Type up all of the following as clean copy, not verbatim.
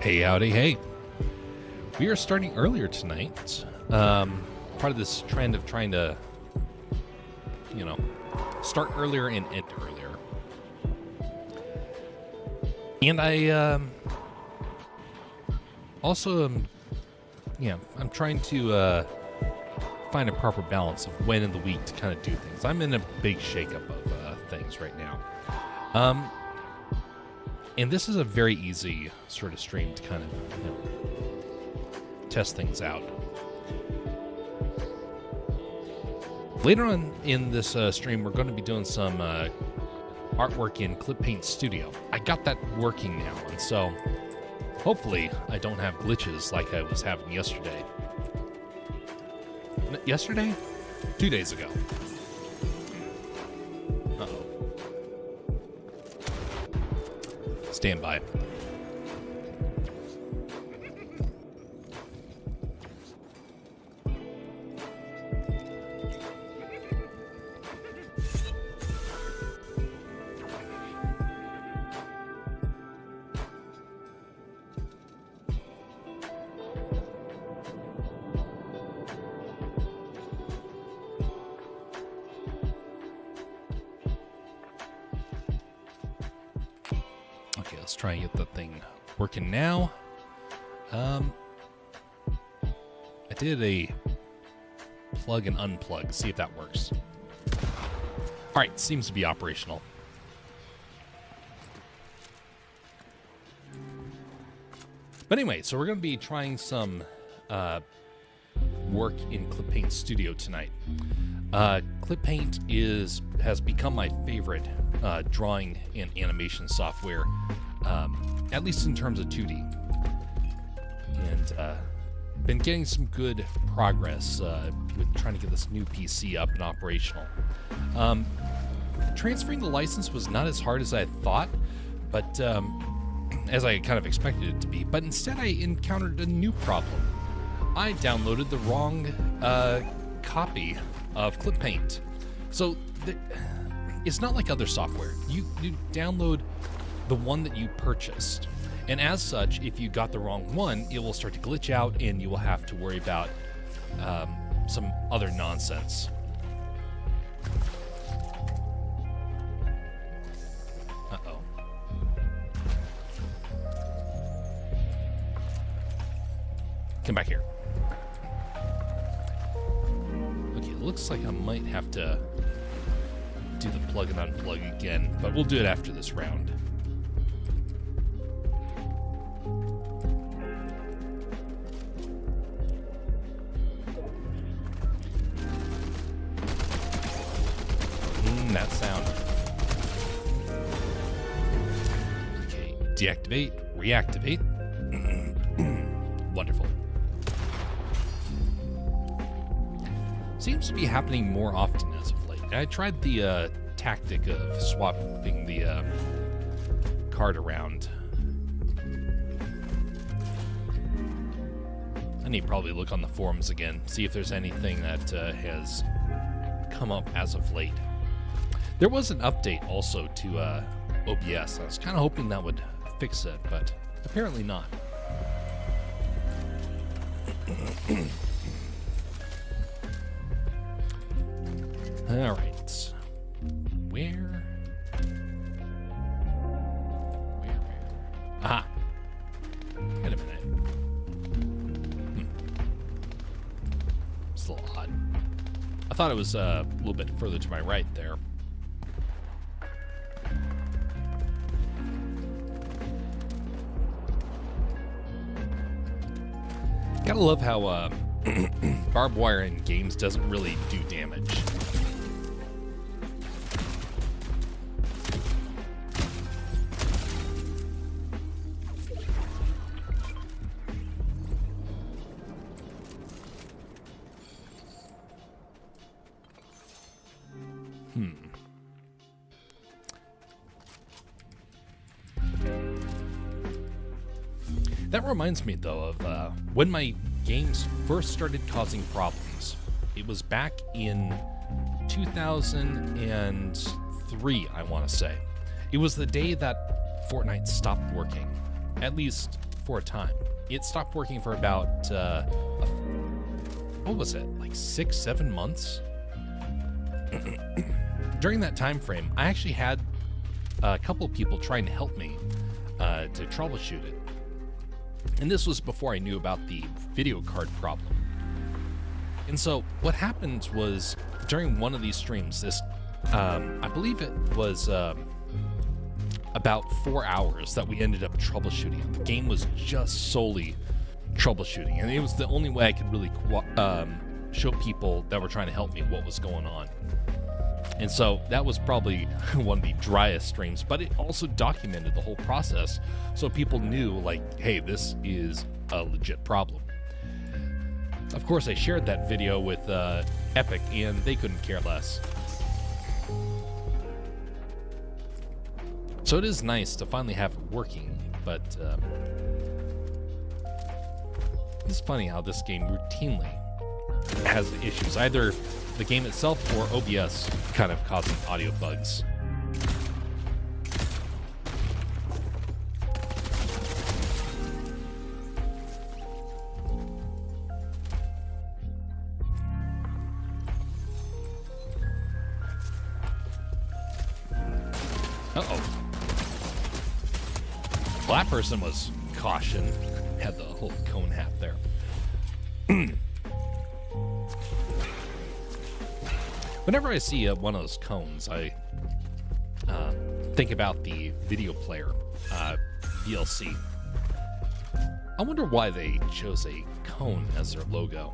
Hey, howdy, hey. We are starting earlier tonight. Part of this trend of trying to, start earlier and end earlier. And I also I'm trying to find a proper balance of when in the week to kind of do things. I'm in a big shakeup of things right now. And this is a very easy sort of stream to kind of test things out. Later on in this stream, we're going to be doing some artwork in Clip Paint Studio. I got that working now, and so hopefully I don't have glitches like I was having yesterday. Yesterday? 2 days ago. Uh-oh. Stand by. Okay, let's try and get that thing working now. I did a plug and unplug, see if that works. All right, seems to be operational. But anyway, so we're going to be trying some work in Clip Paint Studio tonight. Clip Paint has become my favorite drawing and animation software, at least in terms of 2D. And been getting some good progress with trying to get this new PC up and operational. Transferring the license was not as hard as I thought, but as I kind of expected it to be. But instead, I encountered a new problem. I downloaded the wrong copy of Clip Paint. So it's not like other software. You download the one that you purchased. And as such, if you got the wrong one, it will start to glitch out and you will have to worry about some other nonsense. Uh-oh. Come back here. Okay, looks like I might have to do the plug and unplug again, but we'll do it after this round. That sound. Okay, deactivate, reactivate. Wonderful. Seems to be happening more often as of late. I tried the tactic of swapping the card around. I need to probably look on the forums again, see if there's anything that has come up as of late. There was an update also to OBS. I was kind of hoping that would fix it, but apparently not. All right. Where? Aha. Wait a minute. It's a little odd. I thought it was a little bit further to my right there. Gotta love how barbed wire in games doesn't really do damage. That reminds me, though, of when my games first started causing problems. It was back in 2003, I want to say. It was the day that Fortnite stopped working, at least for a time. It stopped working for about, what was it, like 6-7 months? During that time frame, I actually had a couple of people trying to help me to troubleshoot it. And this was before I knew about the video card problem. And so what happened was during one of these streams, this, I believe it was about 4 hours that we ended up troubleshooting. The game was just solely troubleshooting, and it was the only way I could really show people that were trying to help me what was going on. And so that was probably one of the driest streams, but it also documented the whole process so people knew, like, hey, this is a legit problem. Of course, I shared that video with Epic, and they couldn't care less. So it is nice to finally have it working, but it's funny how this game routinely has issues. Either the game itself or OBS kind of causing audio bugs. Uh-oh. Well, that person was caution. Had the whole cone hat there. Whenever I see one of those cones, I think about the video player DLC. I wonder why they chose a cone as their logo.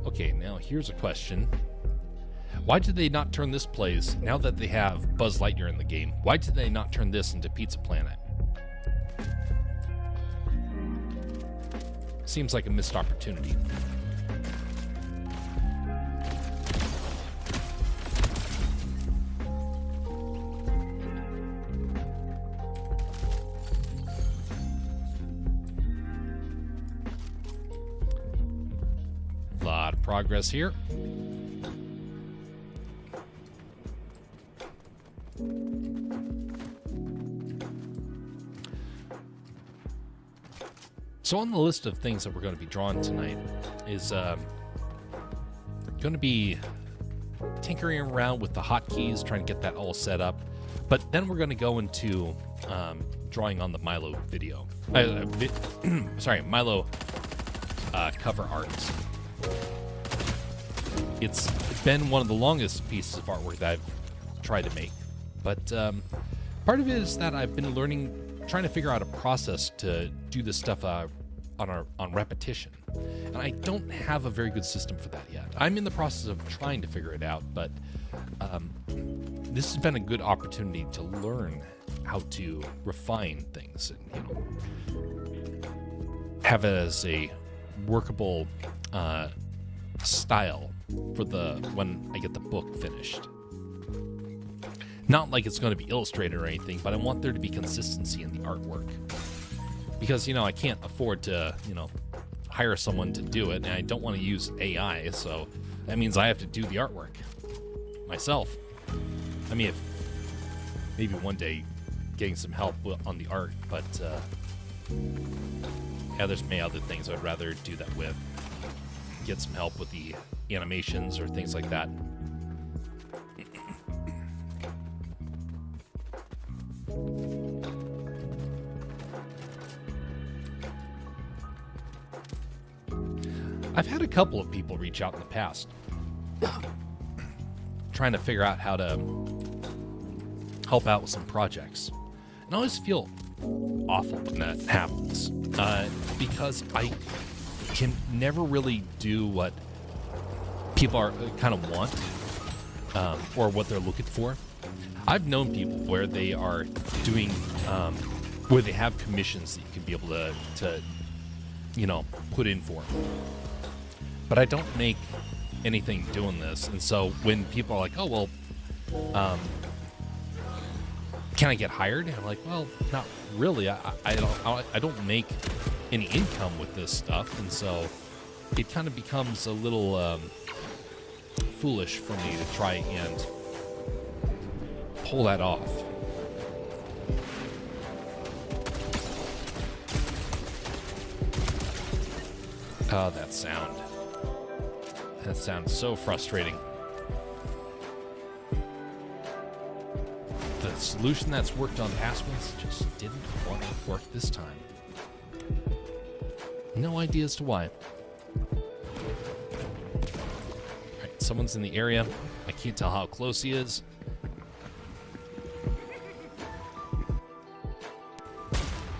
Okay, now here's a question. Why did they not turn this place, now that they have Buzz Lightyear in the game, why did they not turn this into Pizza Planet? Seems like a missed opportunity. A lot of progress here. So on the list of things that we're going to be drawing tonight is going to be tinkering around with the hotkeys, trying to get that all set up. But then we're going to go into drawing on the Milo video. Milo cover art. It's been one of the longest pieces of artwork that I've tried to make. But part of it is that I've been trying to figure out a process to do this stuff on repetition. And I don't have a very good system for that yet. I'm in the process of trying to figure it out, but this has been a good opportunity to learn how to refine things and, have it as a workable style for when I get the book finished. Not like it's going to be illustrated or anything, but I want there to be consistency in the artwork. Because, I can't afford to, hire someone to do it, and I don't want to use AI, so that means I have to do the artwork myself. I mean, if maybe one day getting some help on the art, but yeah, there's many other things I'd rather do that with. Get some help with the animations or things like that. I've had a couple of people reach out in the past trying to figure out how to help out with some projects. And I always feel awful when that happens because I can never really do what people are kind of want or what they're looking for. I've known people where they are doing where they have commissions that you can be able to put in for. But I don't make anything doing this, and so when people are like, "Oh well, can I get hired?" And I'm like, "Well, not really. I don't make any income with this stuff," and so it kind of becomes a little foolish for me to try and pull that off. Oh, that sound. That sounds so frustrating. The solution that's worked on past ones just didn't want to work this time. No idea as to why. Alright, someone's in the area. I can't tell how close he is.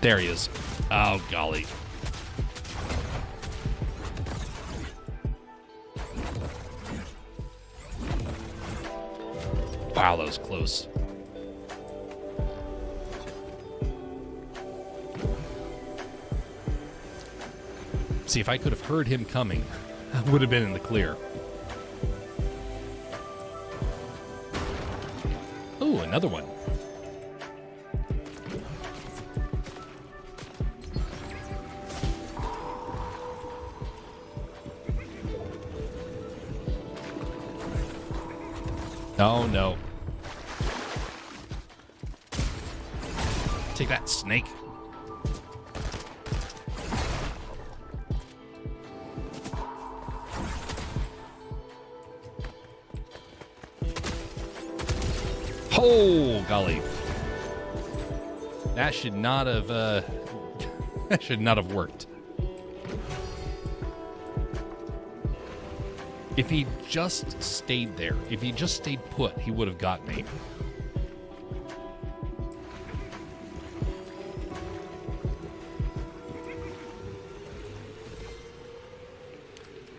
There he is. Oh, golly. Wow, that was close. See, if I could have heard him coming, I would have been in the clear. Ooh, another one. Oh, no. Take that, snake. Oh, golly. That should not have, that should not have worked. If he just stayed there, if he just stayed put, he would have got me.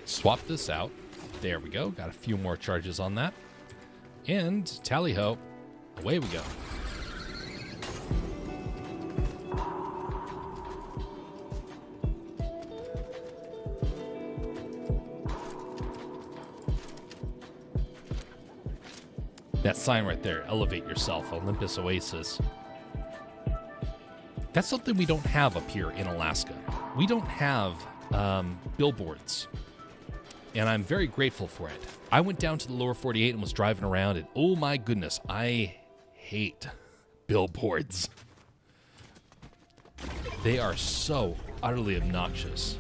Swap this out. There we go. Got a few more charges on that. And tally-ho, away we go. That sign right there, elevate yourself, Olympus Oasis. That's something we don't have up here in Alaska. We don't have billboards, and I'm very grateful for it. I went down to the lower 48 and was driving around, and oh my goodness, I hate billboards. They are so utterly obnoxious.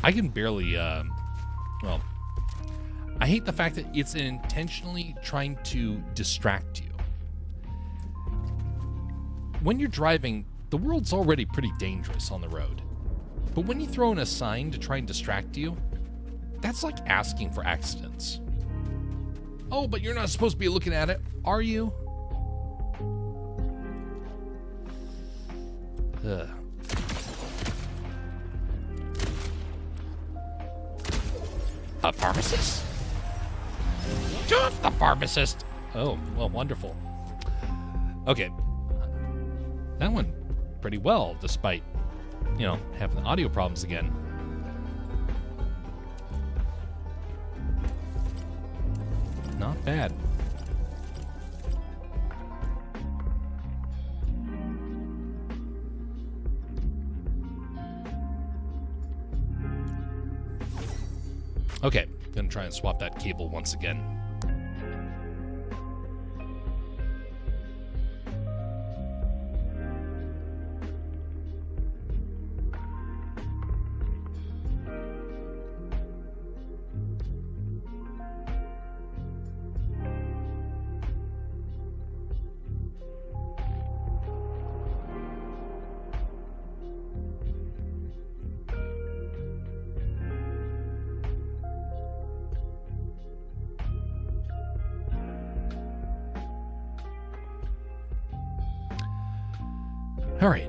I can barely, well, I hate the fact that it's intentionally trying to distract you. When you're driving, the world's already pretty dangerous on the road. But when you throw in a sign to try and distract you, that's like asking for accidents. Oh, but you're not supposed to be looking at it, are you? Ugh. A pharmacist? Just the pharmacist. Oh, well, wonderful. Okay. That went pretty well, despite, you know, having the audio problems again. Not bad. Okay, gonna try and swap that cable once again. All right.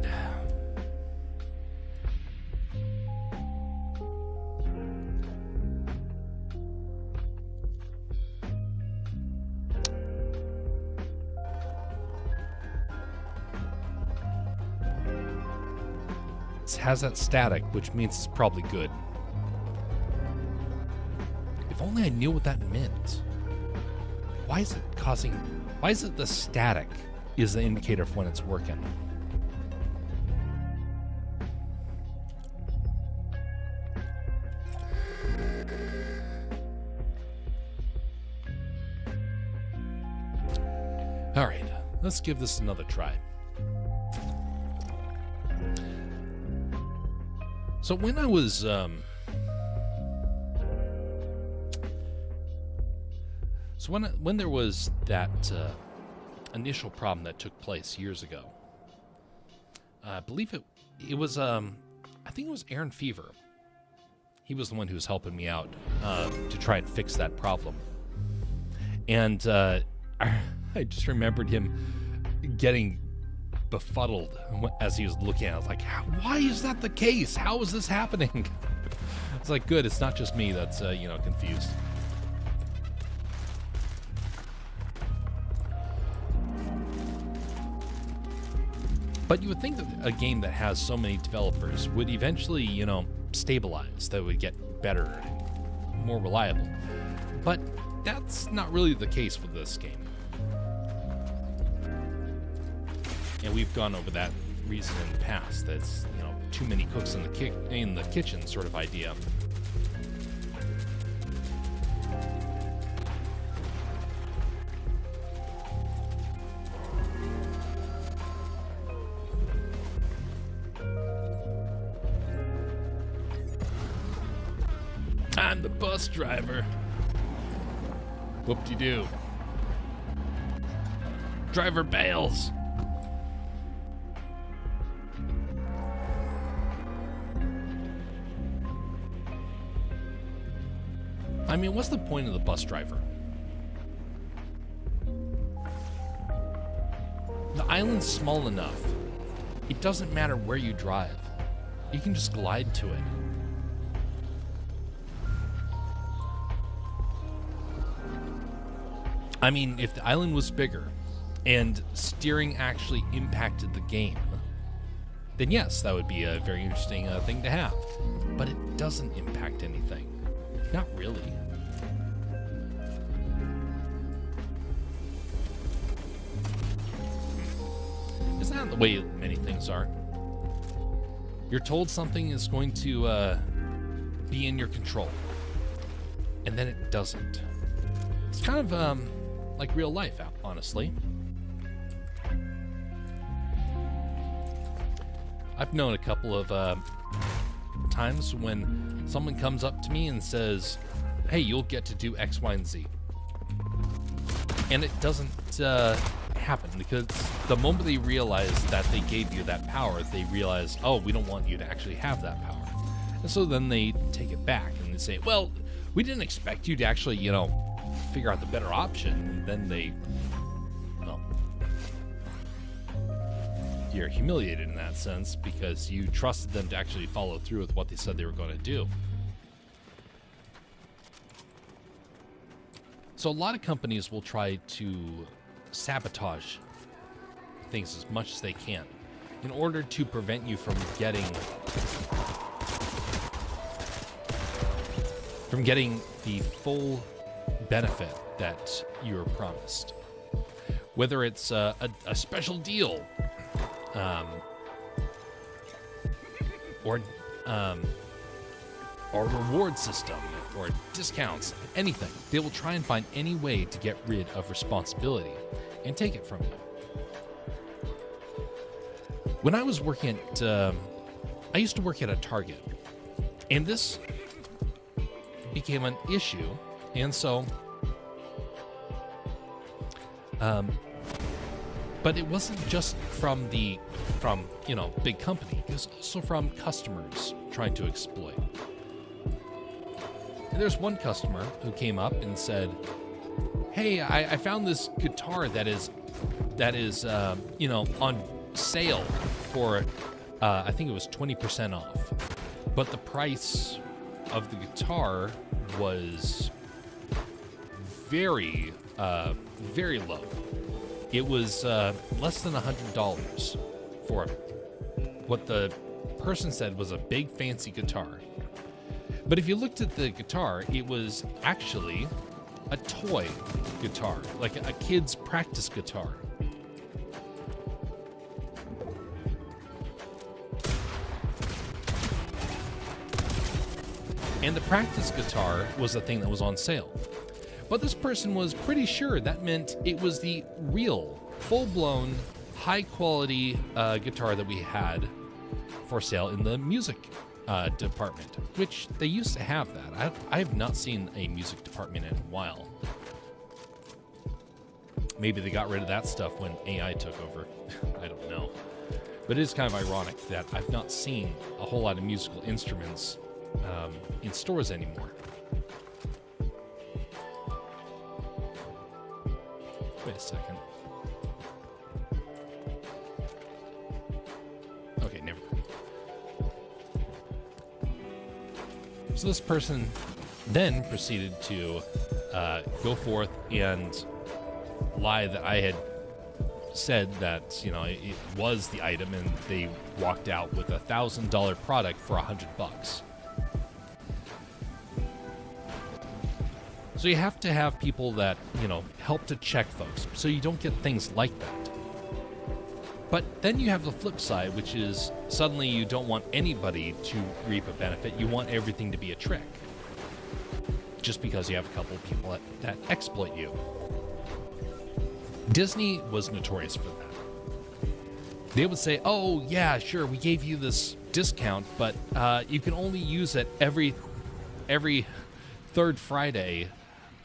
It has that static, which means it's probably good. If only I knew what that meant. Why is it the static is the indicator of when it's working? All right, let's give this another try. So when I was when there was that initial problem that took place years ago, I believe it was I think it was Aaron Fever. He was the one who was helping me out to try and fix that problem. And I just remembered him getting befuddled as he was looking at it. I was like, why is that the case? How is this happening? It's like, good, it's not just me that's, confused. But you would think that a game that has so many developers would eventually, stabilize, that would get better, more reliable. But that's not really the case with this game. And we've gone over that reason in the past. That's, too many cooks in the kitchen sort of idea. I'm the bus driver. Whoop-de-doo. Driver bails. I mean, what's the point of the bus driver? The island's small enough. It doesn't matter where you drive. You can just glide to it. I mean, if the island was bigger and steering actually impacted the game, then yes, that would be a very interesting thing to have. But it doesn't impact anything. Not really. Isn't that the way many things are? You're told something is going to be in your control, and then it doesn't. It's kind of like real life, honestly. I've known a couple of times when someone comes up to me and says, hey, you'll get to do X, Y, and Z. And it doesn't happen, because the moment they realize that they gave you that power, they realize, oh, we don't want you to actually have that power. And so then they take it back and they say, well, we didn't expect you to actually, figure out the better option. And then they, well, you're humiliated in that sense because you trusted them to actually follow through with what they said they were going to do. So a lot of companies will try to sabotage things as much as they can in order to prevent you from getting the full benefit that you were promised. Whether it's a special deal, or reward system, or discounts, anything. They will try and find any way to get rid of responsibility and take it from you. When I was working at, I used to work at a Target, and this became an issue, and so, but it wasn't just from big company. It was also from customers trying to exploit. And there's one customer who came up and said, hey, I found this guitar that is on sale for, I think it was 20% off. But the price of the guitar was very, very low. It was less than $100 for what the person said was a big fancy guitar. But if you looked at the guitar, it was actually a toy guitar, like a kid's practice guitar. And the practice guitar was the thing that was on sale. But this person was pretty sure that meant it was the real full-blown, high-quality guitar that we had for sale in the music department, which they used to have that. I have not seen a music department in a while. Maybe they got rid of that stuff when AI took over. I don't know. But it is kind of ironic that I've not seen a whole lot of musical instruments in stores anymore. Wait a second. Okay, never mind. So this person then proceeded to go forth and lie that I had said that, you know, it was the item, and they walked out with a $1,000 product for $100. So you have to have people that, you know, help to check folks, so you don't get things like that. But then you have the flip side, which is suddenly you don't want anybody to reap a benefit. You want everything to be a trick, just because you have a couple of people that exploit you. Disney was notorious for that. They would say, oh, yeah, sure, we gave you this discount, but you can only use it every third Friday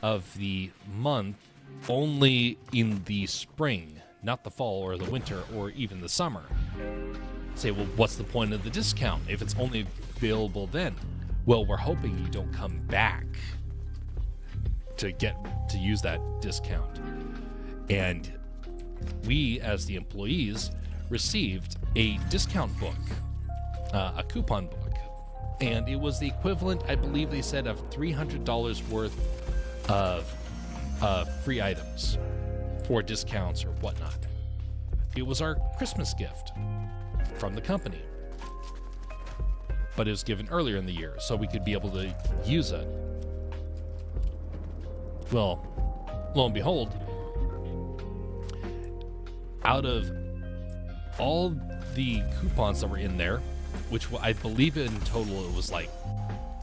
of the month, only in the spring, not the fall or the winter or even the summer. Say, well, what's the point of the discount if it's only available then? Well, we're hoping you don't come back to use that discount. And we, as the employees, received a discount book, a coupon book. And it was the equivalent, I believe they said, of $300 worth of free items or discounts or whatnot. It was our Christmas gift from the company. But it was given earlier in the year, so we could be able to use it. Well, lo and behold, out of all the coupons that were in there, which I believe in total it was like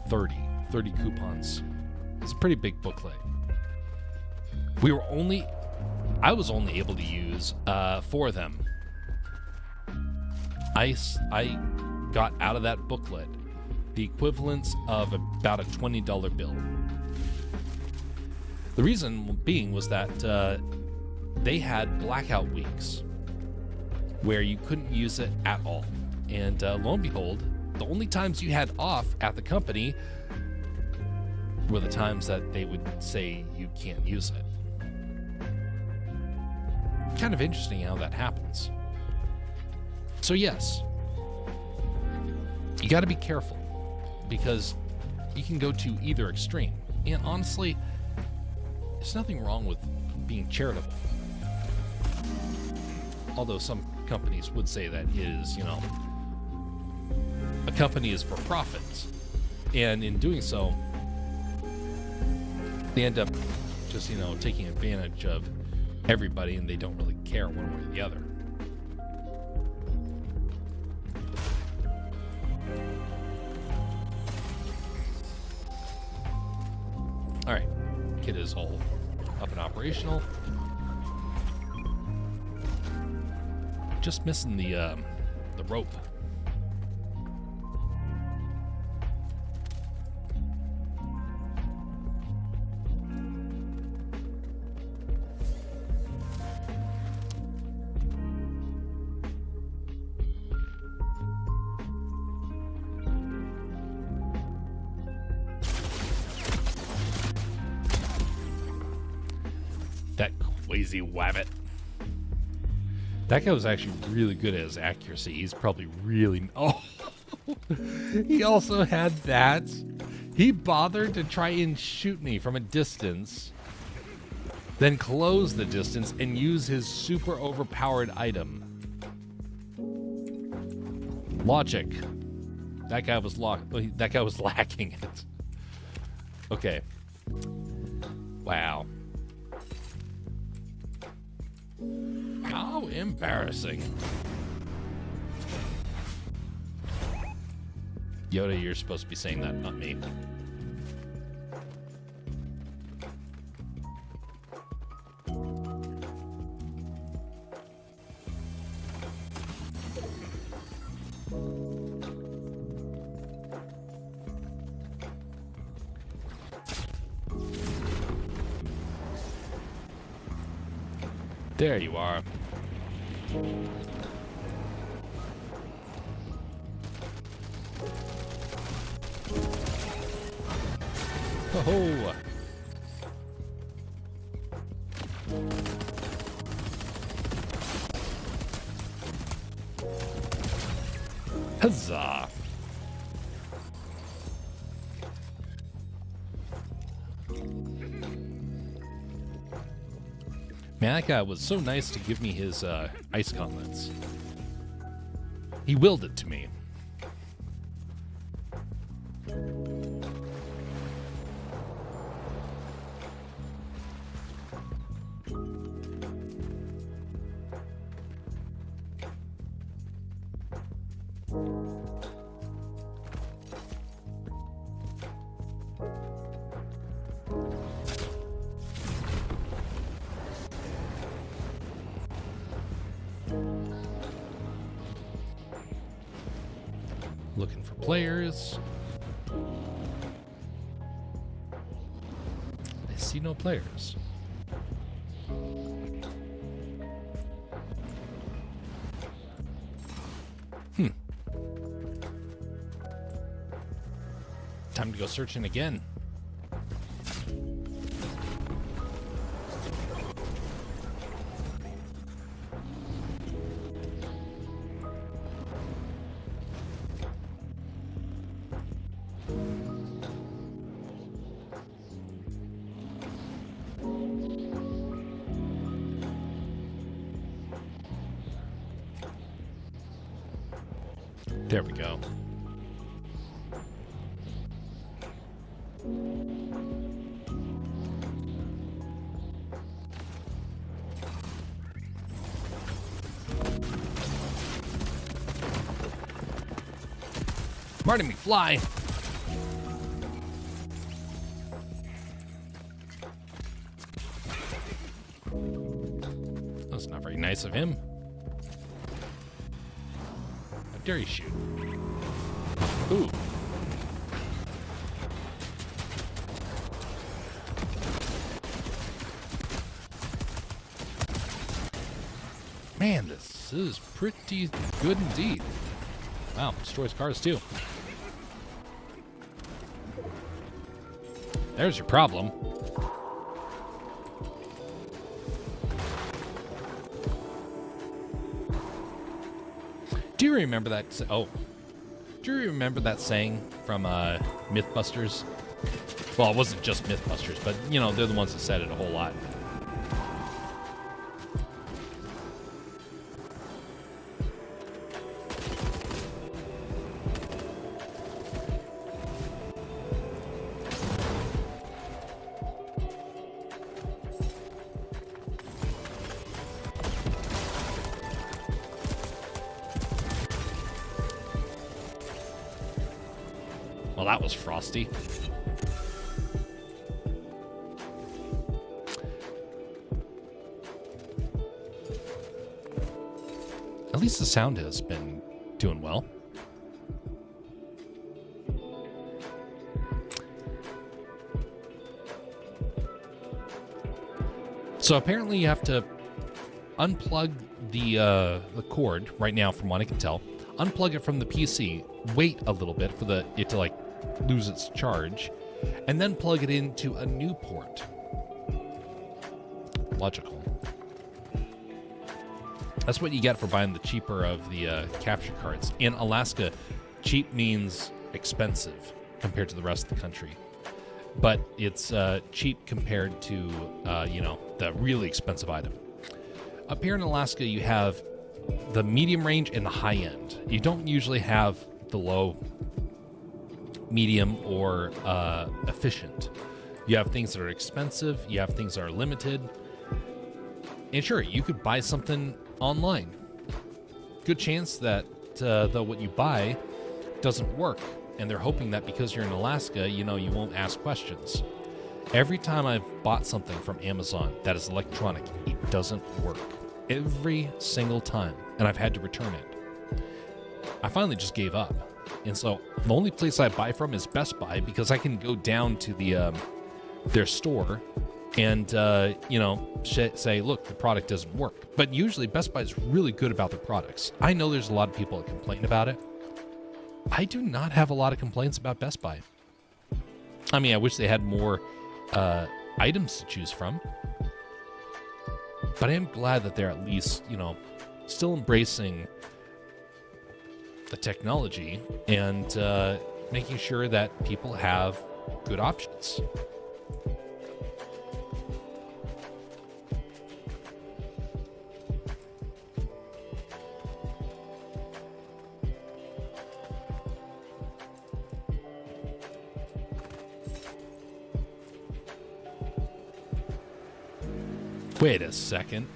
30 coupons. It's a pretty big booklet. I was only able to use 4 of them. I got out of that booklet the equivalence of about a $20 bill. The reason being was that they had blackout weeks where you couldn't use it at all. And lo and behold, the only times you had off at the company were the times that they would say you can't use it. Kind of interesting how that happens. So yes, you got to be careful, because you can go to either extreme. And honestly, there's nothing wrong with being charitable. Although some companies would say that it is, you know, a company is for profit. And in doing so, they end up just, you know, taking advantage of everybody, and they don't really care one way or the other. All right, kit is all up and operational. Just missing the rope. That crazy wabbit. That guy was actually really good at his accuracy. He's probably really... Oh! He also had that. He bothered to try and shoot me from a distance, then close the distance and use his super overpowered item. Logic. That guy was lacking it. Okay. Wow. How embarrassing. Yoda, you're supposed to be saying that, not me. There you are. Oh. Huzzah. Man, that guy was so nice to give me his ice gauntlets. He willed it to me. Looking for players. I see no players. Time to go searching again. There we go. Marty McFly. That's not very nice of him. How dare you shoot? Ooh. Man, this is pretty good indeed. Wow, destroys cars too. There's your problem. Do you remember that? Do you remember that saying from Mythbusters? Well, it wasn't just Mythbusters, but you know, they're the ones that said it a whole lot. Well, that was frosty. At least the sound has been doing well. So apparently you have to unplug the cord right now, from what I can tell. Unplug it from the PC, wait a little bit for it to like lose its charge, and then plug it into a new port. Logical. That's what you get for buying the cheaper of the capture cards. In Alaska, cheap means expensive compared to the rest of the country. But it's cheap compared to, you know, the really expensive item. Up here in Alaska, you have the medium range and the high end. You don't usually have the low, medium, or efficient. You have things that are expensive. You have things that are limited. And sure, you could buy something online. Good chance that though what you buy doesn't work. And they're hoping that because you're in Alaska, you know, you won't ask questions. Every time I've bought something from Amazon that is electronic, it doesn't work. Every single time. And I've had to return it. I finally just gave up. And so the only place I buy from is Best Buy, because I can go down to the their store and say, look, the product doesn't work. But usually Best Buy is really good about their products. I know there's a lot of people that complain about it. I do not have a lot of complaints about Best Buy. I mean, I wish they had more items to choose from. But I am glad that they're at least, still embracing the technology and making sure that people have good options. Wait a second.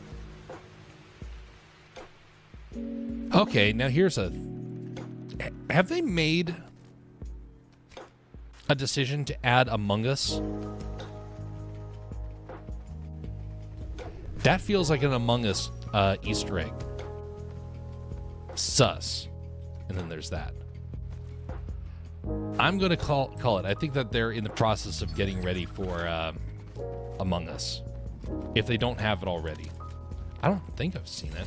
Okay, now here's have they made a decision to add Among Us? That feels like an Among Us Easter egg. Sus. And then there's that. I'm going to call it. I think that they're in the process of getting ready for Among Us. If they don't have it already. I don't think I've seen it.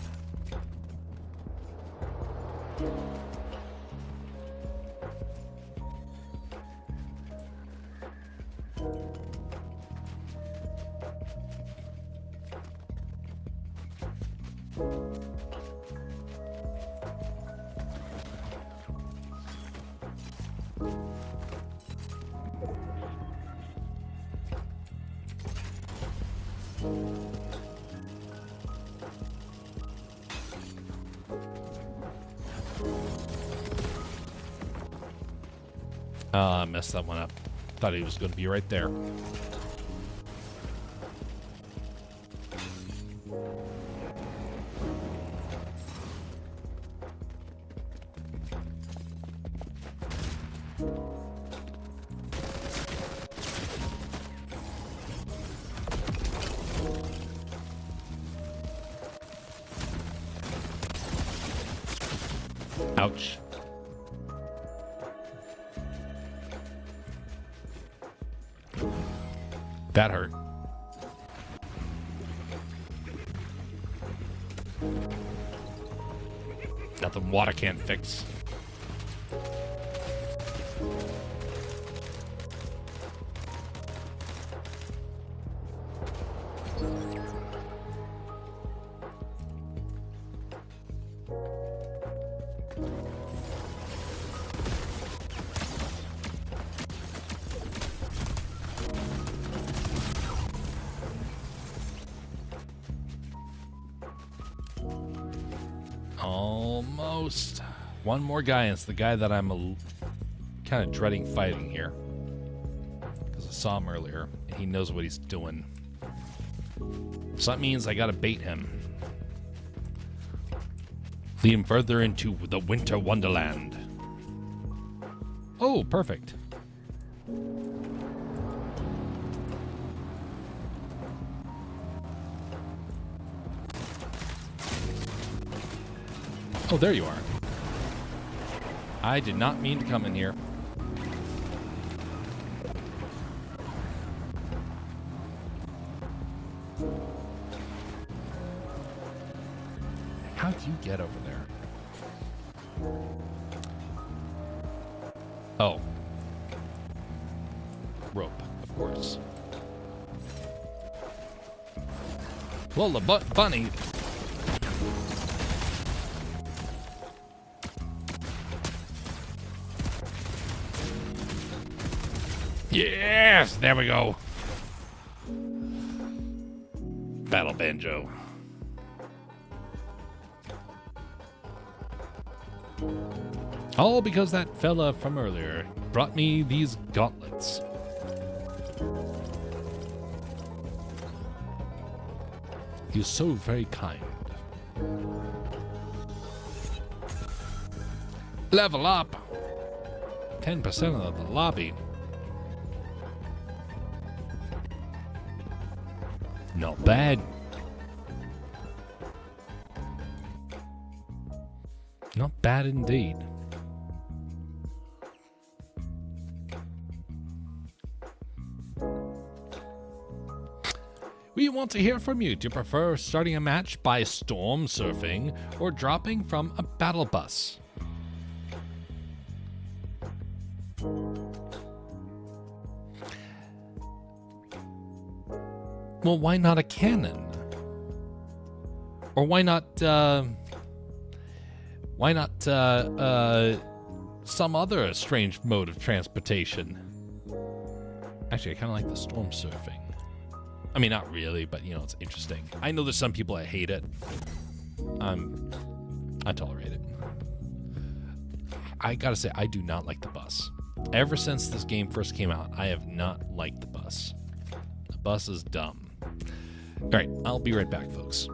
I messed that one up. Thought he was going to be right there. Ouch. That hurt. Nothing water can't fix. Almost. One more guy, and it's the guy that I'm kind of dreading fighting here. Because I saw him earlier, and he knows what he's doing. So that means I gotta bait him. Lead him further into the winter wonderland. Oh, perfect. Oh, there you are. I did not mean to come in here. How'd you get over there? Oh. Rope, of course. Well, the bunny. Yes, there we go. Battle banjo. All because that fella from earlier brought me these gauntlets. He's so very kind. Level up. 10% of the lobby. Not bad. Not bad indeed. want to hear from you. Do you prefer starting a match by storm surfing or dropping from a battle bus? Well, why not a cannon? Or why not some other strange mode of transportation? Actually, I kind of like the storm surfing. I mean, not really, but, it's interesting. I know there's some people that hate it. I tolerate it. I gotta say, I do not like the bus. Ever since this game first came out, I have not liked the bus. The bus is dumb. All right, I'll be right back, folks.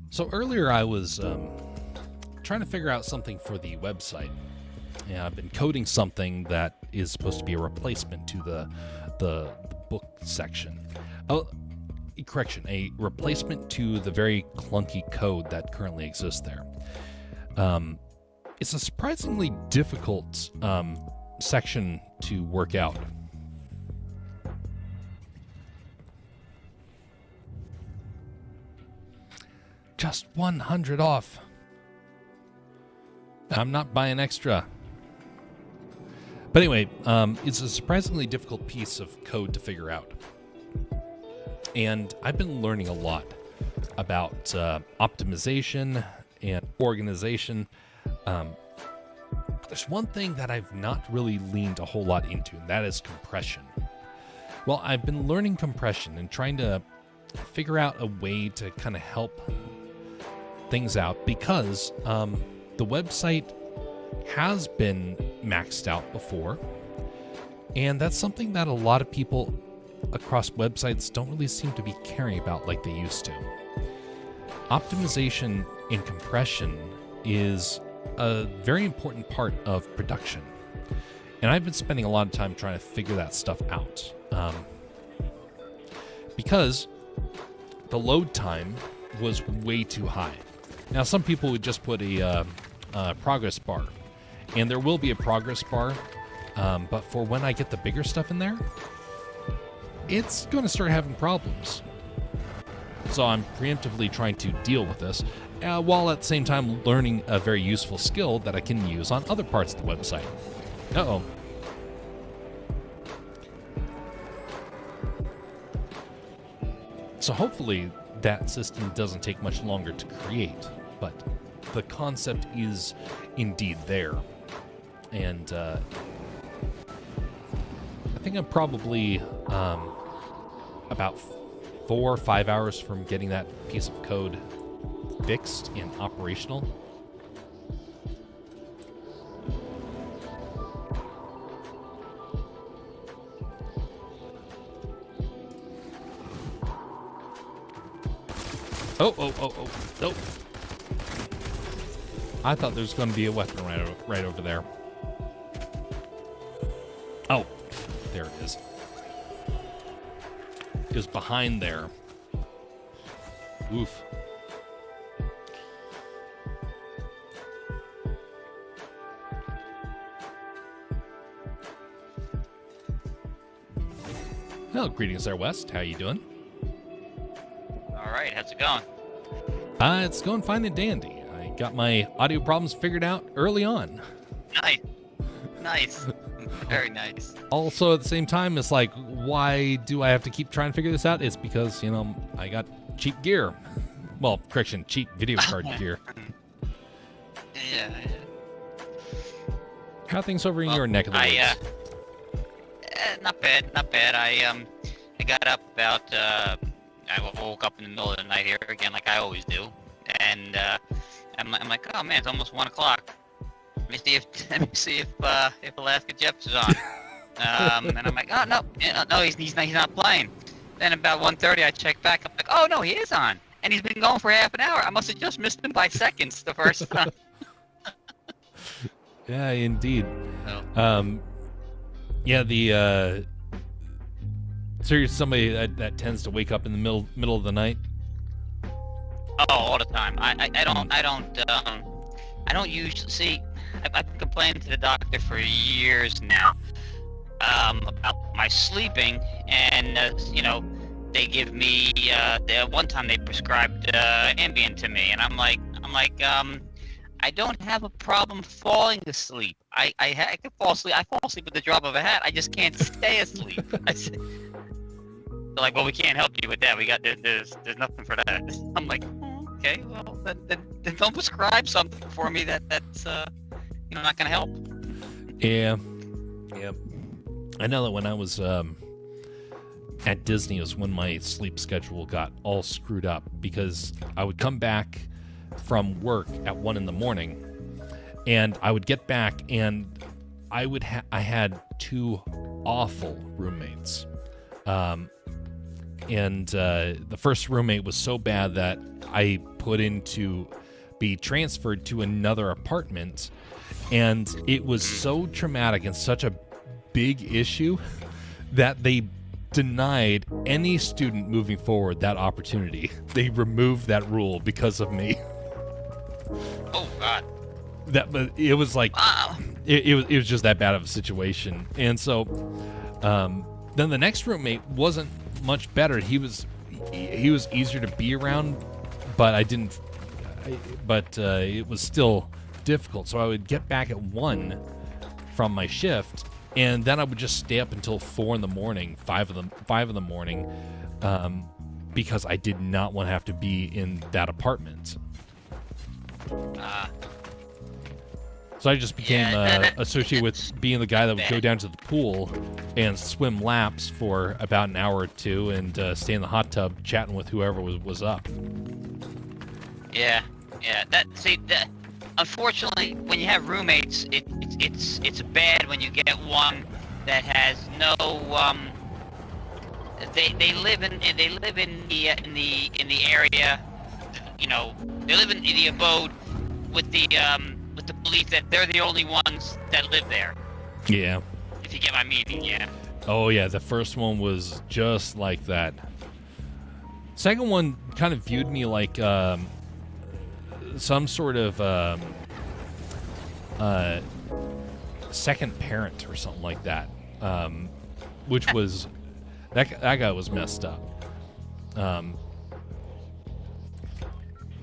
So earlier I was trying to figure out something for the website. Yeah, I've been coding something that is supposed to be a replacement to the book section. Oh, correction, a replacement to the very clunky code that currently exists there. It's a surprisingly difficult section to work out. Just 100 off. I'm not buying extra. But anyway, it's a surprisingly difficult piece of code to figure out. And I've been learning a lot about optimization and organization. There's one thing that I've not really leaned a whole lot into, and that is compression. Well, I've been learning compression and trying to figure out a way to kind of help things out because the website has been maxed out before, and that's something that a lot of people across websites don't really seem to be caring about like they used to. Optimization and compression is a very important part of production, and I've been spending a lot of time trying to figure that stuff out because the load time was way too high. Now, some people would just put a progress bar, and there will be a progress bar, but for when I get the bigger stuff in there, it's going to start having problems. So I'm preemptively trying to deal with this, while at the same time learning a very useful skill that I can use on other parts of the website. Uh-oh. So hopefully that system doesn't take much longer to create, but the concept is indeed there. And I think I'm probably about 4 or 5 hours from getting that piece of code fixed and operational. Oh, nope. I thought there was going to be a weapon right over there. Oh, there it is. It was behind there. Oof. Well, greetings there, West. How you doing? All right, how's it going? It's going fine and dandy. I got my audio problems figured out early on. Nice. Very nice. Also, at the same time, it's like, why do I have to keep trying to figure this out? It's because, I got cheap gear. Well, correction, cheap video card gear. Yeah. How are things over in your neck of the woods? Not bad. I got up about, I woke up in the middle of the night here again, like I always do. And, I'm like, oh man, it's almost 1 o'clock. Let me see if Alaska Jeps is on. And I'm like, oh no, he's not playing. Then about 1:30, I check back. I'm like, oh no, he is on, and he's been going for half an hour. I must have just missed him by seconds the first time. Yeah, indeed. So. So you're somebody that tends to wake up in the middle of the night? Oh, all the time. I don't usually see. I've been complaining to the doctor for years now about my sleeping, and they give me. One time they prescribed Ambien to me, and I'm like, I don't have a problem falling asleep. I can fall asleep. I fall asleep with the drop of a hat. I just can't stay asleep. They're like, well, we can't help you with that. There's nothing for that. I'm like, okay, well, then don't prescribe something for me that's not gonna help. Yeah. I know that when I was at Disney was when my sleep schedule got all screwed up, because I would come back from work at 1 in, and I would get back, and I had 2 awful roommates. And the first roommate was so bad that I put in to be transferred to another apartment, and it was so traumatic and such a big issue that they denied any student moving forward that opportunity. They removed that rule because of me. Oh God. But it was like, wow. It was just that bad of a situation. And so then the next roommate wasn't much better. He was easier to be around, but it was still difficult. So I would get back at 1 from my shift, and then I would just stay up until 4 in the morning, 5 in the morning, because I did not want to have to be in that apartment. So I just became associated with being the guy that would go down to the pool and swim laps for about an hour or 2 and stay in the hot tub chatting with whoever was up. Yeah. Unfortunately, when you have roommates, it's bad when you get one that has no they live in the area, they live in the abode with the belief that they're the only ones that live there. Yeah. If you get my meaning, yeah. Oh yeah, the first one was just like that. Second one kind of viewed me like some sort of second parent or something like that, which was that guy was messed up.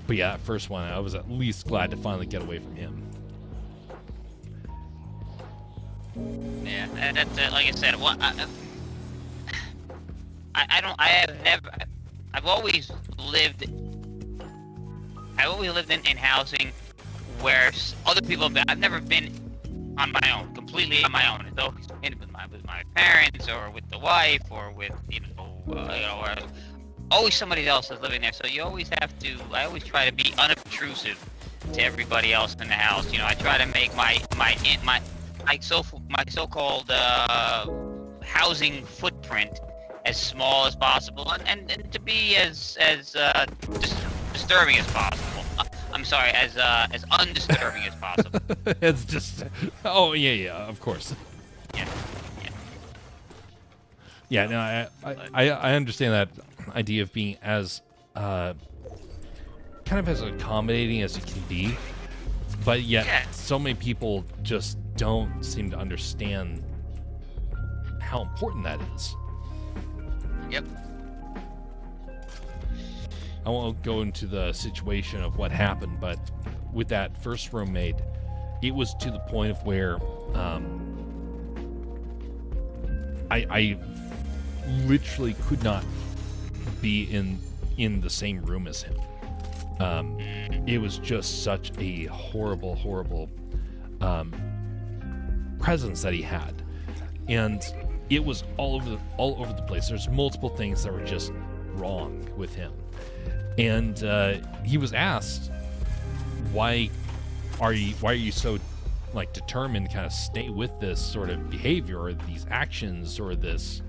But yeah, that first one, I was at least glad to finally get away from him. Yeah, and that's like I said. I've always lived in housing where other people have been. I've never been on my own, completely on my own. It's always been with my parents or with the wife or with or always somebody else is living there. So you always have to. I always try to be unobtrusive to everybody else in the house. I try to make my so-called housing footprint as small as possible, and to be as disturbing as possible. I'm sorry, as undisturbing as possible. It's just, oh yeah, of course. Yeah. No, I understand that idea of being as kind of as accommodating as you can be, but yet so many people just don't seem to understand how important that is. Yep. I won't go into the situation of what happened, but with that first roommate, it was to the point of where I literally could not be in the same room as him. It was just such a horrible presence that he had, and it was all over the place. There's multiple things that were just wrong with him, and he was asked, why are you so like determined to kind of stay with this sort of behavior or these actions or this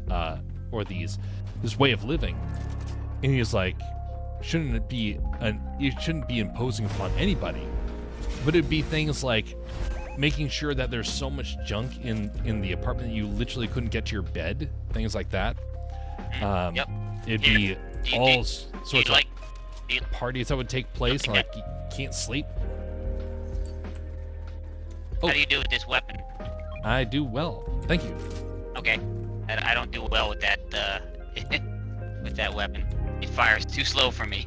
way of living? And he was like, it shouldn't be imposing upon anybody, but it'd be things like making sure that there's so much junk in the apartment that you literally couldn't get to your bed, things like that. Yep. It'd be all sorts of parties that would take place, like you can't sleep. How do you do with this weapon? I do well, thank you. Okay, I don't do well with that with that weapon. It fires too slow for me,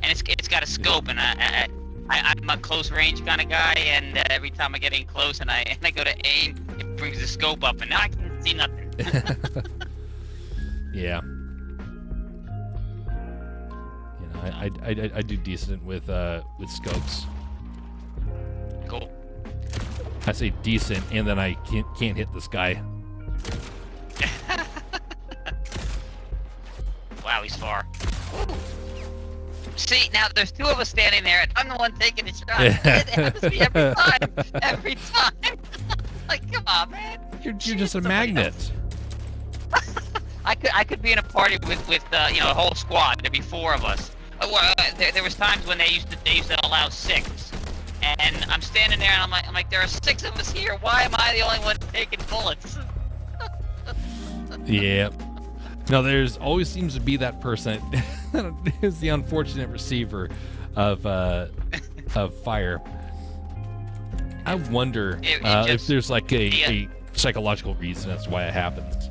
and it's got a scope, and I'm a close range kind of guy, and every time I get in close and I go to aim, it brings the scope up, and now I can't see nothing. Yeah. You know, I do decent with scopes. Cool. I say decent, and then I can't hit this guy. Wow, he's far. See, now there's two of us standing there, and I'm the one taking the shot. It happens to me every time. Every time. Like, come on, man. You're just a magnet. I could be in a party with a whole squad. There'd be four of us. There was times when they used to allow 6, and I'm standing there and I'm like, there are 6 of us here. Why am I the only one taking bullets? Yeah. No, there's always seems to be that person that is the unfortunate receiver of fire. I wonder if there's like a psychological reason as to why it happens.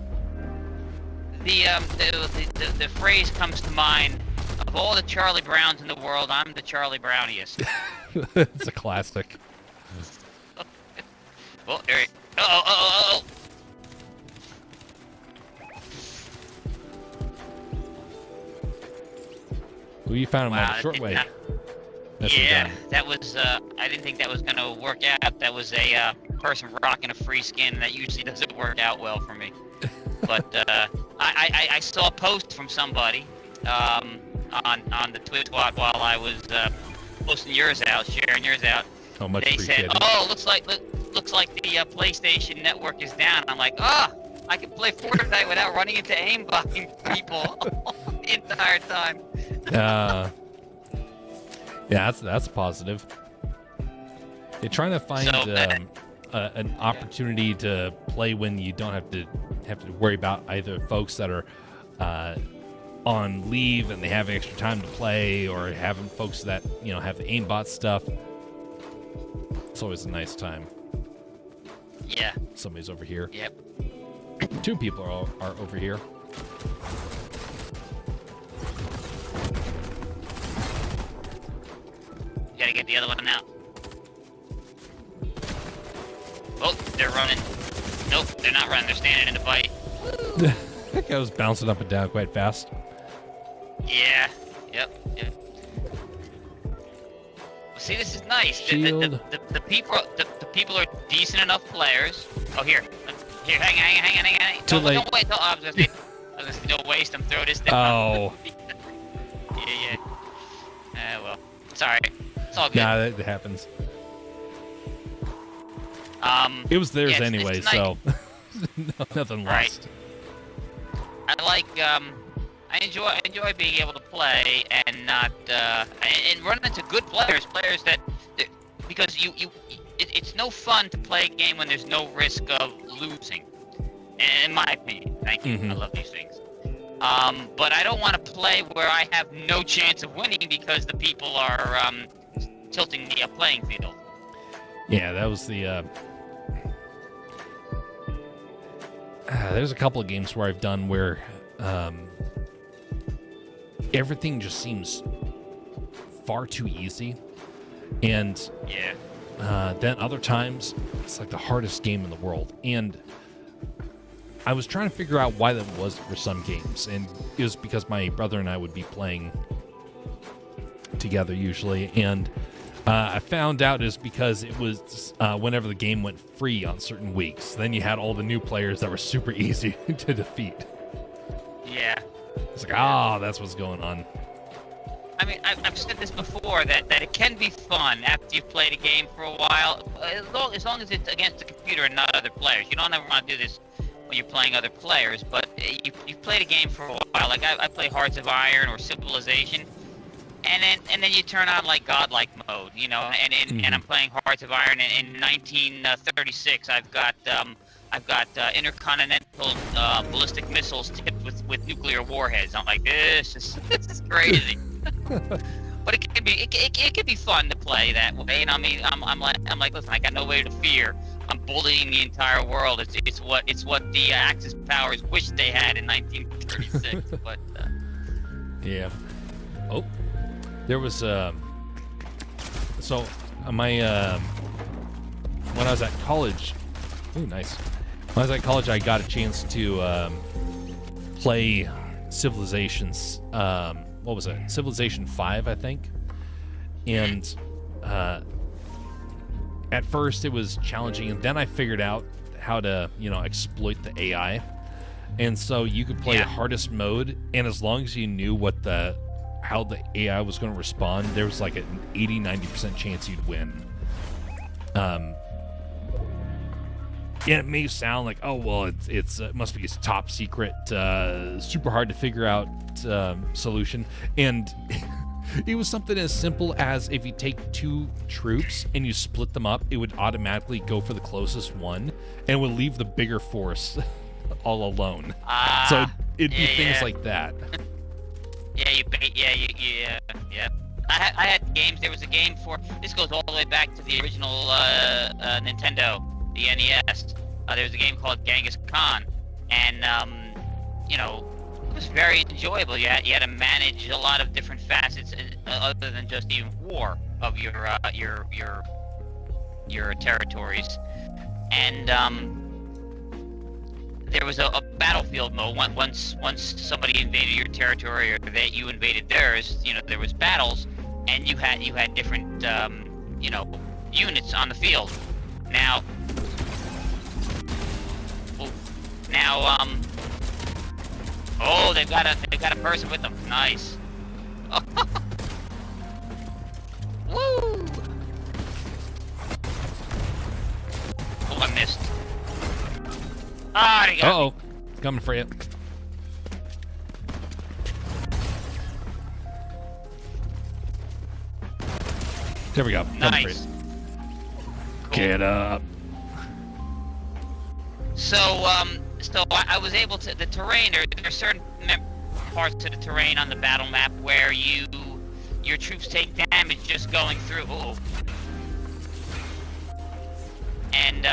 The phrase comes to mind: of all the Charlie Browns in the world, I'm the Charlie Browniest. It's a classic. Well, there. Oh. Well, you found him on the short way. Yeah, that was. I didn't think that was gonna work out. That was a person rocking a free skin. That usually doesn't work out well for me. But I saw a post from somebody on the Twitch squad while I was posting yours out, sharing yours out. Oh, much they appreciated. said, "Oh, looks like the PlayStation Network is down." I'm like, I can play Fortnite without running into aimbotting people the entire time. Yeah, that's positive. You're trying to find an opportunity to play when you don't have to worry about either folks that are on leave and they have extra time to play, or having folks that have the aimbot stuff. It's always a nice time. Yeah. Somebody's over here. Yep. 2 people are over here. You gotta get the other one out. Oh, they're running. Nope, they're not running. They're standing in the fight. That guy was bouncing up and down quite fast. Yeah. Yep. See, this is nice. Shield. The people are decent enough players. Oh, here, hang on. Too late. Don't wait. I was gonna say, don't waste them. Throw this down. Oh. Yeah. Well, sorry. It's all good. Nah, that happens. It was theirs anyway, it's nice. so nothing lost. I like I enjoy being able to play and not and run into good players that because it's no fun to play a game when there's no risk of losing. In my opinion, thank you. I love these things. But I don't want to play where I have no chance of winning because the people are tilting the playing field. Yeah, that was the. There's a couple of games where I've done where everything just seems far too easy. And then other times, it's like the hardest game in the world. And I was trying to figure out why that was for some games. And it was because my brother and I would be playing together usually. And I found out is because it was whenever the game went free on certain weeks. Then you had all the new players that were super easy to defeat. Yeah. It's like, that's what's going on. I mean, I've said this before, that it can be fun after you've played a game for a while, as long as it's against the computer and not other players. You don't ever want to do this when you're playing other players, but you've played a game for a while. Like I play Hearts of Iron or Civilization, and then you turn on like godlike mode, you know, and I'm playing Hearts of Iron in 1936. I've got intercontinental ballistic missiles tipped with nuclear warheads. I'm like, this is crazy. But it can be fun to play that way. And I mean, I'm like, listen, I got no way to fear. I'm bullying the entire world. It's what the Axis powers wished they had in 1936. But yeah. Oh, there was so my when I was at college. Ooh, nice. When I was at college, I got a chance to play Civilizations. What was it? Civilization 5, I think. And at first, it was challenging, and then I figured out how to, exploit the AI. And so you could play hardest mode, and as long as you knew how the AI was going to respond, there was like an 80-90% chance you'd win. Yeah, it may sound like, oh well, it must be a top secret, super hard to figure out solution, and it was something as simple as if you take two troops and you split them up, it would automatically go for the closest one, and it would leave the bigger force all alone. So it'd be things like that. Yeah. I had games. There was a game for this goes all the way back to the original Nintendo. The NES. There was a game called Genghis Khan, and it was very enjoyable. You had to manage a lot of different facets other than just even war of your territories, and there was a battlefield mode. Once somebody invaded your territory or that you invaded theirs, there was battles, and you had different units on the field. Now, they've got a person with them. Nice. Woo! Oh, I missed. Ah, they got me. Coming for you. There we go. Coming for you. Nice. Cool. Get up. So I was able to, the terrain, there are certain parts of the terrain on the battle map where your troops take damage just going through. Ooh. And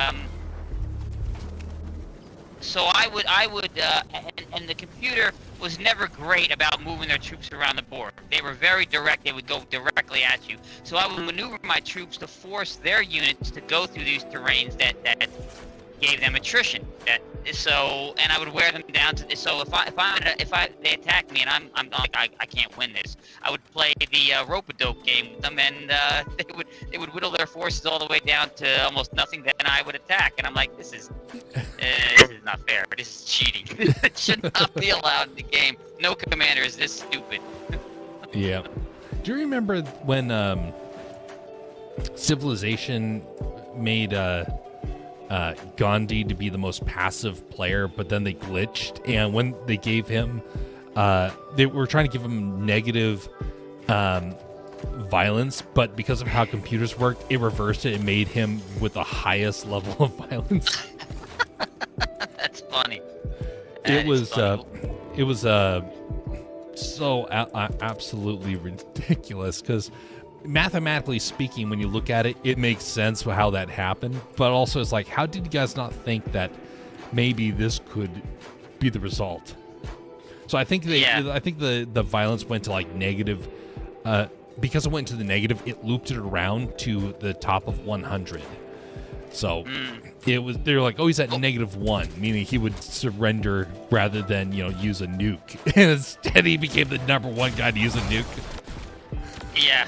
so I would and the computer was never great about moving their troops around the board. They were very direct. They would go directly at you. So I would maneuver my troops to force their units to go through these terrains that gave them attrition. And I would wear them down to. So if they attack me and I'm like I can't win this, I would play the rope-a-dope game with them, and they would whittle their forces all the way down to almost nothing. Then I would attack, and I'm like, this is not fair. This is cheating. It should not be allowed in the game. No commander is this stupid. Yeah. Do you remember when Civilization made Gandhi to be the most passive player, but then they glitched, and when they gave him they were trying to give him negative violence, but because of how computers worked, it reversed it and made him with the highest level of violence. That's funny. It was so absolutely ridiculous, because mathematically speaking, when you look at it, it makes sense how that happened, but also it's like, how did you guys not think that maybe this could be the result? So I think the violence went to like negative. Because it went to the negative, it looped it around to the top of 100. So they're like, oh, he's at -1, meaning he would surrender rather than use a nuke. And instead, he became the #1 guy to use a nuke. Yeah.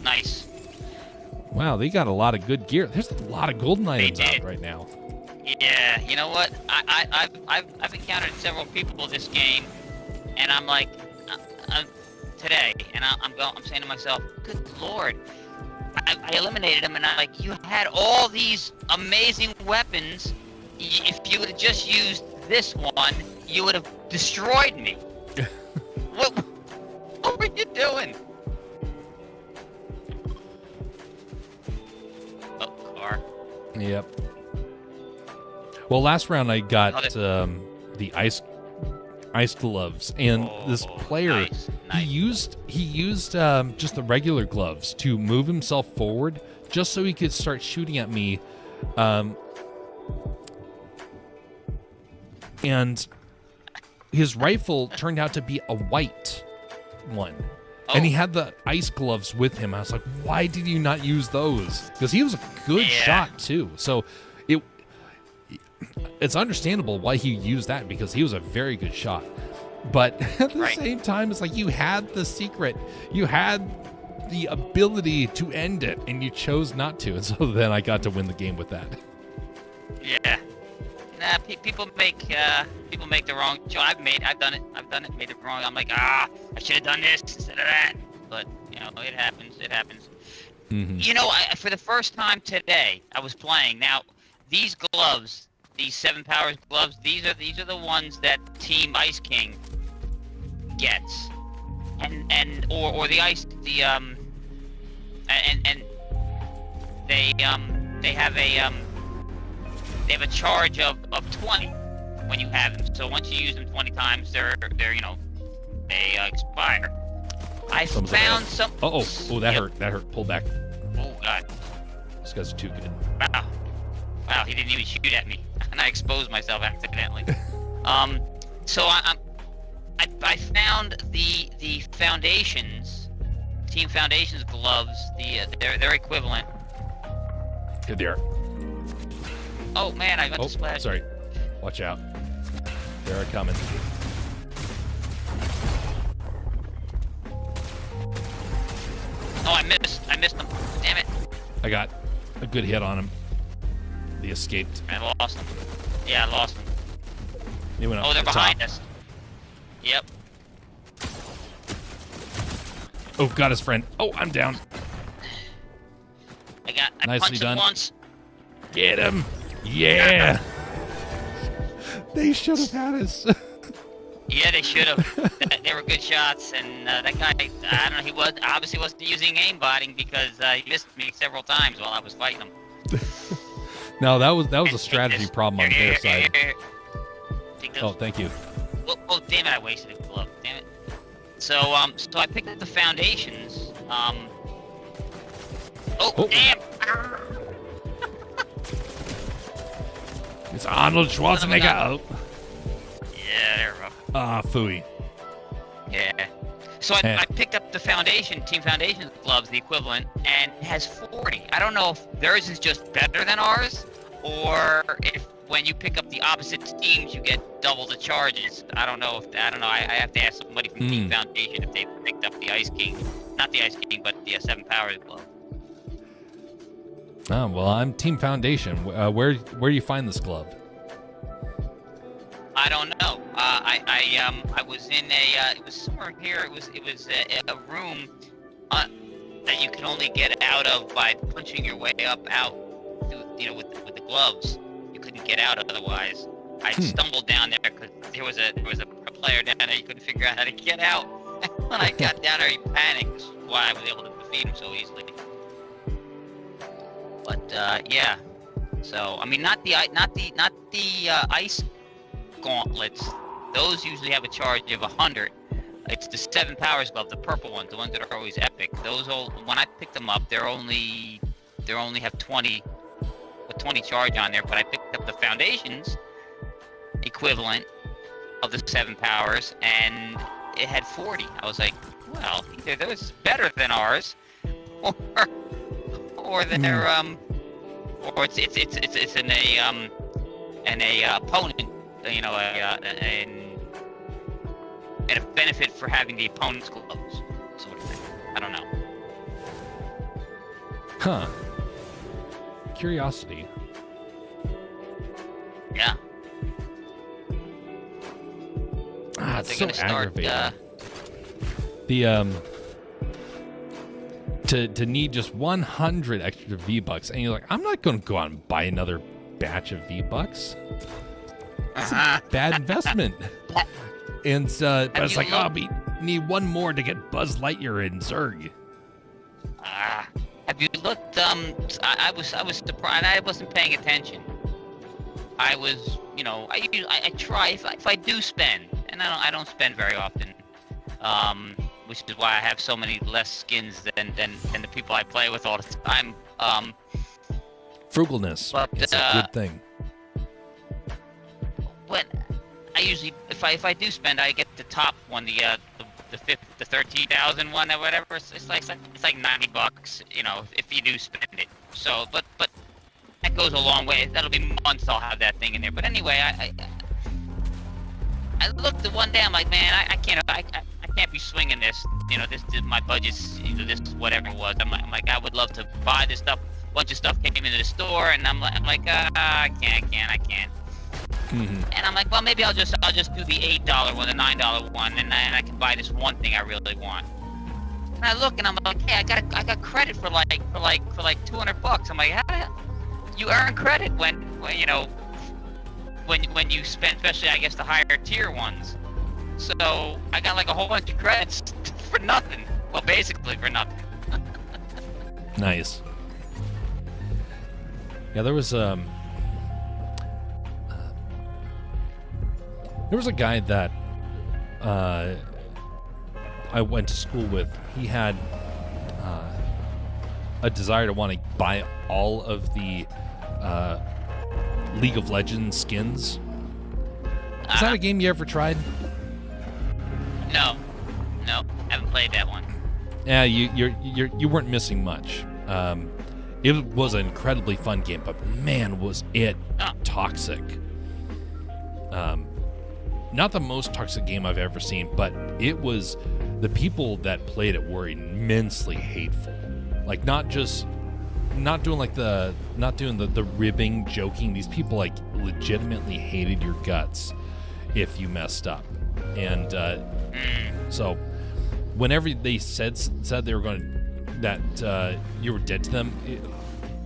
Nice. Wow, they got a lot of good gear. There's a lot of golden items out right now. Yeah, you know what? I've encountered several people this game, and I'm like, today, and I'm saying to myself, good lord, I eliminated them, and I'm like, you had all these amazing weapons. If you would have just used this one, you would have destroyed me. What were you doing? Oh, car. Yep. Well, last round I got the ice gloves, and this player he used just the regular gloves to move himself forward, just so he could start shooting at me, and his rifle turned out to be a white one. And he had the ice gloves with him. I was like, why did you not use those? Because he was a good shot too. So it's understandable why he used that, because he was a very good shot. But at the same time, it's like you had the secret. You had the ability to end it, and you chose not to. And so then I got to win the game with that. Yeah. Nah, people make the wrong choice. I've done it, made it wrong. I'm like, I should have done this instead of that. But it happens. Mm-hmm. For the first time today, I was playing. Now, these gloves, these 7 powers gloves, these are the ones that Team Ice King gets, or the ice and they have a charge of 20 when you have them. So once you use them 20 times, they expire. I found some. Oh, that hurt. That hurt. Pull back. Oh God. This guy's too good. Wow, he didn't even shoot at me, and I exposed myself accidentally. So I found the Foundations, Team Foundations gloves, their equivalent. Good there. Oh man, I got to splash. Sorry. Watch out. They're coming. Oh, I missed them. Damn it. I got a good hit on him. He escaped. I lost him. Yeah, I lost him. He went up they're the behind top. us. Yep. Oh, got his friend. Oh, I'm down. I Nicely punched done. him once. Get him. Yeah. They should have had us. Yeah, they should have. They were good shots, and that guy, I don't know, he obviously wasn't using aimbotting, because he missed me several times while I was fighting him. No, that was a strategy problem on their side. Oh, thank you. Oh, damn it! I wasted a glove. Damn it. So I picked up the Foundations. Oh, damn! It's Arnold Schwarzenegger. Oh. Yeah, they're rough. Ah, phooey. Yeah. So I picked up the Team Foundations gloves, the equivalent, and it has 40. I don't know if theirs is just better than ours, or if when you pick up the opposite teams, you get double the charges. I don't know. I have to ask somebody from Team Foundation if they picked up the Ice King. Not the Ice King, but the 7 powers glove. Oh, well, I'm Team Foundation. Where do you find this glove? I don't know. I was in it was somewhere here. It was a room that you can only get out of by punching your way out through, with the gloves. You couldn't get out otherwise. I stumbled down there because there was a player down there. You couldn't figure out how to get out. When I got down there, he panicked. That's why I was able to defeat him so easily. But yeah. So I mean, not the ice gauntlets. Those usually have a charge of 100. It's the 7 powers glove, the purple ones, the ones that are always epic. Those when I pick them up, they only have 20 a 20 charge on there, but I picked up the Foundation's equivalent of the 7 powers, and it had 40. I was like, well, either those better than ours, or they're or it's in a opponent, you know, and a benefit for having the opponent's gloves, sort of thing. I don't know. Huh. Curiosity. Yeah. It's They're so gonna start, aggravating. To need just 100 extra V-Bucks, and you're like, I'm not going to go out and buy another batch of V-Bucks. It's a bad investment. And but it's like, need one more to get Buzz Lightyear and Zurg. Have you looked? I was surprised. I wasn't paying attention. I was, you know, I try if I do spend, and I don't spend very often. Which is why I have so many less skins than the people I play with all the time. Frugalness is a good thing. When I usually, if I do spend, I get the top one, the 13,000 one or whatever. It's like $90, you know, if you do spend it. So, but that goes a long way. That'll be months I'll have that thing in there. But anyway, I looked at one day. I'm like, man, I can't be swinging this. You know, this my budget's, you know, this whatever it was. I'm like, I would love to buy this stuff. A bunch of stuff came into the store, and I'm like, I can't. Mm-hmm. And I'm like, well, maybe I'll just do the $8 one, the $9 one, and I can buy this one thing I really want. And I look, and I'm like, hey, I got credit for like $200. I'm like, how you earn credit when you know when you spend, especially I guess the higher tier ones. So I got like a whole bunch of credits for nothing. Well, basically for nothing. Nice. Yeah, there was a guy that I went to school with. He had a desire to want to buy all of the League of Legends skins. Is that a game you ever tried? No, haven't played that one. Yeah, you weren't missing much. It was an incredibly fun game, but man, was it toxic. Not the most toxic game I've ever seen, but it was, the people that played it were immensely hateful. Like, not doing the ribbing, joking. These people like legitimately hated your guts if you messed up. And so whenever they said they were going to, that you were dead to them,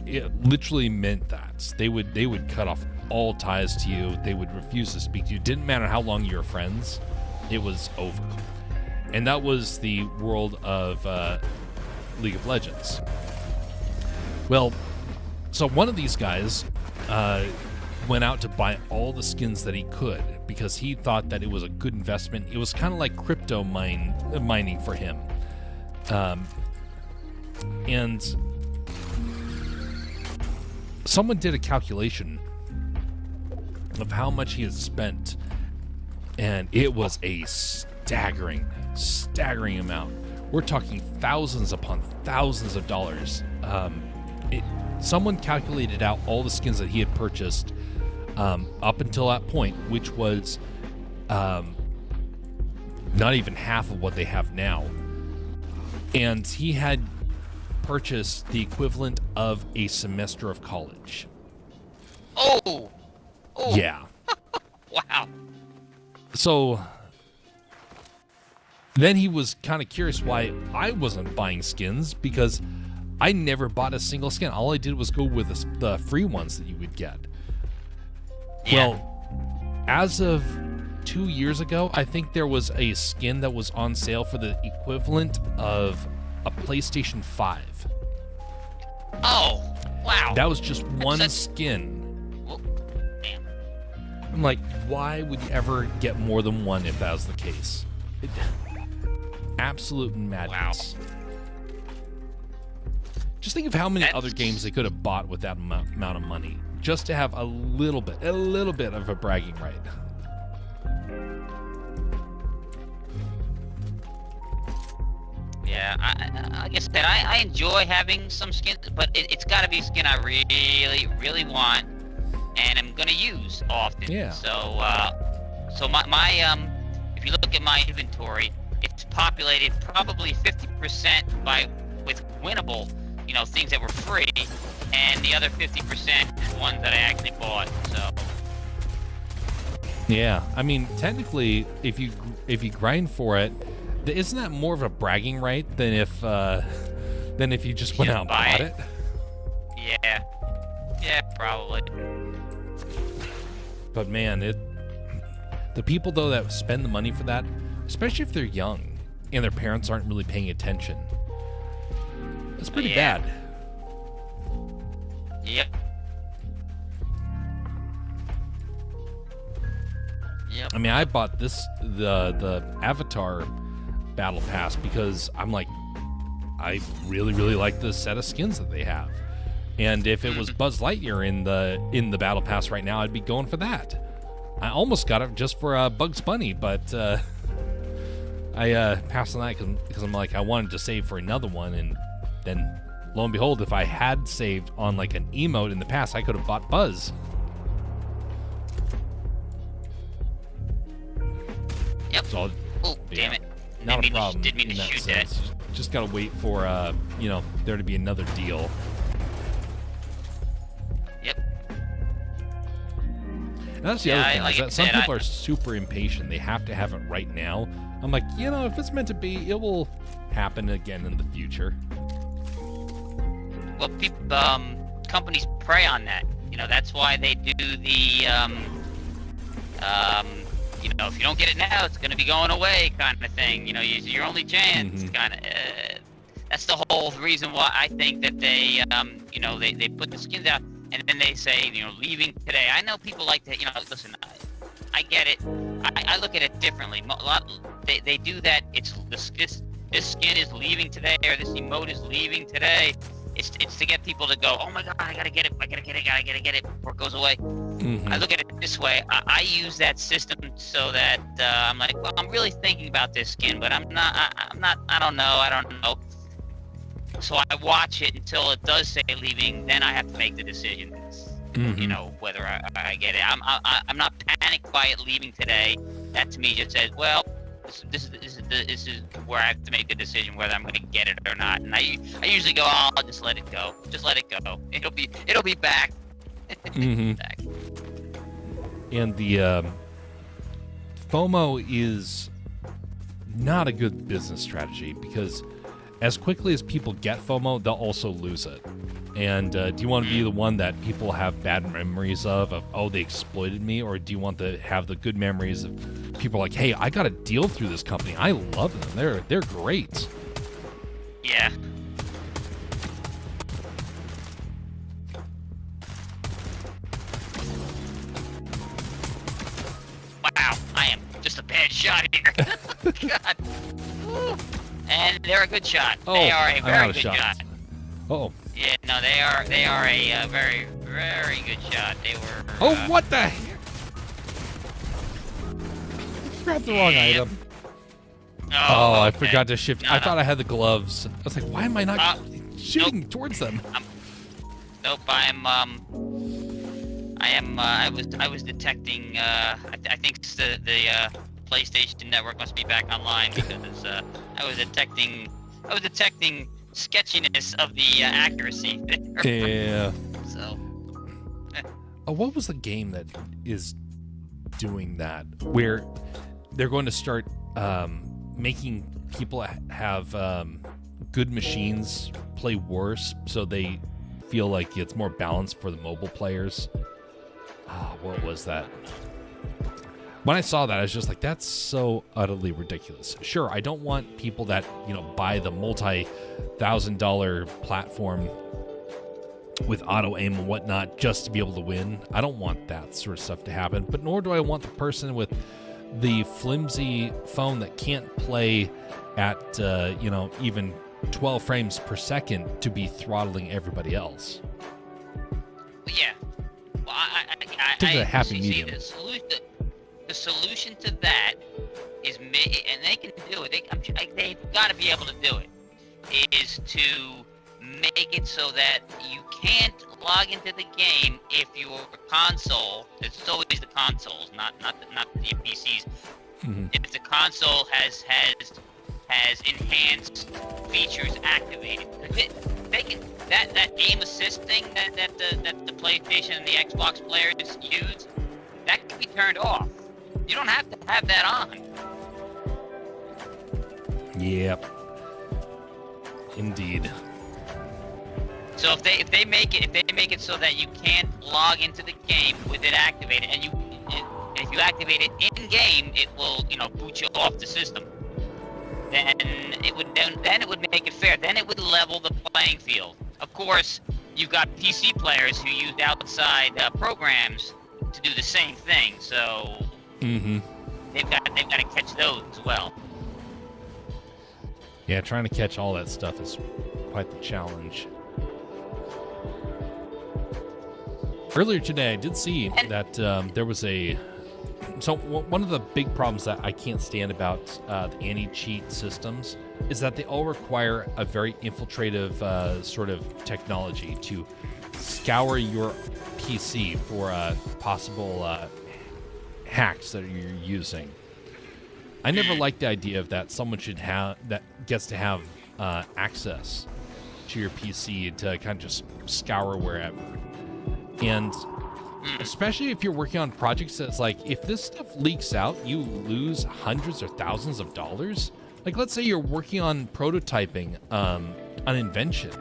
it literally meant that they would cut off all ties to you. They would refuse to speak to you. Didn't matter how long you were friends, it was over. And that was the world of League of Legends. Well, so one of these guys went out to buy all the skins that he could because he thought that it was a good investment. It was kind of like crypto mining for him. And someone did a calculation of how much he had spent, and it was a staggering amount. We're talking thousands upon thousands of dollars. Someone calculated out all the skins that he had purchased up until that point, which was not even half of what they have now. And he had purchased the equivalent of a semester of college. Oh. Yeah. Wow. So then he was kind of curious why I wasn't buying skins, because I never bought a single skin. All I did was go with the free ones that you would get. Yeah. Well, as of 2 years ago, I think there was a skin that was on sale for the equivalent of a PlayStation 5. Oh, wow. That was just one skin. Well, damn. I'm like, why would you ever get more than one if that was the case? Absolute madness. Just think of how many That's- other games they could have bought with that amount of money, just to have a little bit of a bragging right. Yeah, like I said, I enjoy having some skins, but it's got to be skin I really want, and I'm gonna use often. Yeah. So, so my if you look at my inventory, it's populated probably 50% with winnable, things that were free, and the other 50% is ones that I actually bought. So. Yeah, I mean, technically, if you grind for it, isn't that more of a bragging right than if you just went out and bought it? Yeah, probably. But man, the people though that spend the money for that, especially if they're young and their parents aren't really paying attention, that's pretty bad. Yep. I mean, I bought the Avatar Battle Pass because I'm like, I really like the set of skins that they have, and if it was Buzz Lightyear in the Battle Pass right now, I'd be going for that. I almost got it just for Bugs Bunny, but I passed on that because I'm like, I wanted to save for another one, and then lo and behold, if I had saved on like an emote in the past, I could have bought Buzz. Yep. So, oh, damn it. Not a problem. Didn't mean to shoot that. Just gotta wait for there to be another deal. Yep. And that's the other thing, is that some people are super impatient. They have to have it right now. I'm like, if it's meant to be, it will happen again in the future. Well, companies prey on that. That's why they do the if you don't get it now, it's going to be going away kind of thing. It's your only chance. Kind of. That's the whole reason why I think that they put the skins out and then they say, leaving today. I know people like to, listen, I get it. I look at it differently. They do that. It's this skin is leaving today, or this emote is leaving today. It's to get people to go, oh my god, I gotta get it before it goes away. I look at it this way. I use that system so that I'm like, well, I'm really thinking about this skin, but I'm not. I don't know. So I watch it until it does say leaving. Then I have to make the decision. Whether I get it. I'm not panicked by it leaving today. That to me just says, well, this is where I have to make the decision whether I'm going to get it or not. And I usually go, oh, I'll just let it go. Just let it go. It'll be back. Back. And the FOMO is not a good business strategy, because as quickly as people get FOMO, they'll also lose it. And do you want to be the one that people have bad memories of, oh, they exploited me? Or do you want to have the good memories of people like, hey, I got a deal through this company. I love them. They're great. Yeah. Wow, I am just a bad shot here. God. Woo. And they're a good shot. Oh, they are a very good shot. Oh. Yeah, no, they are a very, very good shot. They were. Oh, what the heck? Grabbed the wrong item. Oh, okay. I forgot to shift. I thought I had the gloves. I was like, why am I not shooting towards them? Nope, I was detecting. I think the PlayStation Network must be back online, because I was detecting sketchiness of the accuracy there. Yeah. So. Oh, what was the game that is doing that, where they're going to start making people have good machines play worse, so they feel like it's more balanced for the mobile players? What was that? When I saw that, I was just like, that's so utterly ridiculous. Sure, I don't want people that, buy the multi-$1,000 platform with auto aim and whatnot just to be able to win. I don't want that sort of stuff to happen, but nor do I want the person with the flimsy phone that can't play at, even 12 frames per second to be throttling everybody else. Well, yeah. Well, Take a happy see, medium. The solution to that is, and they can do it. They've got to be able to do it. Is to make it so that you can't log into the game if your console. It's always the consoles, not the PCs. Mm-hmm. If the console has enhanced features activated, they can that aim assist thing that the PlayStation and the Xbox players use, that can be turned off. You don't have to have that on. Yep. Indeed. So if they make it so that you can't log into the game with it activated, and if you activate it in game, it will boot you off the system. Then it would make it fair. Then it would level the playing field. Of course, you've got PC players who use outside programs to do the same thing. So they've got to catch those as well. Yeah, trying to catch all that stuff is quite the challenge. Earlier today, I did see that there was one of the big problems that I can't stand about the anti-cheat systems is that they all require a very infiltrative sort of technology to scour your PC for possible hacks that you're using. I never liked the idea of that someone should have that gets to have access to your PC to kind of just scour wherever. And especially if you're working on projects that's like, if this stuff leaks out, you lose hundreds or thousands of dollars. Like, let's say you're working on prototyping an invention.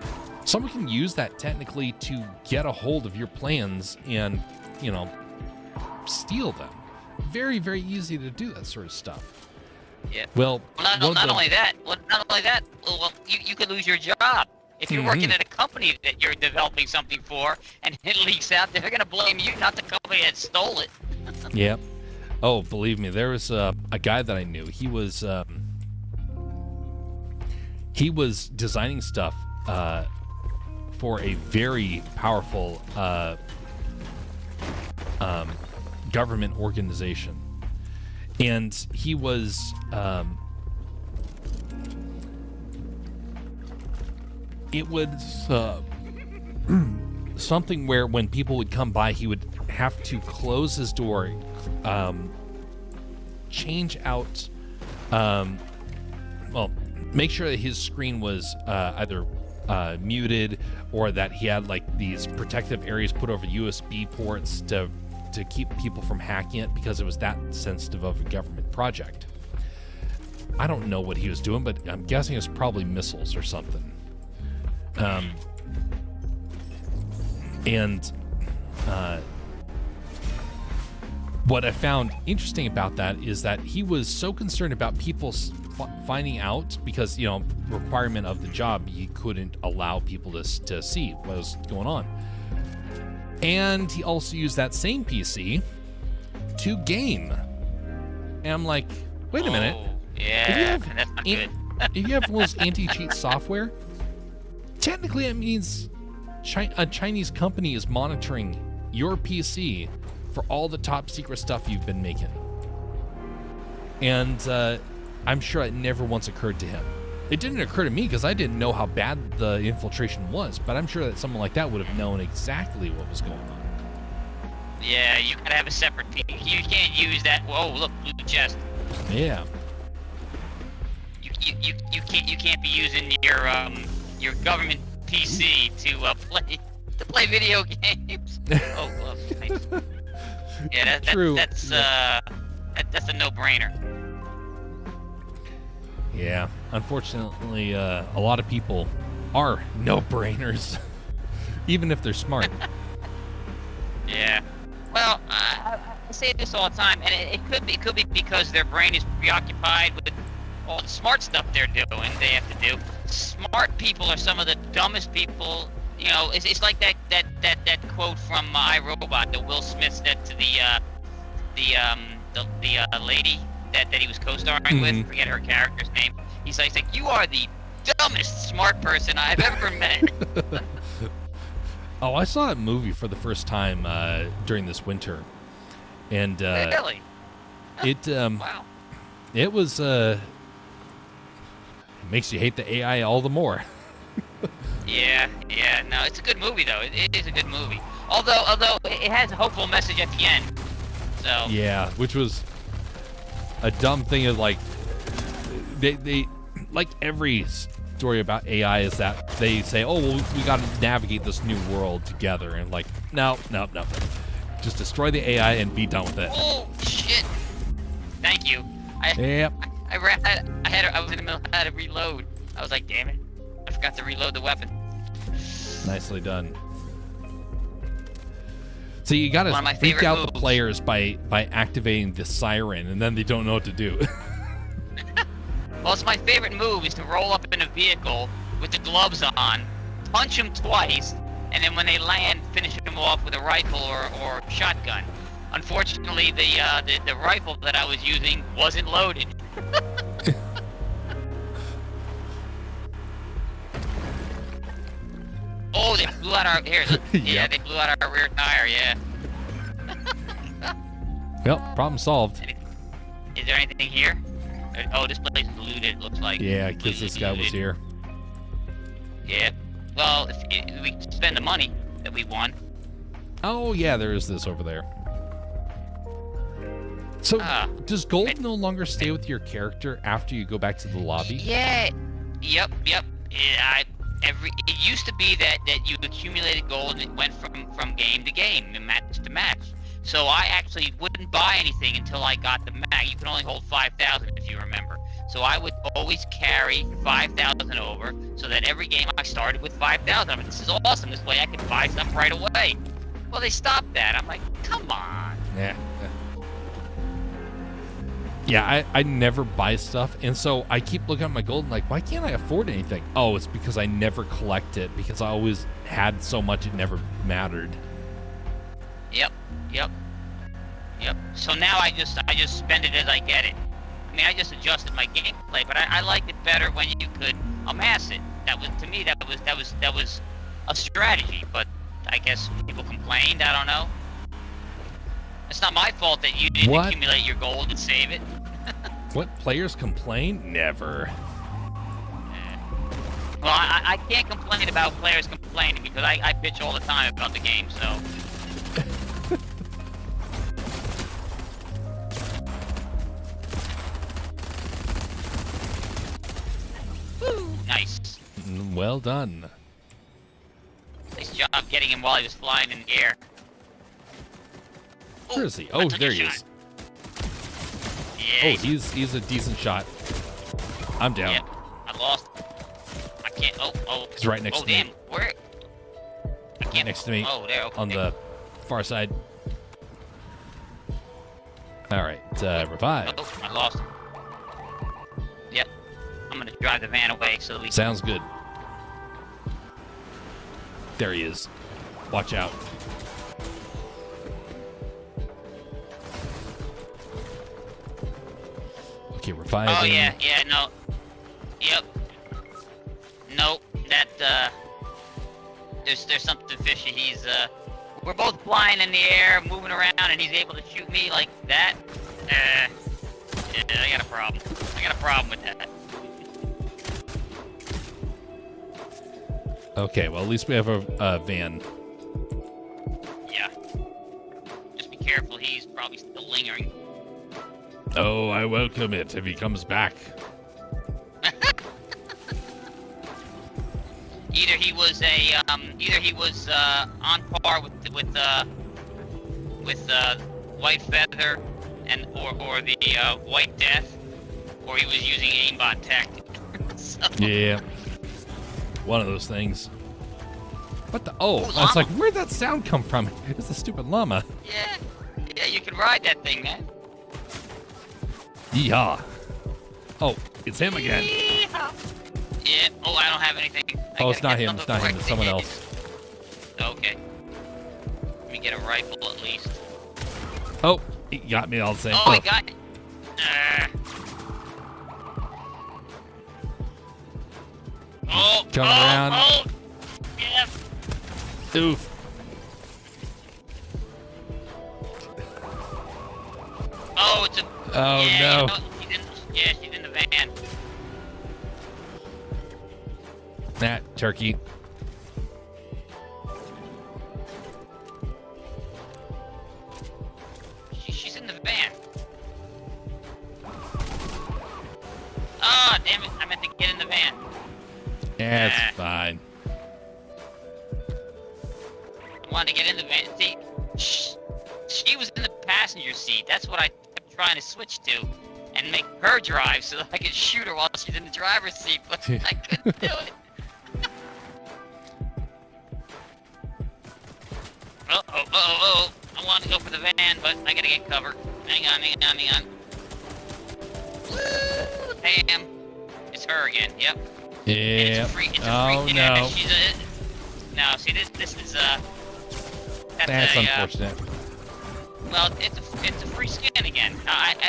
Someone can use that technically to get a hold of your plans and, steal them. Very, very easy to do that sort of stuff. Yeah. Well, not only that. Well, you could lose your job. If you're working at a company that you're developing something for and it leaks out, they're going to blame you, not the company that stole it. Yep. Oh, believe me, there was a guy that I knew. He was designing stuff for a very powerful government organization. And he was it was something where when people would come by, he would have to close his door, change out, make sure that his screen was either muted or that he had like these protective areas put over USB ports to keep people from hacking it, because it was that sensitive of a government project. I don't know what he was doing, but I'm guessing it's probably missiles or something. What I found interesting about that is that he was so concerned about people finding out, because, requirement of the job, he couldn't allow people to see what was going on. And he also used that same PC to game. And I'm like, wait a minute. Yeah, that's not good. If you have one of those anti-cheat software, technically it means a Chinese company is monitoring your PC for all the top secret stuff you've been making. And I'm sure it never once occurred to him. It didn't occur to me because I didn't know how bad the infiltration was, but I'm sure that someone like that would have known exactly what was going on. Yeah, you gotta have a separate PC. You can't use that. Whoa, look, blue chest. Yeah. You can't be using your government PC to play video games. Oh, well, nice. Yeah, True. That's a no-brainer. Yeah, unfortunately, a lot of people are no-brainers, even if they're smart. Yeah. Well, I say this all the time, and it could be because their brain is preoccupied with all the smart stuff they're doing. They have to do. Smart people are some of the dumbest people. It's like that quote from iRobot that Will Smith said to the lady that he was co-starring with. Forget her character's name. He's like, you are the dumbest smart person I've ever met. Oh, I saw that movie for the first time during this winter, and Really? Wow. it was makes you hate the AI all the more. Yeah. No, it's a good movie though. It is a good movie. Although it has a hopeful message at the end. So. Yeah, which was a dumb thing. Is like they like every story about AI is that they say, oh, well, we got to navigate this new world together, and like, no, just destroy the AI and be done with it. Oh shit! Thank you. Yep. I was in the middle. I had to reload. I was like, damn it! I forgot to reload the weapon. Nicely done. So you gotta One of my freak favorite out moves. the players by activating the siren, and then they don't know what to do. Well, it's my favorite move is to roll up in a vehicle with the gloves on, punch them twice, and then when they land, finish them off with a rifle or shotgun. Unfortunately, the rifle that I was using wasn't loaded. Oh, they blew out our Yep. they blew out our rear tire. Yeah. Well, problem solved. Is there anything here? Oh, this place is looted. It looks like. Yeah, because this guy was Looted. here. Yeah. Well, if we spend the money that we won. Oh yeah, there is this over there. So does gold no longer stay with your character after you go back to the lobby? Yeah. Yep. It used to be that you accumulated gold and it went from game to game and match to match. So I actually wouldn't buy anything until I got the mag. You can only hold 5,000 if you remember. So I would always carry 5,000 over, so that every game I started with 5,000. I mean, this is awesome. This way I can buy stuff right away. Well, they stopped that. I'm like, come on. Yeah. Yeah, I never buy stuff, and so I keep looking at my gold and like, why can't I afford anything? Oh, it's because I never collect it, because I always had so much it never mattered. Yep. So now I just spend it as I get it. I mean, I just adjusted my gameplay, but I like it better when you could amass it. That was, to me, that was a strategy. But I guess people complained. I don't know. It's not my fault that you didn't accumulate your gold and save it. What, players complain? Never. Well, I can't complain about players complaining because I bitch all the time about the game, so. Woo! Nice. Well done. Nice job getting him while he was flying in the air. Where is he? I Oh, took there a he shot. is. Yeah. Oh, he's a decent shot. I'm down. Yeah, I lost. I can't. Oh. He's right next to me. Oh, damn. Where? I can't. Next to me. Oh, there. Okay. On the far side. All right, revive. Oh, I lost. Yep. I'm gonna drive the van away so that we. Sounds good. There he is. Watch out. Okay, reviving. Oh yeah, no. Yep. Nope. That there's something fishy. We're both flying in the air, moving around, and he's able to shoot me like that. Yeah, I got a problem. With that. Okay, well at least we have a van. Yeah. Just be careful. He's probably still lingering. Oh, I welcome it if he comes back. Either he was on par with White Feather or the White Death, or he was using aimbot tactic. So. Yeah. One of those things. What the? Oh, Ooh, I was like, llama. where'd that sound come from? It's the stupid llama. Yeah, you can ride that thing, man. Yeehaw. Oh, it's him again. Yeehaw. Yeah. Oh, I don't have anything. Oh, it's not him. It's not him. It's someone else. Okay. Let me get a rifle at least. Oh, he got me all the same. Oh, I got it. Coming around. Oh, yeah. Oof. Oh, it's a. Oh, yeah, no. You know, she's in the van. That turkey. She's in the van. Oh, damn it! I meant to get in the van. Yeah, it's fine. I wanted to get in the van. See, she was in the passenger seat. That's what I kept trying to switch to, and make her drive so that I could shoot her while she's in the driver's seat. But I couldn't do it. Oh! I wanted to go for the van, but I gotta get cover. Hang on. Woo! Damn. It's her again. Yep. Yeah. Oh, no. Yeah, she's no, see, this is That's unfortunate. Well, it's a free skin again.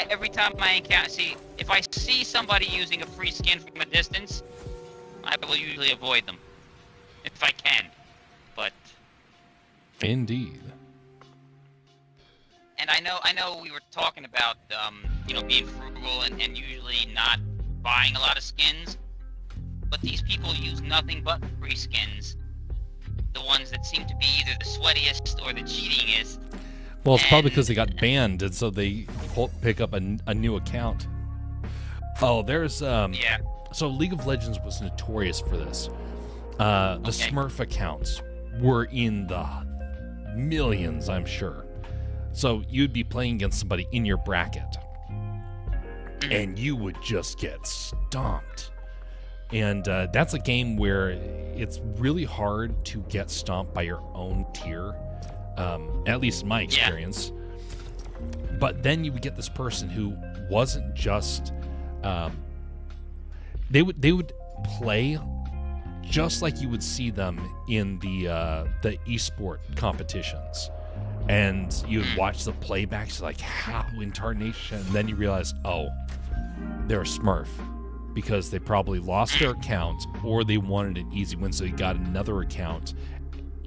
Every time I encounter, if I see somebody using a free skin from a distance, I will usually avoid them if I can. But Indeed. and I know we were talking about being frugal and usually not buying a lot of skins, but these people use nothing but free skins. The ones that seem to be either the sweatiest or the cheatingest. Well, it's probably because they got banned, and so they pick up a new account. Oh, there's Yeah. So League of Legends was notorious for this. The Smurf accounts were in the millions, I'm sure. So you'd be playing against somebody in your bracket, and you would just get stomped. And that's a game where it's really hard to get stomped by your own tier, at least in my experience. Yeah. But then you would get this person who wasn't just they would play just like you would see them in the esport competitions, and you'd watch the playbacks like, how in tarnation, and then you realize, oh, they're a Smurf, because they probably lost their account or they wanted an easy win, so they got another account.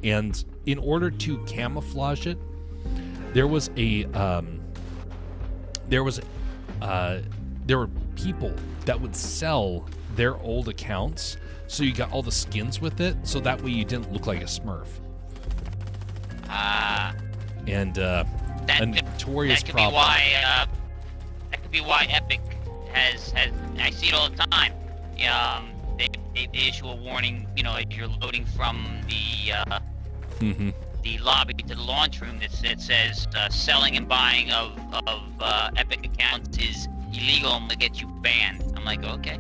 And in order to camouflage it, there were people that would sell their old accounts, so you got all the skins with it, so that way you didn't look like a Smurf. And a notorious problem. That could be why Epic has I see it all the time. They issue a warning, as you're loading from the lobby to the launch room that says selling and buying of Epic accounts is illegal and will get you banned. I'm like, okay.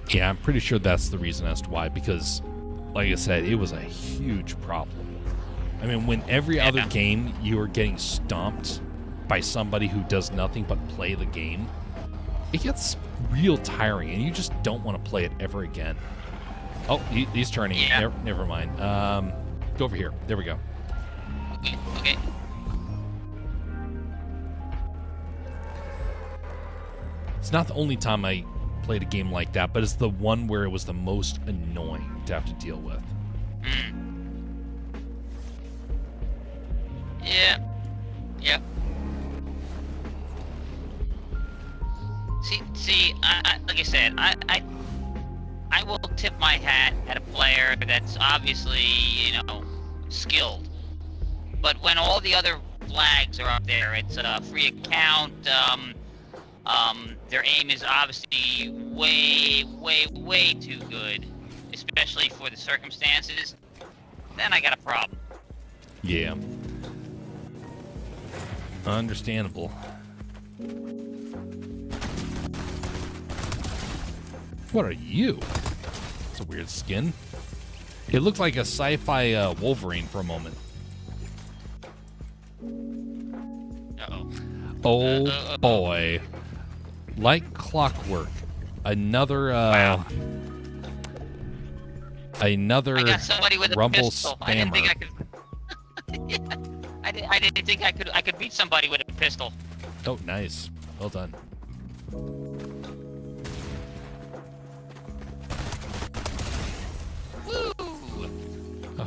Yeah, I'm pretty sure that's the reason as to why, because, like I said, it was a huge problem. I mean, when every other game you are getting stomped by somebody who does nothing but play the game, it gets real tiring, and you just don't want to play it ever again. Oh, he's turning. Yeah. Never mind. Go over here. There we go. Okay. It's not the only time I played a game like that, but it's the one where it was the most annoying to have to deal with. Yeah. See, like I said, I will tip my hat at a player that's obviously, skilled. But when all the other flags are up there, it's a free account, their aim is obviously way too good, especially for the circumstances, then I got a problem. Yeah. Understandable. What are you? It's a weird skin. It looked like a sci-fi Wolverine for a moment. Uh-oh. Oh boy. Like clockwork. Another another I got somebody with a Rumble pistol. spammer. I didn't think I could. I didn't think I could beat somebody with a pistol. Oh, nice. Well done.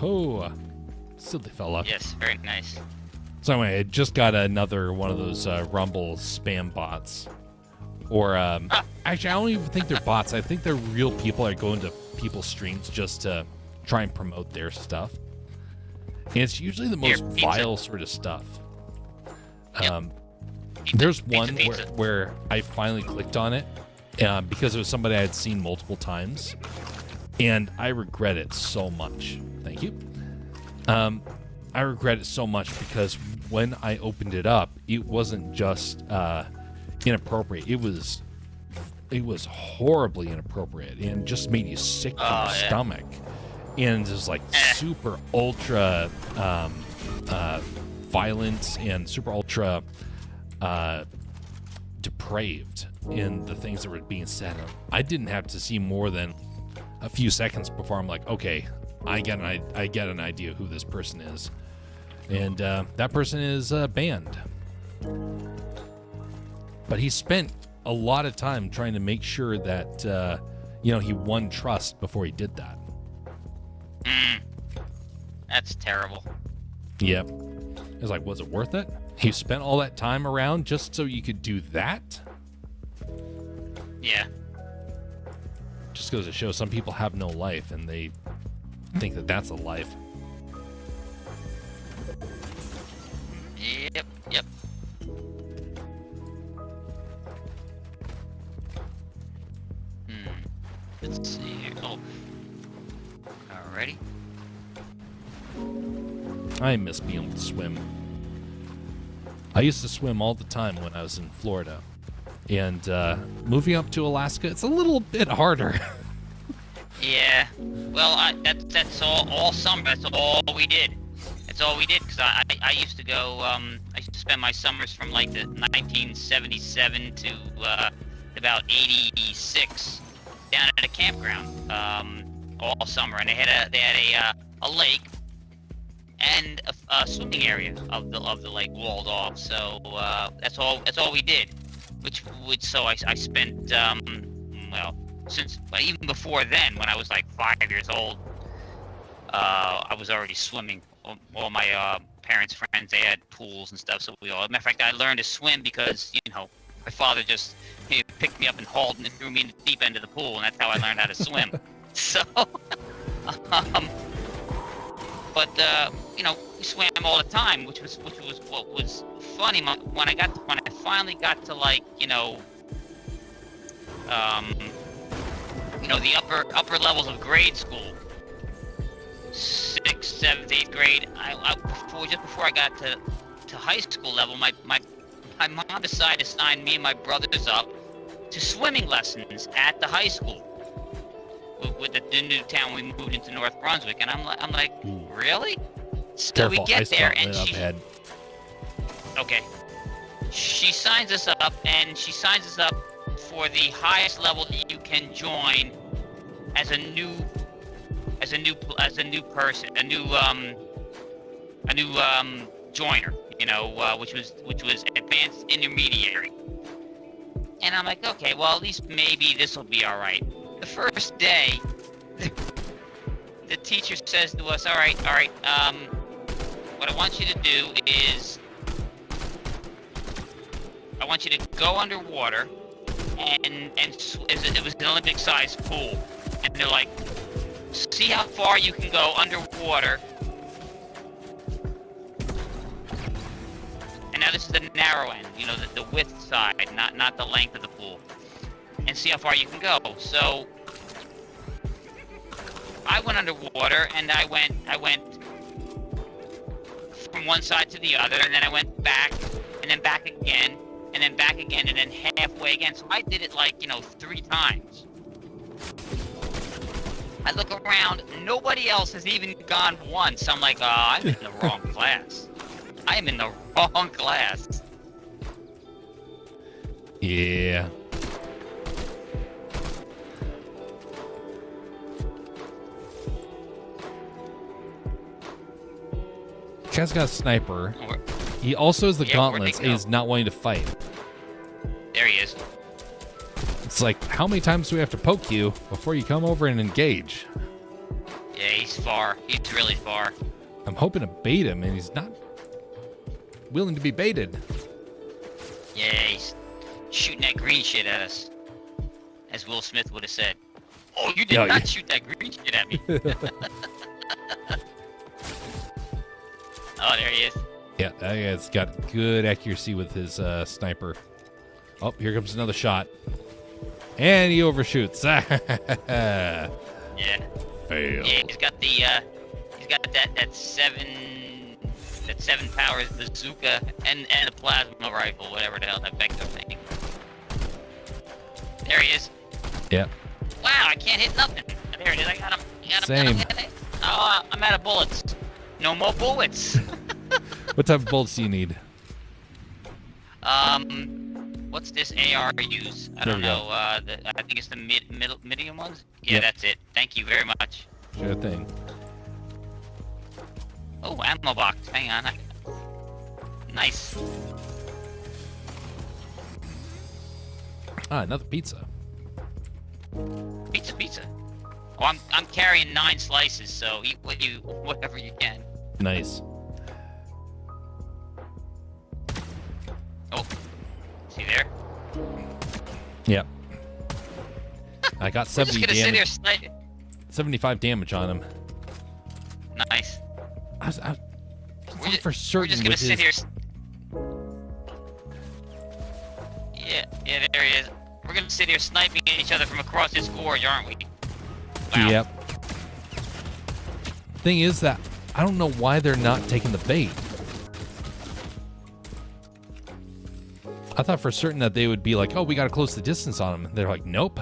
Oh, silly fella. Yes, very nice. So anyway, I just got another one of those Rumble spam bots. Or, actually, I don't even think they're bots. I think they're real people that go into people's streams just to try and promote their stuff. And it's usually the most vile sort of stuff. Yep. There's one where I finally clicked on it because it was somebody I had seen multiple times. And I regret it so much. Thank you. I regret it so much because when I opened it up, it wasn't just inappropriate. It was horribly inappropriate and just made you sick to your stomach. And it was like super ultra violent and super ultra depraved in the things that were being said. I didn't have to see more than a few seconds before I'm like, okay, I get an idea who this person is, and that person is banned. But he spent a lot of time trying to make sure that he won trust before he did that. That's terrible. Yep. I was like, was it worth it? He spent all that time around just so you could do that? Yeah. Just goes to show some people have no life and they think that that's a life. Yep. Let's see here. Oh. Alrighty. I miss being able to swim. I used to swim all the time when I was in Florida. And moving up to Alaska, it's a little bit harder. Yeah. Well, that's all summer. That's all we did. That's all we did, because I used to go, I used to spend my summers from like the 1977 to about 86 down at a campground all summer, and they had a lake and a swimming area of the lake walled off. So that's all we did. So I spent even before then, when I was like 5 years old, I was already swimming. All my parents' friends, they had pools and stuff. So matter of fact, I learned to swim because my father just picked me up and hauled and threw me in the deep end of the pool, and that's how I learned how to swim. So, we swam all the time, which was what was funny when I finally got to the upper levels of grade school, 6th, 7th, 8th grade. Just before I got to high school level, my mom decided to sign me and my brothers up to swimming lessons at the high school with the new town we moved into, North Brunswick. And I'm like, really? So Careful, we get there and okay. She signs us up, and she signs us up for the highest level that you can join as a new person, a new joiner, which was advanced intermediary. And I'm like, okay, well, at least maybe this will be all right. The first day, the teacher says to us, all right, what I want you to do is, I want you to go underwater, and it was an Olympic-sized pool, and they're like, see how far you can go underwater. And now this is the narrow end, the width side, not the length of the pool, and see how far you can go. So I went underwater, and I went from one side to the other, and then I went back, and then back again, and then back again, and then halfway again. So I did it 3 times. I look around, nobody else has even gone once. I'm like, I'm in the wrong class. I am in the wrong class. Yeah. Guy's got a sniper. He also has the gauntlets and he's not wanting to fight. There he is. It's like, how many times do we have to poke you before you come over and engage? Yeah, he's far. He's really far. I'm hoping to bait him, and he's not willing to be baited. Yeah, he's shooting that green shit at us, as Will Smith would have said. Oh, you did not shoot that green shit at me. Oh, there he is. Yeah, that guy's got good accuracy with his sniper. Oh, here comes another shot. And he overshoots. Yeah. Fail. Yeah, he's got that seven powers bazooka and a plasma rifle, whatever the hell that vector thing. There he is. Yeah. Wow, I can't hit nothing. There it is. I got him. Same. Oh, I'm out of bullets. No more bullets. What type of bullets do you need? What's this AR use? I don't know. I think it's the medium ones. Yeah, Yep. That's it. Thank you very much. Sure thing. Oh, ammo box. Hang on. Nice. Ah, another pizza. Pizza. Oh, I'm carrying 9 slices, so eat whatever you can. Nice. Oh, see there? Yep. I got We're just 70 gonna sit here damage. sniping. 75 damage on him. Nice. I was We're for certain We're just gonna with sit his... here. Yeah, there he is. We're gonna sit here sniping at each other from across this gorge, aren't we? Wow. Yep. Thing is that I don't know why they're not taking the bait. I thought for certain that they would be like, oh, we got to close the distance on them. They're like, nope.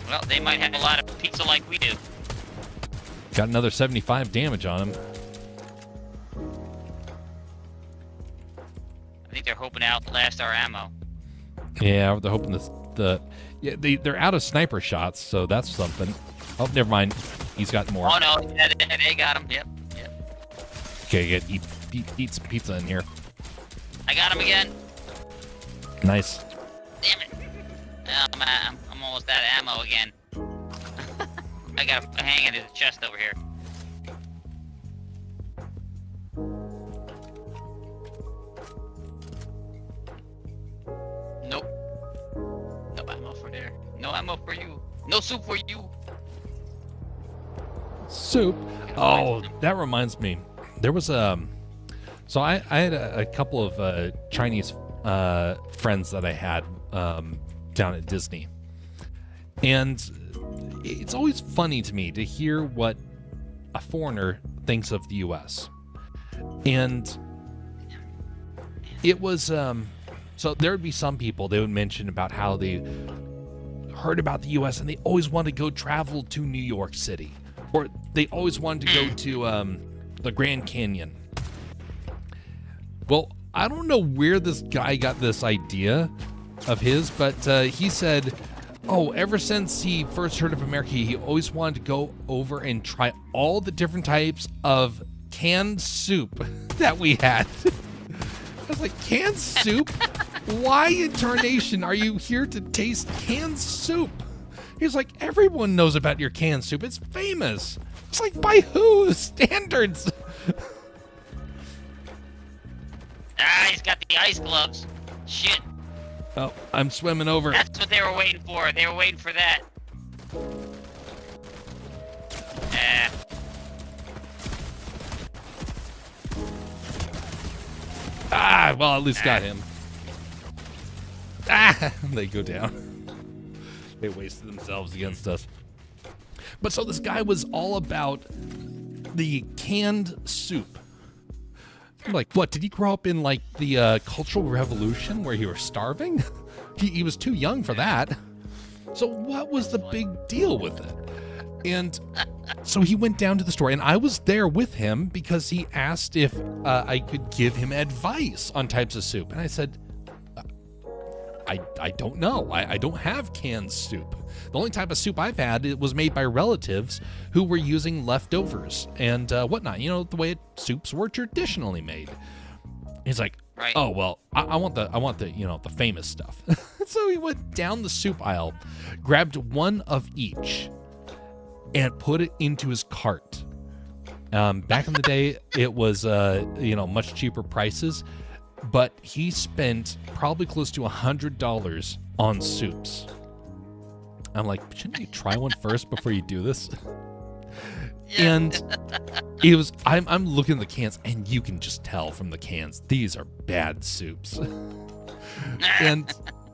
Well, they might have a lot of pizza like we do. Got another 75 damage on him. I think they're hoping to outlast our ammo. Yeah, they're hoping they're out of sniper shots, so that's something. Oh, never mind. He's got more. Oh no, yeah, they got him. Yep. Okay, eat some pizza in here. I got him again. Nice. Damn it. I'm almost out of ammo again. I got him hanging in his chest over here. Nope. No ammo for there. No ammo for you. No soup for you. Soup. Oh, that reminds me. There was so I had a couple of Chinese friends that I had down at Disney, and it's always funny to me to hear what a foreigner thinks of the U.S. And it was so there would be some people, they would mention about how they heard about the U.S. and they always wanted to go travel to New York City, or they always wanted to go to the Grand Canyon. Well, I don't know where this guy got this idea of his, but he said, oh, ever since he first heard of America, he always wanted to go over and try all the different types of canned soup that we had. I was like, canned soup? Why in tarnation are you here to taste canned soup? He's like, everyone knows about your canned soup. It's famous. It's like, by whose standards? Ah, he's got the ice gloves. Shit. Oh, I'm swimming over. That's what they were waiting for. They were waiting for that. Ah, well, at least got him. Ah, they go down. They wasted themselves against us. But so this guy was all about the canned soup. I'm like, what, did he grow up in like the Cultural Revolution where you were starving? He was too young for that. So what was the big deal with it? And so he went down to the store, and I was there with him because he asked if I could give him advice on types of soup. And I said, I don't know. I don't have canned soup. The only type of soup I've had, it was made by relatives who were using leftovers and whatnot. You know, the way soups were traditionally made. He's like, Right. oh, well, I want the, you know, the famous stuff. So he went down the soup aisle, grabbed one of each, and put it into his cart. Back in the day, it was much cheaper prices, but he spent probably close to $100 on soups. I'm like, shouldn't you try one first before you do this? And it was, I'm looking at the cans, and you can just tell from the cans, these are bad soups. And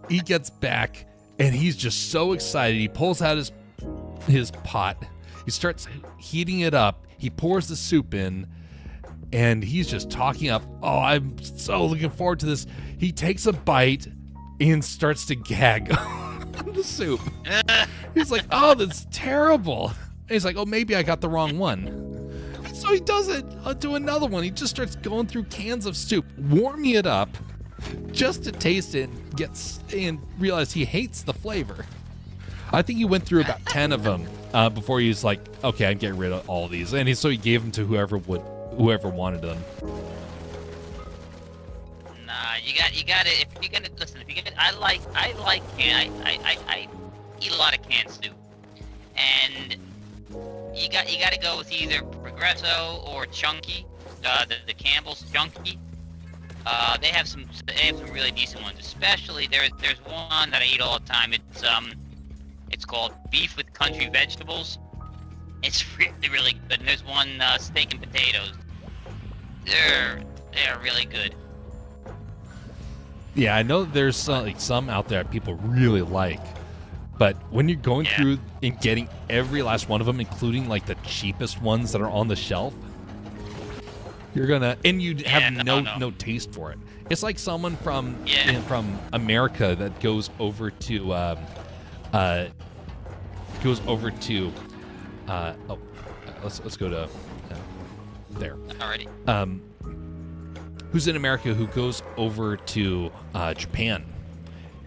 he gets back, and he's just so excited. He pulls out his pot. He starts heating it up. He pours the soup in, and he's just talking up, oh, I'm so looking forward to this. He takes a bite and starts to gag on the soup. He's like, oh, that's terrible. And he's like, oh, maybe I got the wrong one. So he does it to another one. He just starts going through cans of soup, warming it up just to taste it, and realize he hates the flavor. I think he went through about 10 of them before he was like, okay, I'm getting rid of all of these. And so he gave them to whoever wanted them. Nah, you got it. If you're gonna listen, I eat a lot of canned soup, and you got to go with either Progresso or Chunky, the Campbell's Chunky. They have some really decent ones. Especially there's one that I eat all the time. It's called beef with country vegetables. It's really, really good. And there's one steak and potatoes. They're really good. Yeah, I know there's some out there people really like, but when you're going through and getting every last one of them, including like the cheapest ones that are on the shelf, you're gonna, and you have no taste for it. It's like someone from America that goes over to let's go to there. Alrighty. Who's in America who goes over to Japan,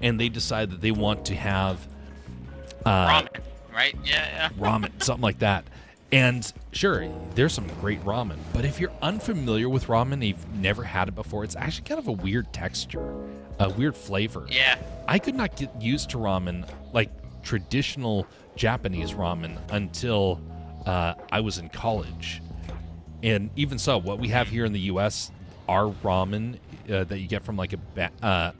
and they decide that they want to have ramen, right? Yeah. Ramen, something like that. And sure, there's some great ramen, but if you're unfamiliar with ramen and you've never had it before, it's actually kind of a weird texture, a weird flavor. Yeah. I could not get used to ramen, like traditional Japanese ramen, until I was in college. And even so, what we have here in the U.S., our ramen that you get from like a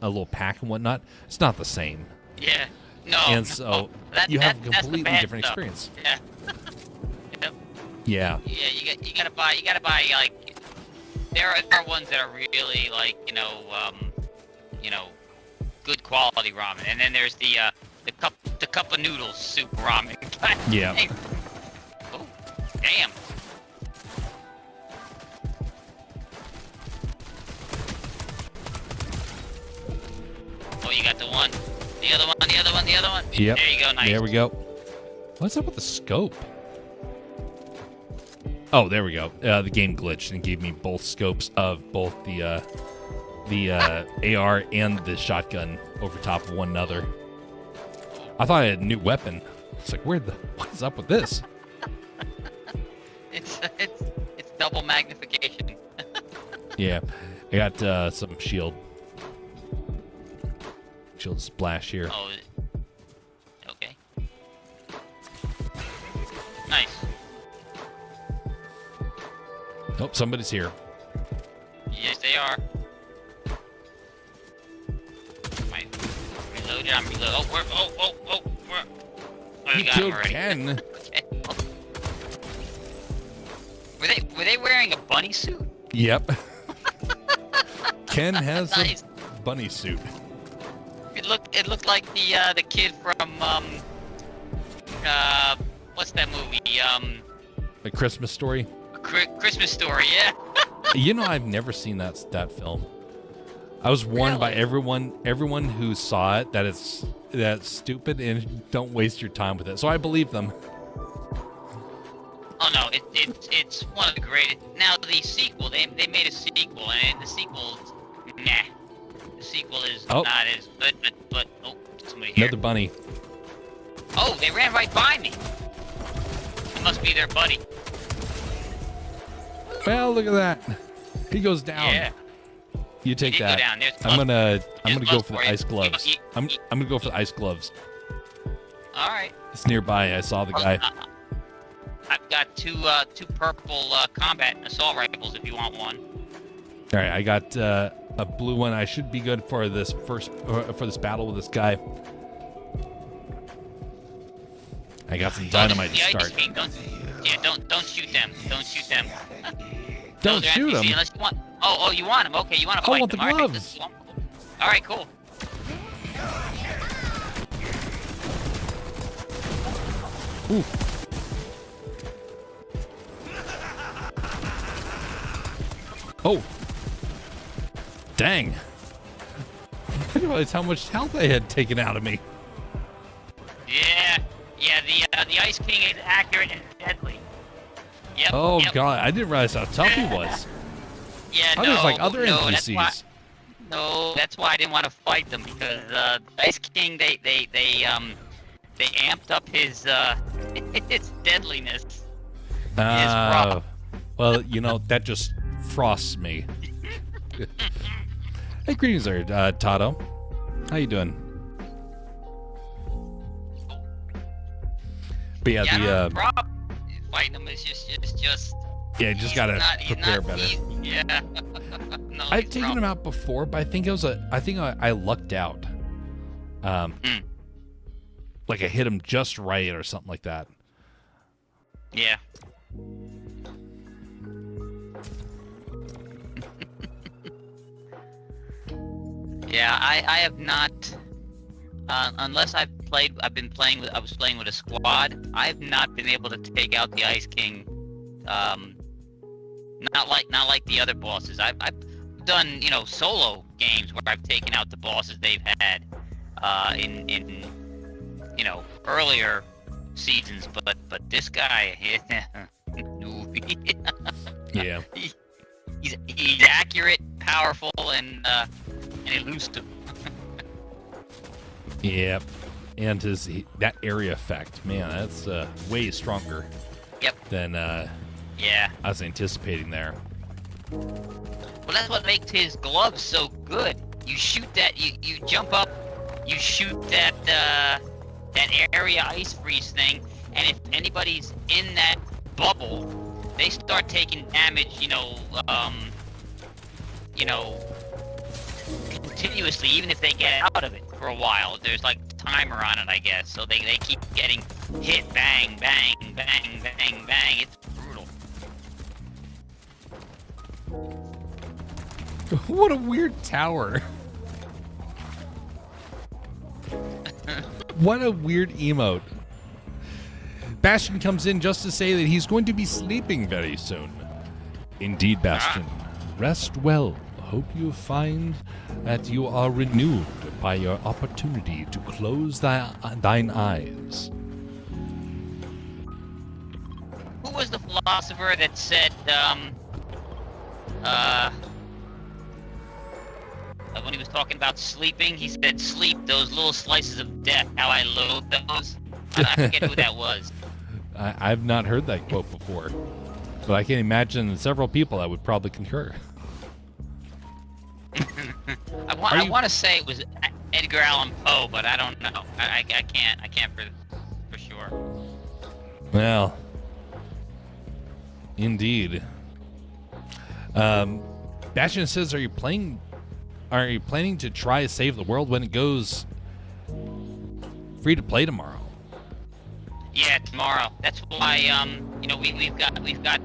little pack and whatnot, it's not the same. Yeah. No. And so you have a completely different experience. Yeah. Yep. Yeah. Yeah. You gotta buy like there are ones that are really like good quality ramen, and then there's the cup of noodles soup ramen. Yeah. Oh, damn. Oh, you got the one. The other one. Yep. There you go, nice. There we go. What's up with the scope? Oh, there we go. The game glitched and gave me both scopes of both the AR and the shotgun over top of one another. I thought I had a new weapon. It's like, what is up with this? It's double magnification. Yeah, I got some shield splash here. Oh, okay. Nice. Oh, somebody's here. Yes, they are. Right. Reloaded. I'm reloaded. Oh, where? Where? Oh, You got him killed already. Ken. Okay. Were they wearing a bunny suit? Yep. Ken has Nice. a bunny suit. It looked like the kid from what's that movie? A Christmas Story. Christmas Story, yeah. You know, I've never seen that film. I was warned by everyone who saw it that's stupid and don't waste your time with it. So I believe them. Oh no, it's one of the greatest. Now the sequel, they made a sequel, and the sequel, nah. The sequel is not as good, but oh, somebody here. Another bunny. Oh, they ran right by me. It must be their buddy. Well, look at that. He goes down. Yeah. You take He did that. go down. I'm gonna go gloves for the for you. ice gloves. I'm gonna go for the ice gloves. All right. It's nearby. I saw the guy. I've got two purple combat assault rifles if you want one. All right, I got a blue one. I should be good for this for this battle with this guy. I got some dynamite to start. Don't shoot them. Don't shoot them. Don't shoot them. Unless you want. Oh, you want them? Okay, you want to I fight want the them. gloves. All right, cool. Ooh. Oh. Dang. I didn't realize how much health I had taken out of me. Yeah. The Ice King is accurate and deadly. Yep. Oh, yep. God. I didn't realize how tough he was. Yeah, Oh, there's like other NPCs. That's why I didn't want to fight them, because the Ice King, they amped up his his deadliness. Well, you know, that just frosts me. Hey, greetings there, Tato. How you doing? But yeah, the problem fighting him is just yeah, you just gotta prepare better. Yeah. No, I've taken him out before, but I think I lucked out. Like I hit him just right or something like that. Yeah. Yeah, I have not, unless I was playing with a squad, I have not been able to take out the Ice King, not like the other bosses. I've done, solo games where I've taken out the bosses they've had, in earlier seasons, but this guy, yeah. He's accurate, powerful, and elusive. Yep. And that area effect, man, that's way stronger. Yep. Than yeah. I was anticipating there. Well, that's what makes his gloves so good. You shoot that, you jump up, you shoot that area ice freeze thing, and if anybody's in that bubble, they start taking damage, continuously, even if they get out of it for a while. There's like a timer on it, I guess, so they keep getting hit, bang, bang, bang, bang, bang. It's brutal. What a weird tower. What a weird emote. Bastion comes in just to say that he's going to be sleeping very soon. Indeed, Bastion. Rest well. Hope you find that you are renewed by your opportunity to close thine eyes. Who was the philosopher that said, when he was talking about sleeping, he said, sleep, those little slices of death, how I loathe those? I forget who that was. I've not heard that quote before, but I can imagine several people that would probably concur. I want to say it was Edgar Allan Poe, but I don't know. I can't for sure. Well, indeed. Bastion says, are you planning to try to save the world when it goes free to play tomorrow? Yeah, tomorrow. That's why we've got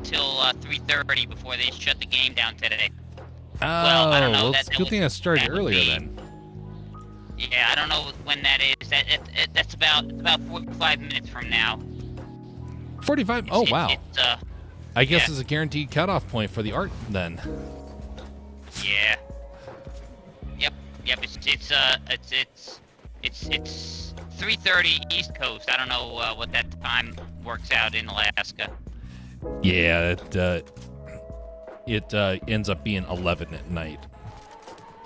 till 3:30 before they shut the game down today. Oh, well, I don't know. It's a good thing I started earlier then. Yeah, I don't know when that is. That's about 45 minutes from now. 45? Oh, wow. I guess yeah. it's a guaranteed cutoff point for the art then. Yeah. Yep. It's 3:30 East Coast. I don't know what that time works out in Alaska. Yeah, it ends up being 11 at night.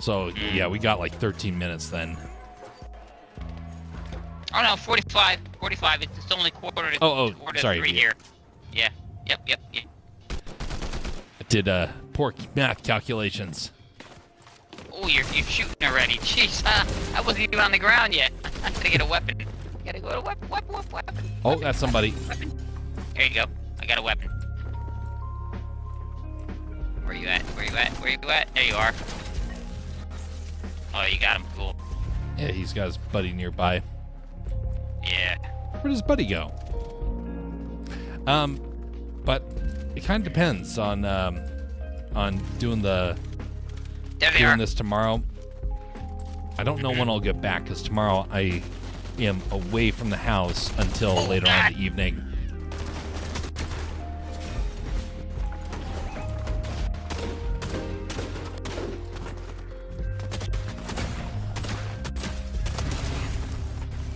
So, yeah, we got like 13 minutes then. Oh, no, 45. It's only quarter to sorry, 3 here. Yeah. Yep. I did poor math calculations. Oh, you're shooting already. Jeez, I wasn't even on the ground yet. I gotta get a weapon. Gotta go to weapon. Oh, that's somebody. Weapon. There you go. I got a weapon. Where you at? Where you at? Where you at? There you are. Oh, you got him. Cool. Yeah, he's got his buddy nearby. Yeah. Where does buddy go? But it kind of depends on doing this tomorrow. I don't know when I'll get back because tomorrow I am away from the house until later on in the evening.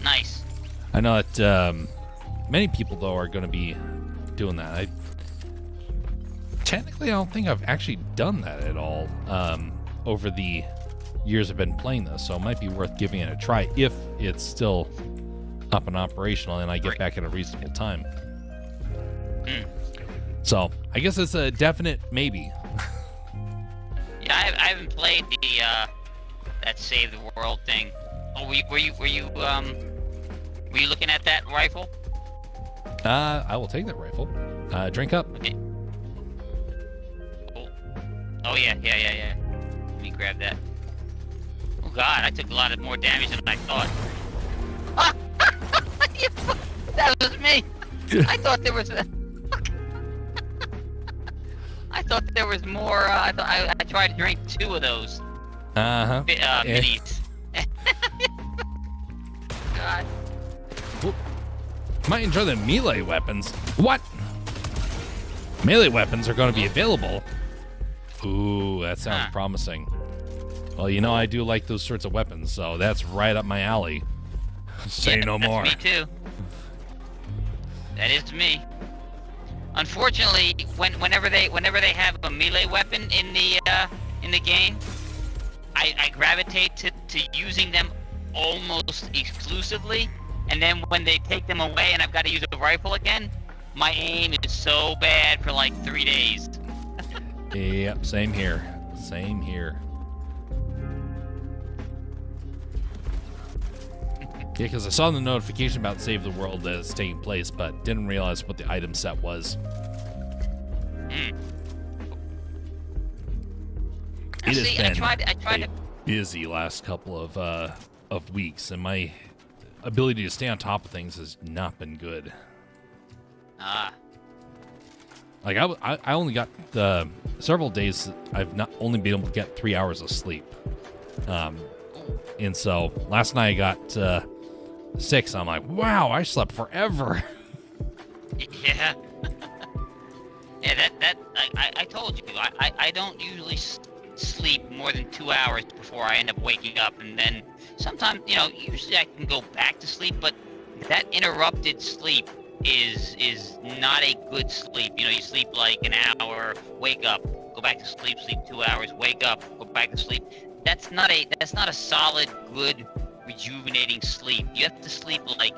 Nice. I know that many people though are going to be doing that. Technically, I don't think I've actually done that at all over the years I've been playing this, so it might be worth giving it a try if it's still up and operational and I get back at a reasonable time. So I guess it's a definite maybe. Yeah, I haven't played the that save the world thing. Oh, were you looking at that rifle? I will take that rifle. Drink up. Okay. Oh yeah. Let me grab that. Oh god, I took a lot more damage than I thought. That was me. I thought there was I thought there was more. I tried to drink 2 of those. Minis. God. Might enjoy the melee weapons. What? Melee weapons are going to be available. Ooh, that sounds promising. Well, you know I do like those sorts of weapons, so that's right up my alley. Say no more. Me too. That is me. Unfortunately, whenever they have a melee weapon in the game, I gravitate to using them almost exclusively, and then when they take them away and I've got to use a rifle again, my aim is so bad for like 3 days. Yep, same here. Same here. Yeah, because I saw the notification about Save the World that it's taking place, but didn't realize what the item set was. It has been a busy last couple of weeks, and my ability to stay on top of things has not been good. Like I only got several days I've not only been able to get 3 hours of sleep, and so last night I got 6. I'm like, wow, I slept forever. Yeah. Yeah, I told you, I don't usually sleep more than 2 hours before I end up waking up, and then sometimes, usually I can go back to sleep, but that interrupted sleep is not a good sleep. You sleep like an hour, wake up, go back to sleep, sleep 2 hours, wake up, go back to sleep. That's not a solid, good, rejuvenating sleep. You have to sleep like,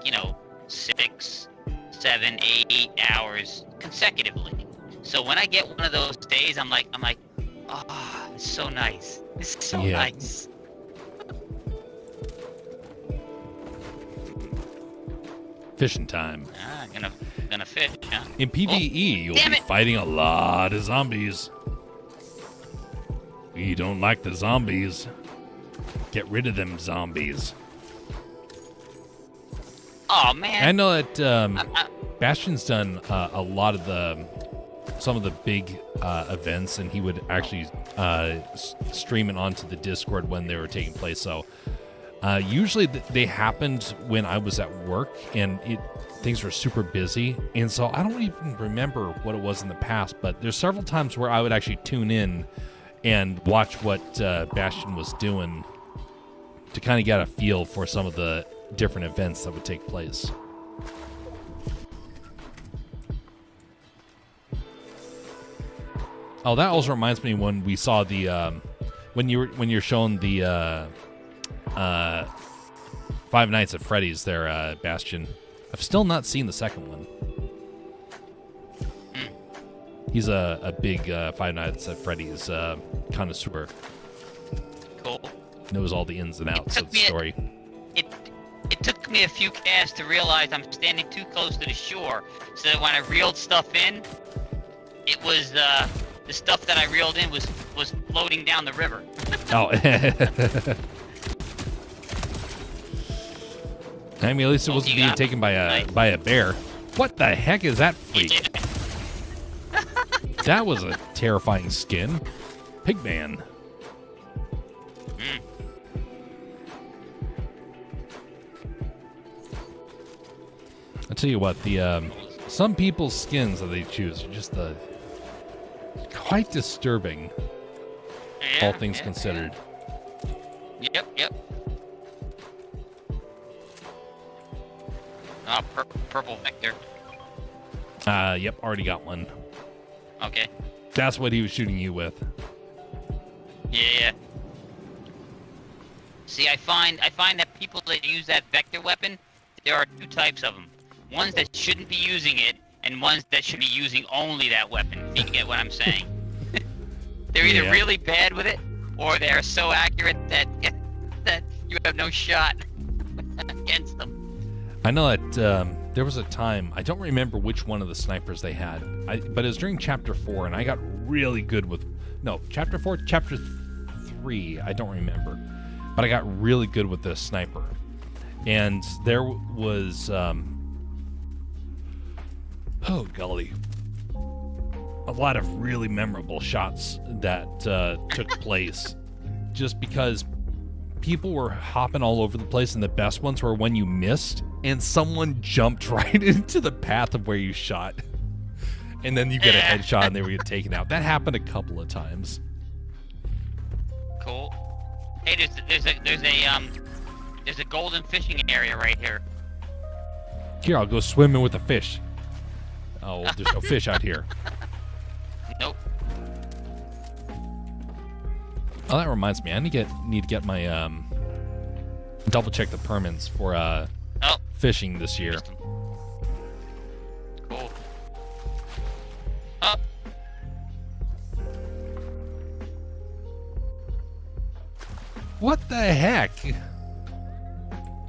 6, 7, 8 hours consecutively. So when I get one of those days, I'm like, oh, it's so nice. It's so nice. Fishing time. Gonna fish, huh? In PvE, you'll be fighting a lot of zombies. We don't like the zombies. Get rid of them zombies. Oh man! I know that Bastion's done a lot of some of the big events, and he would actually stream it onto the Discord when they were taking place. So usually they happened when I was at work, and things were super busy, and so I don't even remember what it was in the past. But there's several times where I would actually tune in and watch what Bastion was doing to kind of get a feel for some of the different events that would take place. Oh, that also reminds me when we saw the when you're shown the Five Nights at Freddy's there, Bastion. I've still not seen the second one. He's a big Five Nights at Freddy's connoisseur. Cool. Knows all the ins and outs of the story. It took took me a few casts to realize I'm standing too close to the shore, so that when I reeled stuff in, it was the stuff that I reeled in was floating down the river. Oh. I mean, at least it wasn't being taken by a bear. What the heck is that freak? That was a terrifying skin. Pigman. I'll tell you what, the some people's skins that they choose are just quite disturbing, all things considered. Yeah. Yep. Oh, purple vector. Yep, already got one. Okay. That's what he was shooting you with. Yeah. See, I find that people that use that vector weapon, there are two types of them. Ones that shouldn't be using it, and ones that should be using only that weapon, if you get what I'm saying. They're either really bad with it, or they're so accurate that you have no shot against them. I know that there was a time, I don't remember which one of the snipers they had, but it was during Chapter 4, and I got really good with... No, Chapter 4, Chapter 3, I don't remember. But I got really good with the sniper. And there was... oh, golly. A lot of really memorable shots that took place. Just because people were hopping all over the place, and the best ones were when you missed, and someone jumped right into the path of where you shot. And then you get a headshot, and they were taken out. That happened a couple of times. Cool. Hey, there's a golden fishing area right here. Here, I'll go swimming with the fish. Oh, there's no fish out here. Nope. Oh, that reminds me. I need to get my double check the permits for fishing this year. Cool. Oh. What the heck?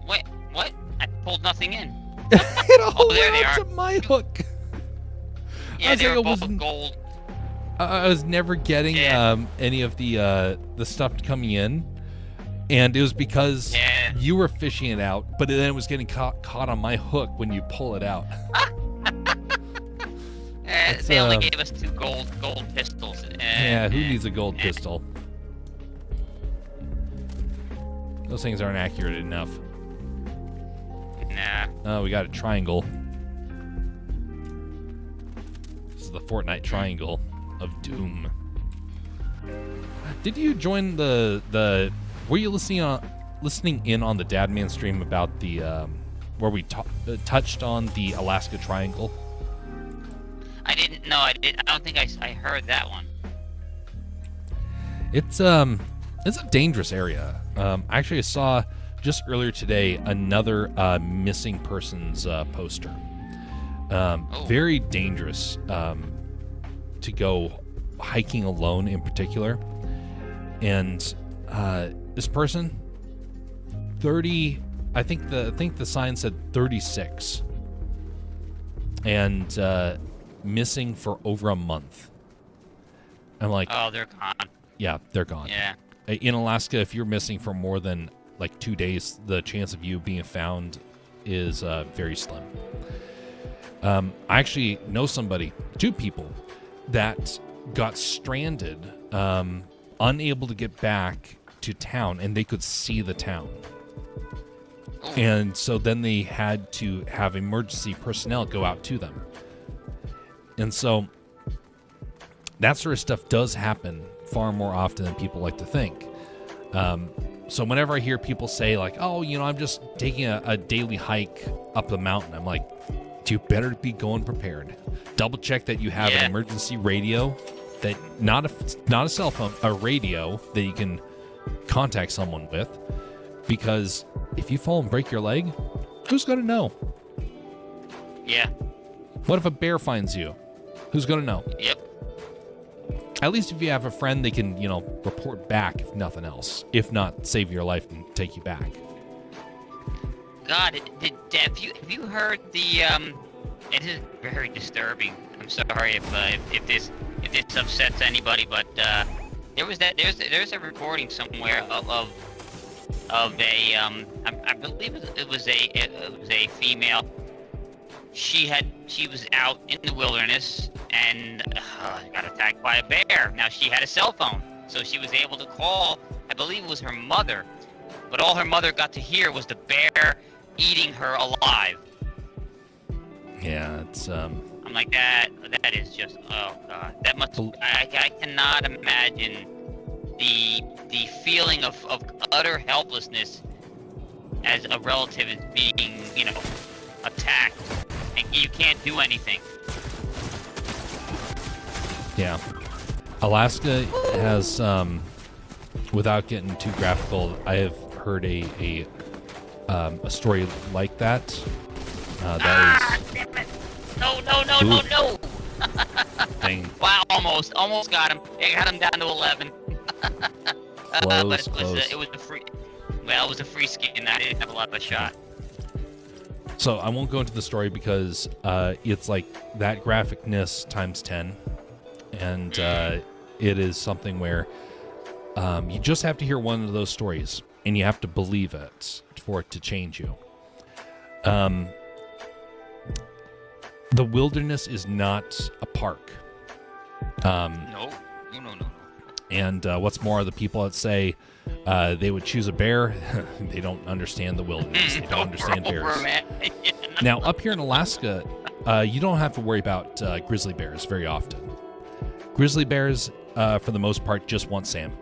Wait, what? I pulled nothing in. It all there went they up to my hook. Yeah, they were both gold. I was never getting any of the stuff coming in, and it was because you were fishing it out, but then it was getting caught on my hook when you pull it out. They only gave us 2 gold pistols. Yeah, who needs a gold pistol? Those things aren't accurate enough. Nah. Oh, we got a triangle. This is the Fortnite triangle of doom. Did you join the? Were you listening in on the Dadman stream about the where we touched on the Alaska Triangle? I didn't. No, I didn't. I don't think I heard that one. It's a dangerous area. Actually, I saw just earlier today another missing persons poster. Very dangerous to go hiking alone, in particular. And this person, 30. I think the sign said 36, and missing for over a month. I'm like, oh, they're gone. Yeah, they're gone. Yeah. In Alaska, if you're missing for more than like 2 days, the chance of you being found is very slim. I actually know 2 people that got stranded, unable to get back to town, and they could see the town. Ooh. And so then they had to have emergency personnel go out to them. And so that sort of stuff does happen far more often than people like to think. So whenever I hear people say like, oh, I'm just taking a daily hike up the mountain, I'm like, you better be going prepared. Double check that you have an emergency radio, that not a cell phone, a radio that you can contact someone with, because if you fall and break your leg, who's going to know? Yeah. What if a bear finds you? Who's going to know? Yep. At least if you have a friend, they can, report back if nothing else. If not, save your life and take you back. God, have you heard the It is very disturbing. I'm sorry if this upsets anybody, but there's a recording somewhere of a I believe it was a female. She was out in the wilderness and got attacked by a bear. Now she had a cell phone, so she was able to call. I believe it was her mother, but all her mother got to hear was the bear eating her alive. Yeah, it's I'm like that is just, oh God, that must, I cannot imagine the feeling of utter helplessness as a relative is being, attacked and you can't do anything. Yeah. Alaska has, without getting too graphical, I have heard a story like that. That is... Damn it. No. Dang. Wow, almost got him. I got him down to 11. Close. It was a free skin. I didn't have a lot of a shot. So I won't go into the story because it's like that graphicness times 10. And it is something where you just have to hear one of those stories and you have to believe it for it to change you. The wilderness is not a park. No. And what's more, the people that say they would choose a bear, they don't understand the wilderness. They don't understand bears. Now, up here in Alaska, you don't have to worry about grizzly bears very often. Grizzly bears, for the most part, just want salmon.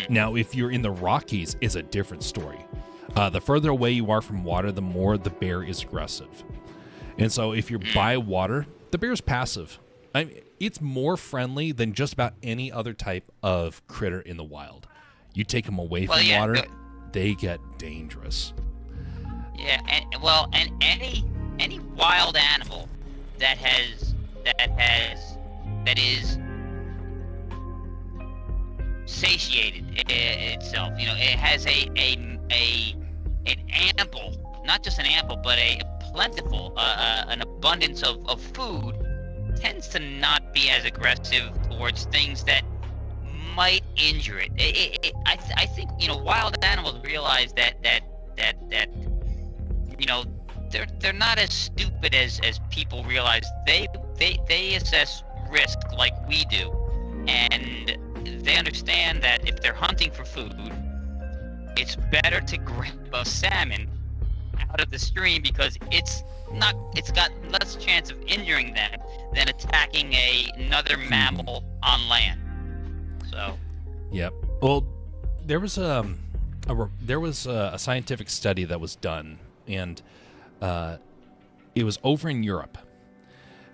Now, if you're in the Rockies, it's a different story. The further away you are from water, the more the bear is aggressive. And so if you're by water, the bear's passive. I mean, it's more friendly than just about any other type of critter in the wild. You take them away from water, they get dangerous. Yeah, and any wild animal that is satiated itself, it has an ample, not just an ample, but a plentiful, an abundance of food, tends to not be as aggressive towards things that might injure it. I think wild animals realize that they're not as stupid as people realize. They assess risk like we do, and they understand that if they're hunting for food, it's better to grab a salmon out of the stream because it's got less chance of injuring them than attacking another mammal on land. So. Yep. Well, there was a scientific study that was done, and it was over in Europe.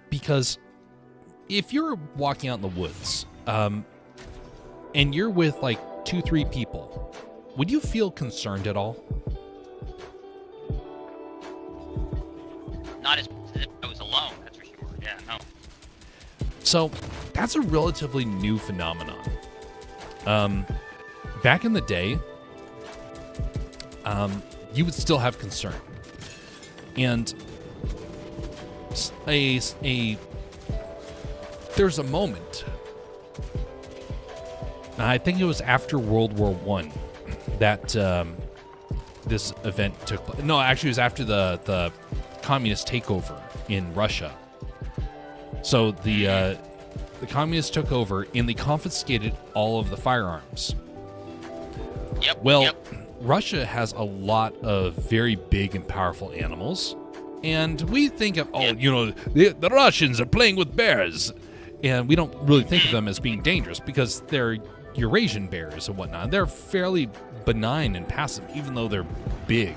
Because if you're walking out in the woods, and you're with like 2-3 people, would you feel concerned at all? Not as if I was alone, that's for sure. Yeah, no. So that's a relatively new phenomenon. Back in the day, you would still have concern. And there's a moment, I think it was after World War I, that this event took place. No, actually it was after the communist takeover in Russia. So the communists took over and they confiscated all of the firearms. Yep. Russia has a lot of very big and powerful animals, and we think of the Russians are playing with bears, and we don't really think of them as being dangerous because they're Eurasian bears and whatnot. They're fairly benign and passive, even though they're big.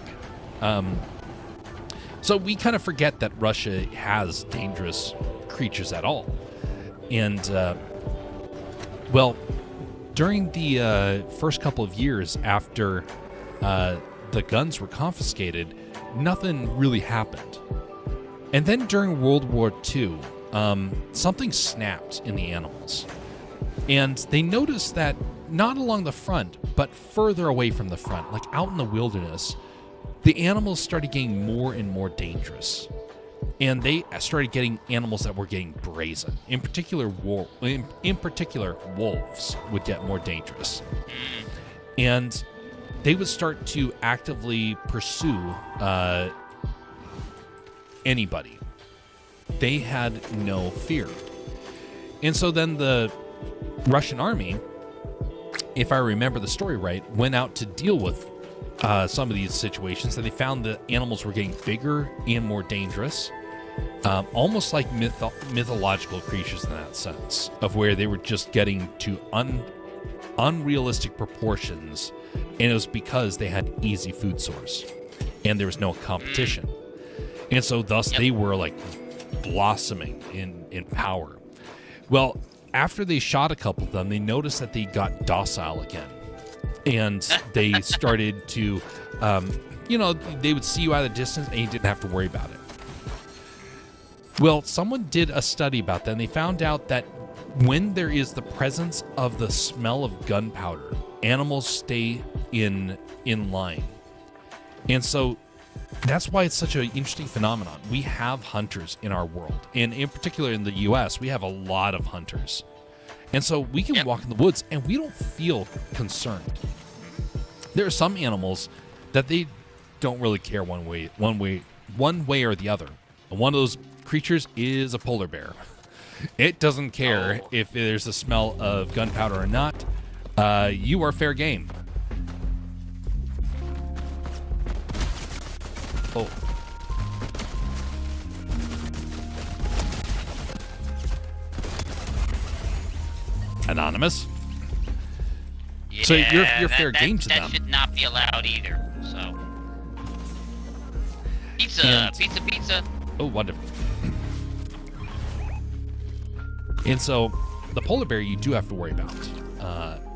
So we kind of forget that Russia has dangerous creatures at all. And, during the first couple of years after the guns were confiscated, nothing really happened. And then during World War II, something snapped in the animals. And they noticed that not along the front, but further away from the front, like out in the wilderness, the animals started getting more and more dangerous. And they started getting animals that were getting brazen. In particular, wolves would get more dangerous. And they would start to actively pursue anybody. They had no fear. And so then the Russian army, if I remember the story right, went out to deal with some of these situations, and they found the animals were getting bigger and more dangerous, almost like mythological creatures in that sense, of where they were just getting to unrealistic proportions, and it was because they had easy food source, and there was no competition. And so thus they were like blossoming in power. Well, after they shot a couple of them, they noticed that they got docile again. And they started to, they would see you at a distance and you didn't have to worry about it. Well, someone did a study about that, and they found out that when there is the presence of the smell of gunpowder, animals stay in line. And so that's why it's such an interesting phenomenon. We have hunters in our world. And in particular in the U.S., we have a lot of hunters. And so we can walk in the woods and we don't feel concerned. There are some animals that they don't really care one way or the other. And one of those creatures is a polar bear. It doesn't care if there's a smell of gunpowder or not. You are fair game. Oh. Anonymous? Yeah, so you're fair game to them. That should not be allowed either. So pizza. Oh, wonderful. And so the polar bear you do have to worry about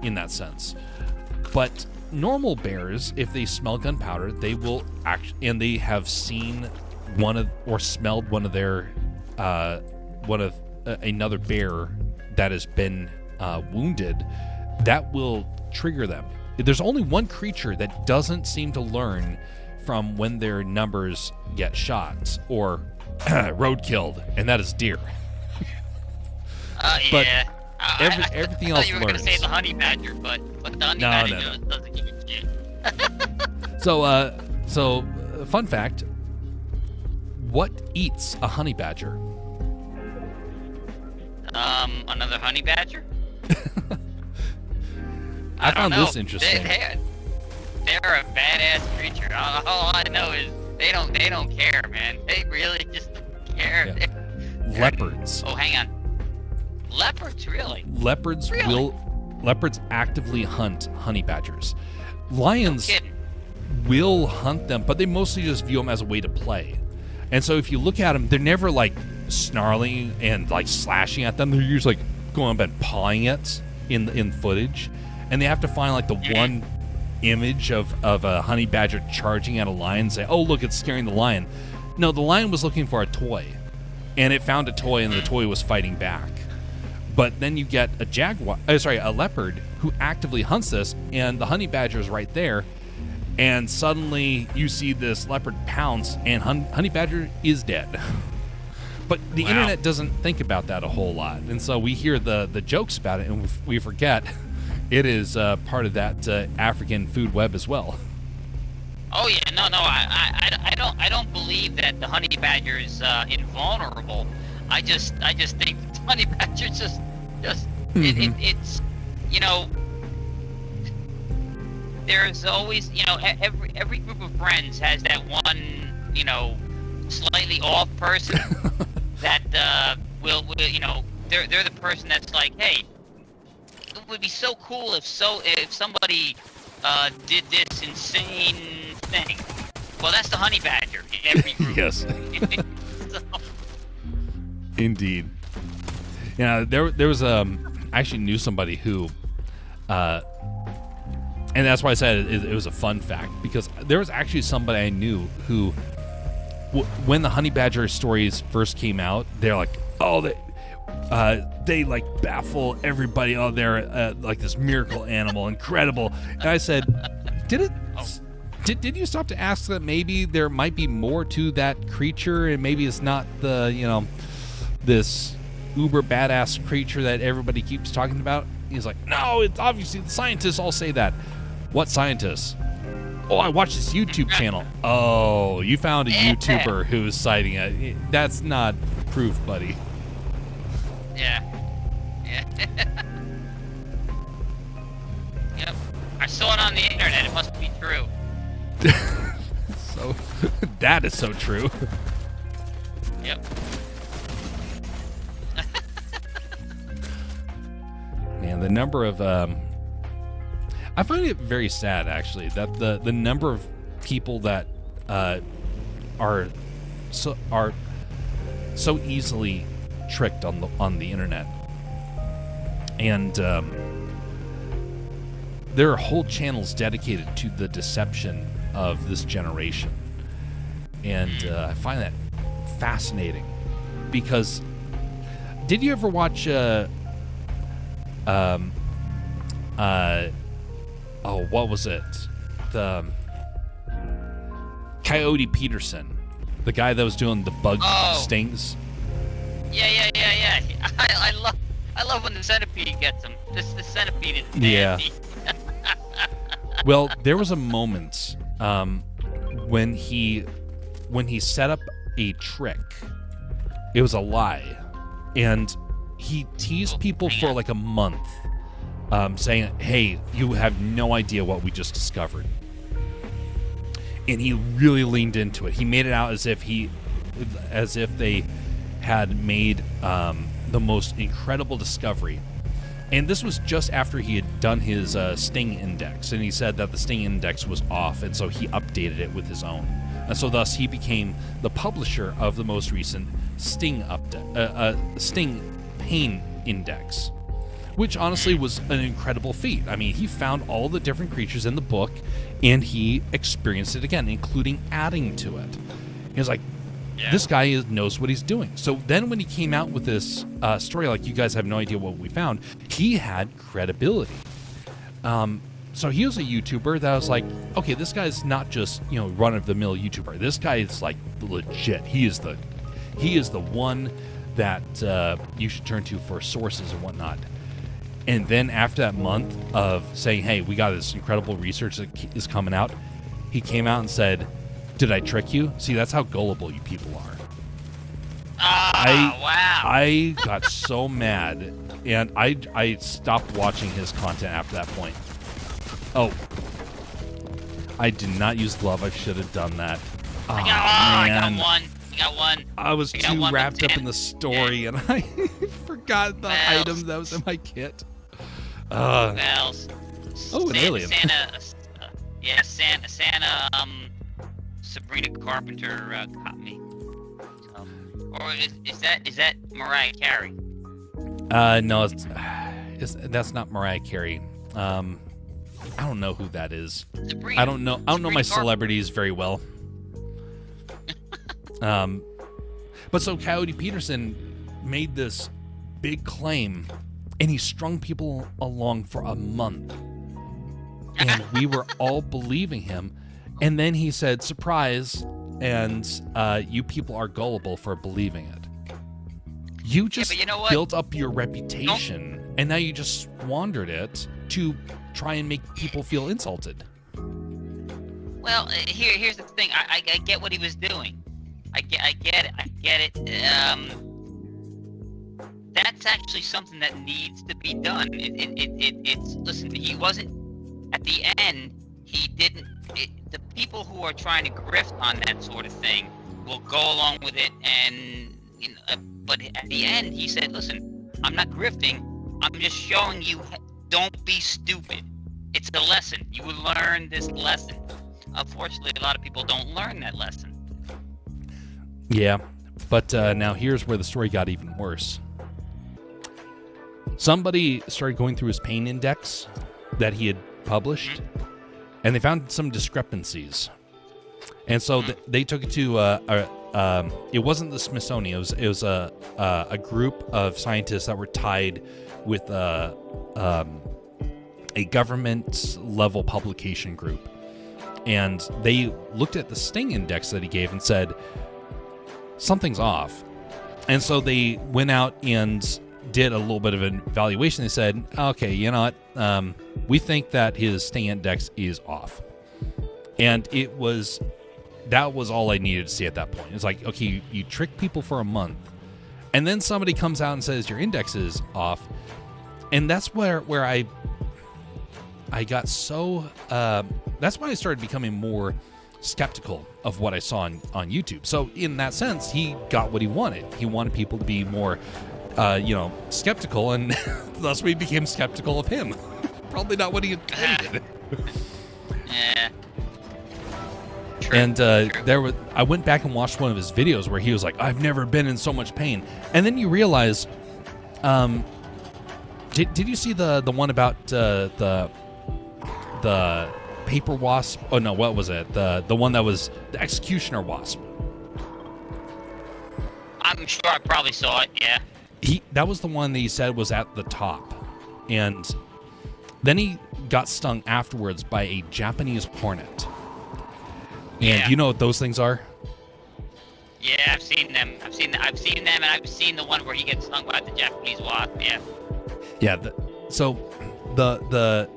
in that sense. But normal bears, if they smell gunpowder, they will act, and they have seen smelled one of their another bear that has been wounded, that will trigger them. There's only one creature that doesn't seem to learn from when their numbers get shot or road killed, and that is deer. But yeah. everything I else thought you were learns. going to say the honey badger, but the honey badger doesn't give a shit. So fun fact: what eats a honey badger? Another honey badger? I found don't know. this interesting. They're a badass creature. All I know is they don't care, man. They really just don't care. Yeah. Leopards. Oh, hang on. Leopards, really? Leopards actively hunt honey badgers. Lions will hunt them, but they mostly just view them as a way to play. And so if you look at them, they're never like snarling and like slashing at them. They're usually like going up and pawing it in footage. And they have to find like the one image of a honey badger charging at a lion and say, oh, look, it's scaring the lion. No, the lion was looking for a toy. And it found a toy, and the toy was fighting back. But then you get a leopard who actively hunts this, and the honey badger is right there. And suddenly you see this leopard pounce, and honey badger is dead. But the internet doesn't think about that a whole lot. And so we hear the jokes about it, and we forget it is part of that African food web as well. Oh yeah, no, I don't believe that the honey badger is invulnerable. I just think the honey badger just it's there's always every group of friends has that one slightly off person that will they're the person that's like, hey, it would be so cool if somebody did this insane thing. Well, that's the honey badger in every group. Yes. So. Indeed. Yeah, there was I actually knew somebody who and that's why I said it was a fun fact, because there was actually somebody I knew who when the honey badger stories first came out, they're like, oh, they like baffle everybody. Oh, they're like this miracle animal, incredible. And I said, did Did you stop to ask that maybe there might be more to that creature, and maybe it's not the this uber badass creature that everybody keeps talking about? He's like, no, it's obviously the scientists all say that. What scientists? Oh, I watched this YouTube channel. Oh, you found a YouTuber who's citing it. That's not proof, buddy. Yeah. Yep. I saw it on the internet. It must be true. So, that is so true. Yep. Man, the number of I find it very sad, actually, that the number of people that are so easily tricked on the internet, and there are whole channels dedicated to the deception of this generation, and I find that fascinating. Because did you ever watch what was it? The Coyote Peterson, the guy that was doing the bug stings. Yeah. I love when the centipede gets him. The centipede is Yeah. nasty. Well, there was a moment when he set up a trick. It was a lie, and he teased people for like a month, saying, "Hey, you have no idea what we just discovered." And he really leaned into it. He made it out as if they had made the most incredible discovery. And this was just after he had done his Sting Index, and he said that the Sting Index was off, and so he updated it with his own. And so thus he became the publisher of the most recent Sting Pain Index, which honestly was an incredible feat. I mean, he found all the different creatures in the book, and he experienced it again, including adding to it. He was like, this guy knows what he's doing. So then when he came out with this story, like, you guys have no idea what we found, he had credibility. So he was a YouTuber that was like, okay, this guy's not just, run-of-the-mill YouTuber. This guy is like legit. He is the one that you should turn to for sources and whatnot. And then after that month of saying, hey, we got this incredible research that is coming out, he came out and said, did I trick you? See, that's how gullible you people are. Wow. I got so mad, and I stopped watching his content after that point. Oh, I did not use glove. I should have done that. Oh, man. I got one. I was too wrapped up in the story, and I forgot the item that was in my kit. An alien. Santa, Sabrina Carpenter caught me. Or is that Mariah Carey? No, that's not Mariah Carey. I don't know who that is. Sabrina. I don't know my celebrities very well. But so Coyote Peterson made this big claim, and he strung people along for a month, and we were all believing him. And then he said, surprise, and you people are gullible for believing it. You just built up your reputation, and now you just squandered it to try and make people feel insulted. Well, here's the thing. I get what he was doing. I get it. That's actually something that needs to be done. Listen, he wasn't, at the end, he didn't, the people who are trying to grift on that sort of thing will go along with it, and but at the end he said, listen, I'm not grifting, I'm just showing you, don't be stupid. It's a lesson. You will learn this lesson. Unfortunately, a lot of people don't learn that lesson. Yeah, but now here's where the story got even worse. Somebody started going through his pain index that he had published, and they found some discrepancies. And so they took it to it wasn't the Smithsonian. It was a group of scientists that were tied with a government level publication group, and they looked at the sting index that he gave and said, something's off. And so they went out and did a little bit of an evaluation. They said, okay, you know what? We think that his sting index is off. And that was all I needed to see at that point. It's like, okay, you trick people for a month, and then somebody comes out and says your index is off. And that's where I got so, that's when I started becoming more skeptical of what I saw on YouTube. So in that sense, he got what he wanted. He wanted people to be more, skeptical, and thus we became skeptical of him. Probably not what he intended. Yeah. True, And true. I went back and watched one of his videos where he was like, I've never been in so much pain. And then you realize, did you see the one about the paper wasp? Oh no, what was it? The one that was the executioner wasp. I'm sure I probably saw it, yeah. That was the one that he said was at the top. And then he got stung afterwards by a Japanese hornet. And Yeah. you know what those things are? Yeah, I've seen them. I've seen them, and I've seen the one where he gets stung by the Japanese wasp, yeah. Yeah. So the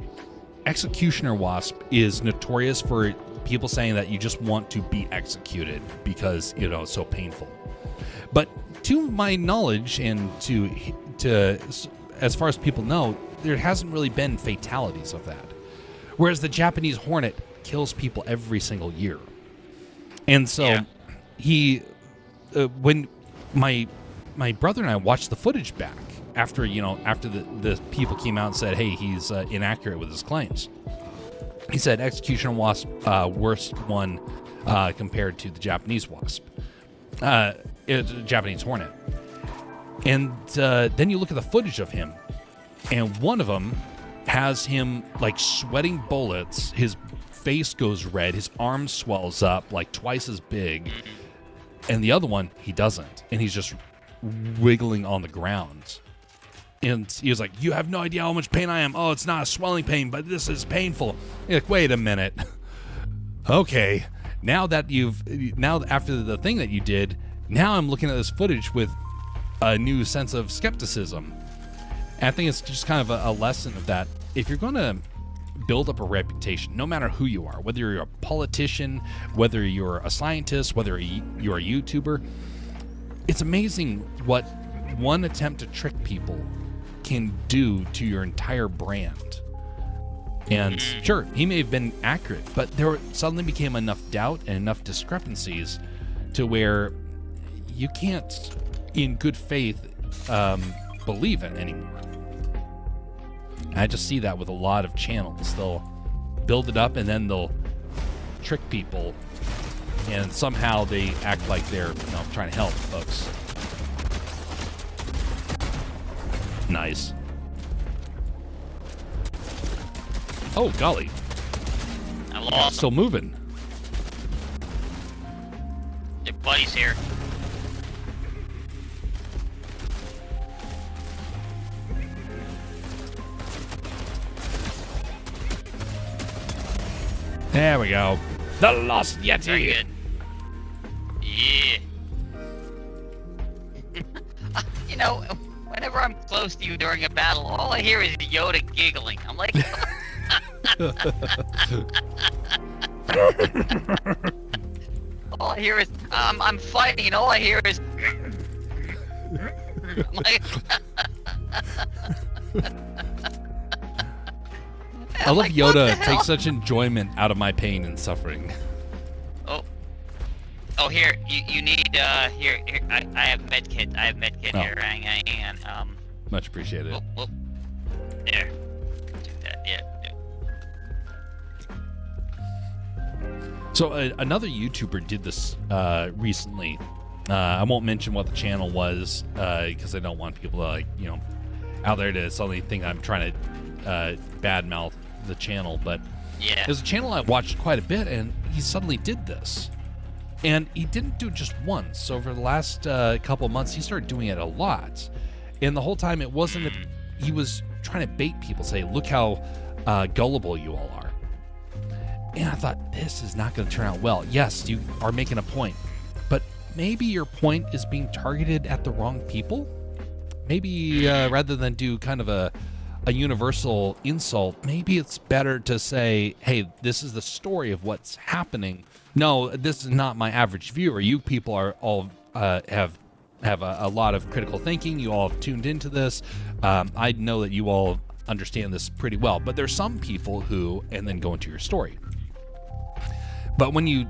executioner wasp is notorious for people saying that you just want to be executed because, it's so painful. But to my knowledge and to as far as people know, there hasn't really been fatalities of that. Whereas the Japanese hornet kills people every single year. And so Yeah. he, when my brother and I watched the footage back after the people came out and said, hey, he's inaccurate with his claims. He said executioner wasp, worst one compared to the Japanese wasp, Japanese hornet. And then you look at the footage of him, and one of them has him like sweating bullets. His face goes red. His arm swells up like twice as big. And the other one, he doesn't. And he's just wiggling on the ground. And he was like, you have no idea how much pain I am. Oh, it's not a swelling pain, but this is painful. You're like, wait a minute. Okay. Now after the thing that you did, now I'm looking at this footage with a new sense of skepticism. And I think it's just kind of a lesson of that. If you're going to build up a reputation, no matter who you are, whether you're a politician, whether you're a scientist, whether you're a YouTuber, it's amazing what one attempt to trick people can do to your entire brand. And sure, he may have been accurate, but there suddenly became enough doubt and enough discrepancies to where you can't, in good faith, believe it anymore. I just see that with a lot of channels. They'll build it up and then they'll trick people, and somehow they act like they're trying to help folks. Nice. Oh, golly. I lost Still moving. Your buddy's here. There we go. The Lost Yeti. Very good. Yeah. Whenever I'm close to you during a battle, all I hear is Yoda giggling. I'm like, all I hear is, I'm fighting, and all I hear is, I'm like, I love like, what Yoda the hell? takes such enjoyment out of my pain and suffering. Oh, here, you need, here, I have medkit. I have medkit Oh. here. Hang on. Much appreciated. Whoop. There. Do that, yeah. So another YouTuber did this recently. I won't mention what the channel was because I don't want people to out there to suddenly think I'm trying to badmouth the channel. But Yeah. there's a channel I watched quite a bit, and he suddenly did this. And he didn't do it just once. Over the last couple of months, he started doing it a lot. And the whole time, it wasn't he was trying to bait people, say, look how gullible you all are. And I thought, this is not going to turn out well. Yes, you are making a point, but maybe your point is being targeted at the wrong people. Maybe rather than do kind of a universal insult, maybe it's better to say, hey, this is the story of what's happening. No, this is not my average viewer. You people are all have a lot of critical thinking. You all have tuned into this. I know that you all understand this pretty well, but there's some people who, and then go into your story. But when you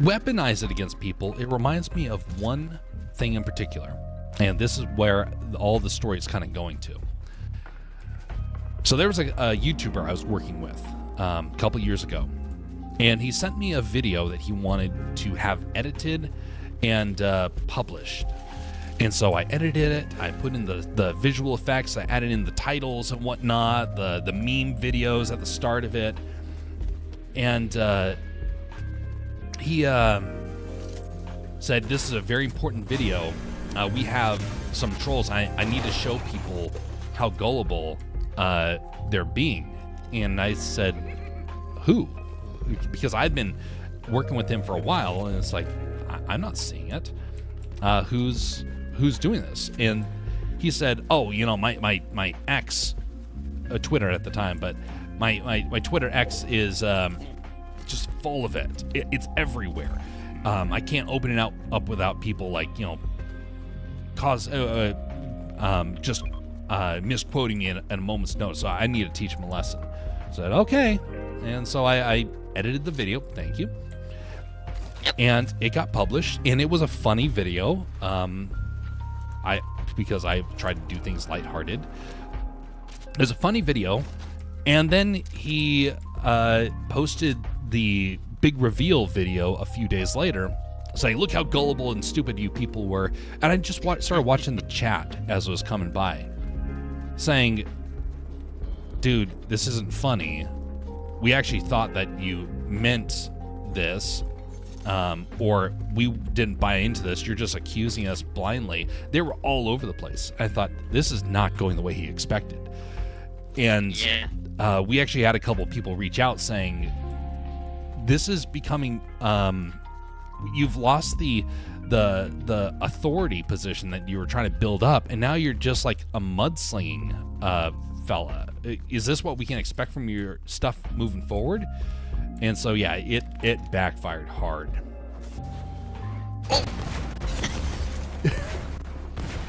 weaponize it against people, it reminds me of one thing in particular. And this is where all the story is kind of going to. So there was a YouTuber I was working with a couple years ago, and he sent me a video that he wanted to have edited and published. And so I edited it, I put in the visual effects, I added in the titles and whatnot, the meme videos at the start of it. And he said, this is a very important video. We have some trolls. I need to show people how gullible they're being. And I said, who? Because I'd been working with him for a while, and it's like, I'm not seeing it. Who's doing this? And he said, oh, my ex, Twitter at the time, but my Twitter X is just full of it. It's everywhere. I can't open it up without people misquoting me at a moment's notice. So I need to teach him a lesson. I said, okay. And so I edited the video. Thank you. And it got published, and it was a funny video. Because I tried to do things lighthearted. It was a funny video, and then he posted the big reveal video a few days later, saying, "Look how gullible and stupid you people were." And I just started watching the chat as it was coming by, saying, "Dude, this isn't funny. We actually thought that you meant this." Or we didn't buy into this. You're just accusing us blindly. They were all over the place. I thought, this is not going the way he expected. And we actually had a couple people reach out saying, this is becoming, you've lost the authority position that you were trying to build up, and now you're just like a mudslinging fella. Is this what we can expect from your stuff moving forward? And so, yeah, it backfired hard.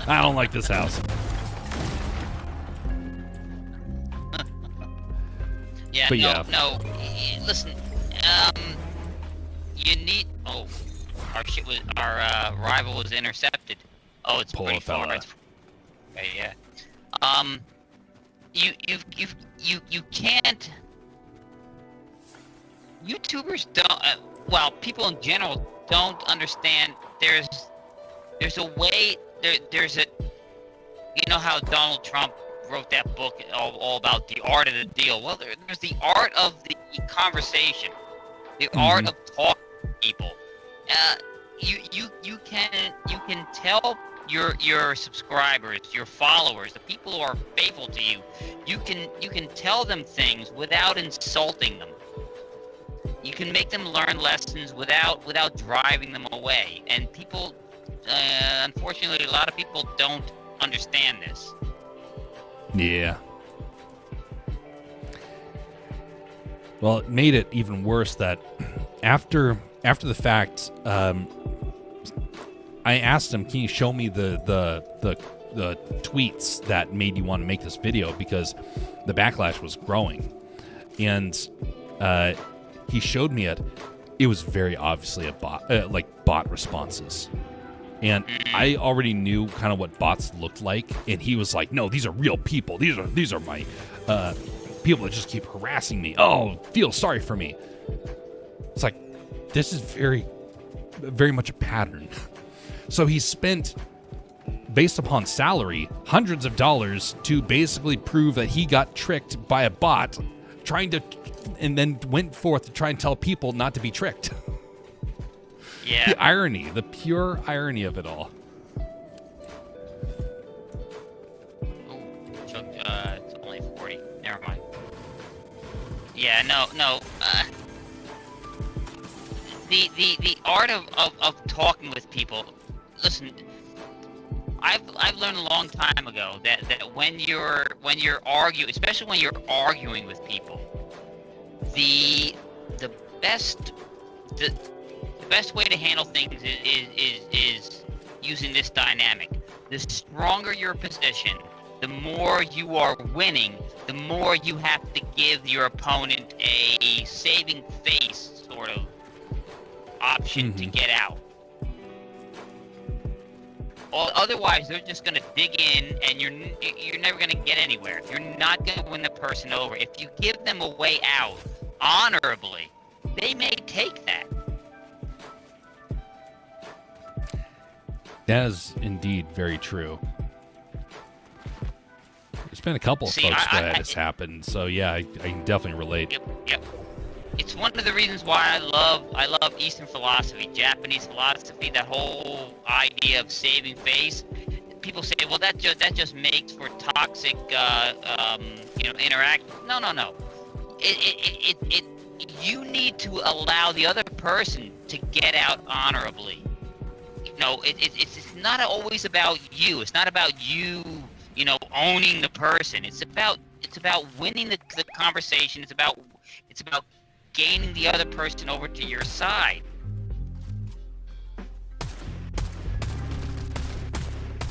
I don't like this house. No. Listen, you need. Oh, our rival was intercepted. Oh, it's Poor pretty far. fella. Yeah. You can't. YouTubers don't. People in general don't understand. There's a way. There's a. You know how Donald Trump wrote that book all about the art of the deal. Well, there's the art of the conversation, the art of talking to people. You can tell your subscribers, your followers, the people who are faithful to you. You can tell them things without insulting them. You can make them learn lessons without driving them away. And people, unfortunately, a lot of people don't understand this. Yeah. Well, it made it even worse that after the fact, I asked him, "Can you show me the tweets that made you want to make this video?" Because the backlash was growing, and he showed me it. It was very obviously a bot, bot responses. And I already knew kind of what bots looked like, and he was like, "No, these are real people. These are my people that just keep harassing me. Oh, feel sorry for me." It's like, this is very, very much a pattern. So he spent, based upon salary, hundreds of dollars to basically prove that he got tricked by a bot, and then went forth to try and tell people not to be tricked. Yeah. The irony, the pure irony of it all. It's only 40. Never mind. Yeah, no. the art of talking with people. Listen, I've learned a long time ago that when you're arguing, especially when you're arguing with people, the best the best way to handle things is using this dynamic. The stronger your position, the more you are winning, the more you have to give your opponent a saving face sort of option to get out. Otherwise, they're just going to dig in, and you're never going to get anywhere. You're not going to win the person over. If you give them a way out honorably, they may take that. That is indeed very true. There's been a couple of folks where that has happened, so yeah, I can definitely relate. Yep. It's one of the reasons why I love Eastern philosophy, Japanese philosophy, that whole idea of saving face. People say, well, that just makes for toxic, interaction. No. You need to allow the other person to get out honorably. It's not always about you. It's not about you, owning the person. It's about winning the conversation. It's about gaining the other person over to your side.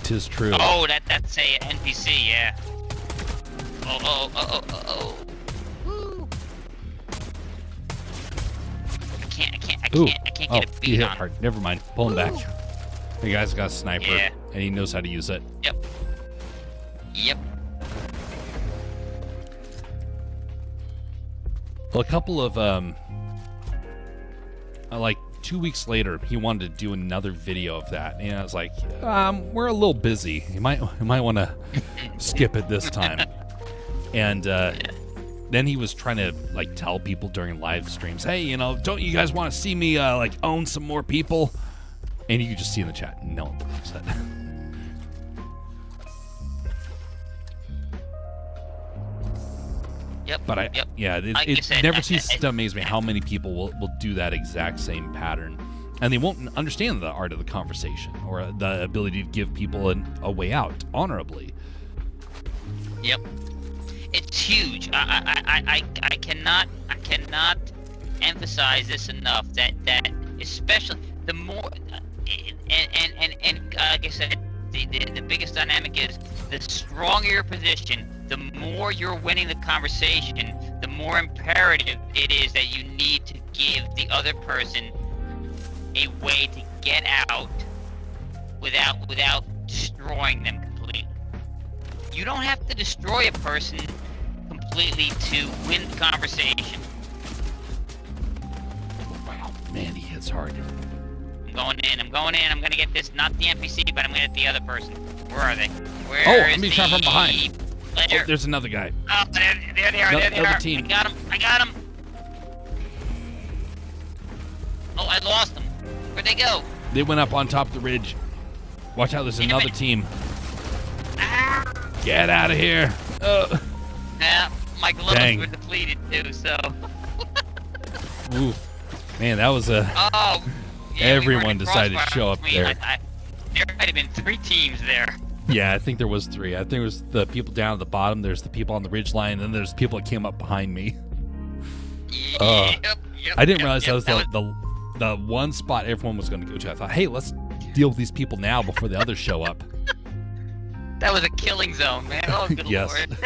'Tis true. Oh, that's a NPC, yeah. Oh. Woo. I can't get a beat hit on. hard. Never mind. Pull him back. The guy's got a sniper, and he knows how to use it. Yep. Well, a couple of, like 2 weeks later, he wanted to do another video of that. And I was like, we're a little busy. You might want to skip it this time. And then he was trying to, like, tell people during live streams, hey, don't you guys want to see me, own some more people? And you could just see in the chat, no one believes that. But it never ceases to amaze me how many people will do that exact same pattern, and they won't understand the art of the conversation or the ability to give people a way out honorably. Yep, it's huge. I cannot emphasize this enough. That especially the more and like I said, the biggest dynamic is the stronger your position, the more you're winning the conversation, the more imperative it is that you need to give the other person a way to get out without destroying them completely. You don't have to destroy a person completely to win the conversation. Wow, man, he hits hard. I'm going in. I'm going to get this, not the NPC, but I'm going to get the other person. Where are they? I'm being shot from behind. Oh, there's another guy. Oh, there they are. Another team. I got him. Oh, I lost them. Where'd they go? They went up on top of the ridge. Watch out, there's another team. Get out of here. Yeah, my gloves were depleted too, so. Oof. Man, that was a... Oh. Yeah, everyone decided to show up there. There might have been 3 teams there. Yeah, I think there was 3. I think it was the people down at the bottom, there's the people on the ridge line, and then there's people that came up behind me. I didn't realize that was the one spot everyone was going to go to. I thought, hey, let's deal with these people now before the others show up. That was a killing zone, man. Oh, good Lord.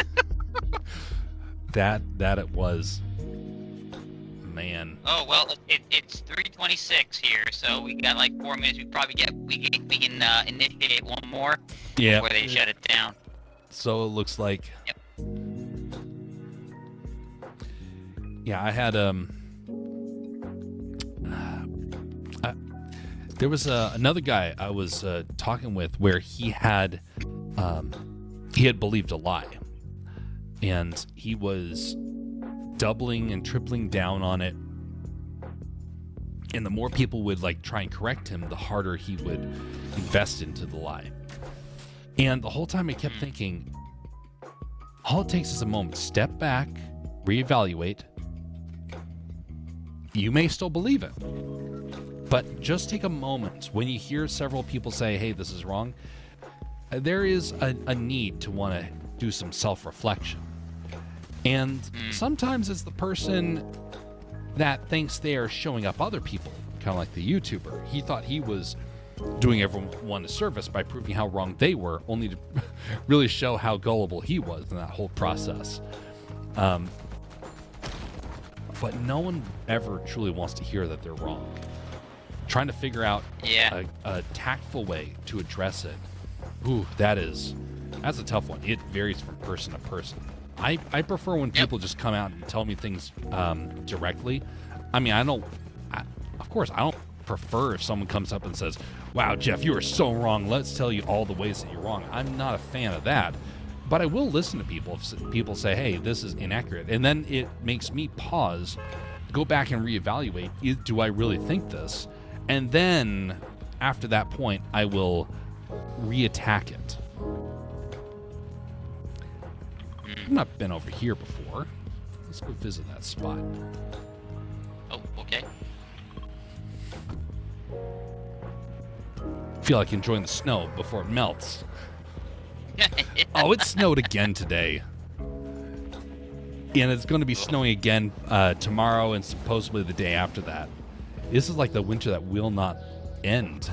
that it was. Man. Oh, well, it's 3:26 here, so we got like 4 minutes. We can initiate one more before they shut it down. So it looks like. Yep. Yeah, I had there was another guy I was talking with where he had believed a lie, and he was doubling and tripling down on it, and the more people would try and correct him, the harder he would invest into the lie. And the whole time I kept thinking, all it takes is a moment, step back, reevaluate. You may still believe it, But just take a moment when you hear several people say, hey, this is wrong. There is a need to want to do some self-reflection. And sometimes it's the person that thinks they are showing up other people, kind of like the YouTuber. He thought he was doing everyone a service by proving how wrong they were, only to really show how gullible he was in that whole process. But no one ever truly wants to hear that they're wrong. Trying to figure out a tactful way to address it. Ooh, that's a tough one. It varies from person to person. I prefer when people just come out and tell me things directly. I mean, of course, I don't prefer if someone comes up and says, wow, Jeff, you are so wrong. Let's tell you all the ways that you're wrong. I'm not a fan of that. But I will listen to people if people say, hey, this is inaccurate. And then it makes me pause, go back and reevaluate. Do I really think this? And then after that point, I will reattack it. I've not been over here before. Let's go visit that spot. Oh, okay. Feel like enjoying the snow before it melts. Oh, it snowed again today. And it's going to be snowing again tomorrow and supposedly the day after that. This is like the winter that will not end.